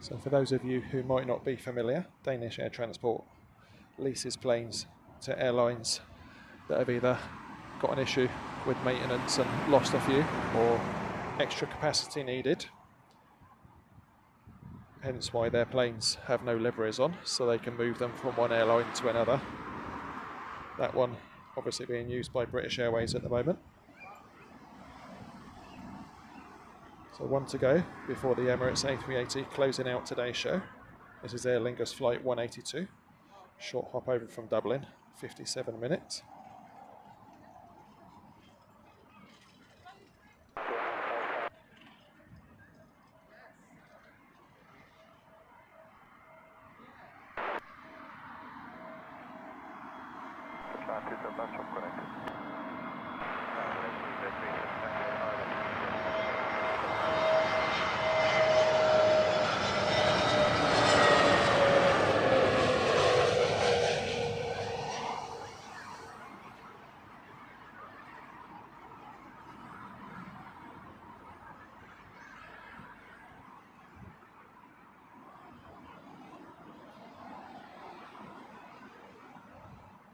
So for those of you who might not be familiar, Danish Air Transport leases planes to airlines that have either got an issue with maintenance and lost a few, or extra capacity needed. Hence why their planes have no liveries on, so they can move them from one airline to another. That one obviously being used by British Airways at the moment. So 1 to go before the Emirates A380 closing out today's show. This is Aer Lingus flight 182. Short hop over from Dublin, 57 minutes.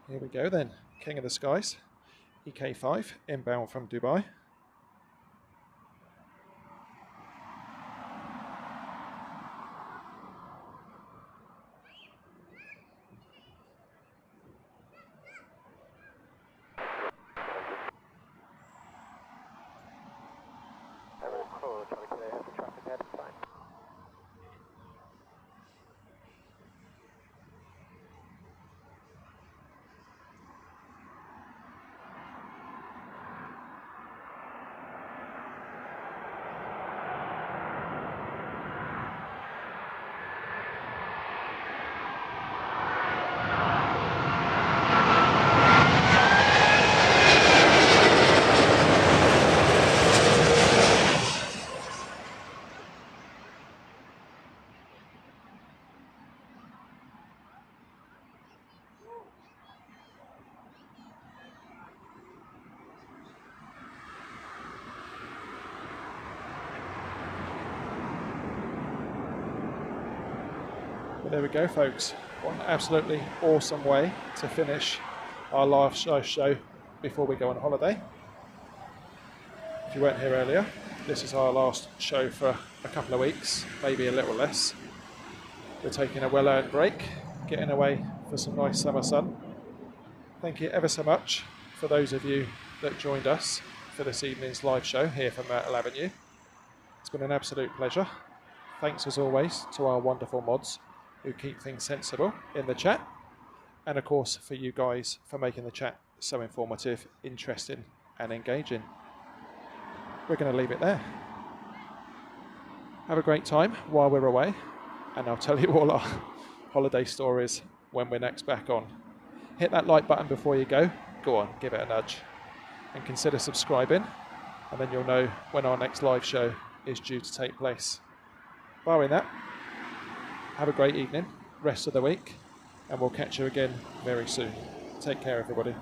Here we go then, King of the Skies, EK5, inbound from Dubai. Charlie Kilo, heavy traffic ahead, fine. But there we go, folks. What an absolutely awesome way to finish our live show before we go on holiday. If you weren't here earlier, this is our last show for a couple of weeks, maybe a little less. We're taking a well-earned break, getting away for some nice summer sun. Thank you ever so much for those of you that joined us for this evening's live show here from Myrtle Avenue. It's been an absolute pleasure. Thanks as always to our wonderful mods who keep things sensible in the chat, and of course for you guys for making the chat so informative, interesting and engaging. We're going to leave it there. Have a great time while we're away, and I'll tell you all our holiday stories when we're next back on. Hit that like button before you go. Go on, give it a nudge, and consider subscribing, and then you'll know when our next live show is due to take place. Barring that, have a great evening, rest of the week, and we'll catch you again very soon. Take care, everybody.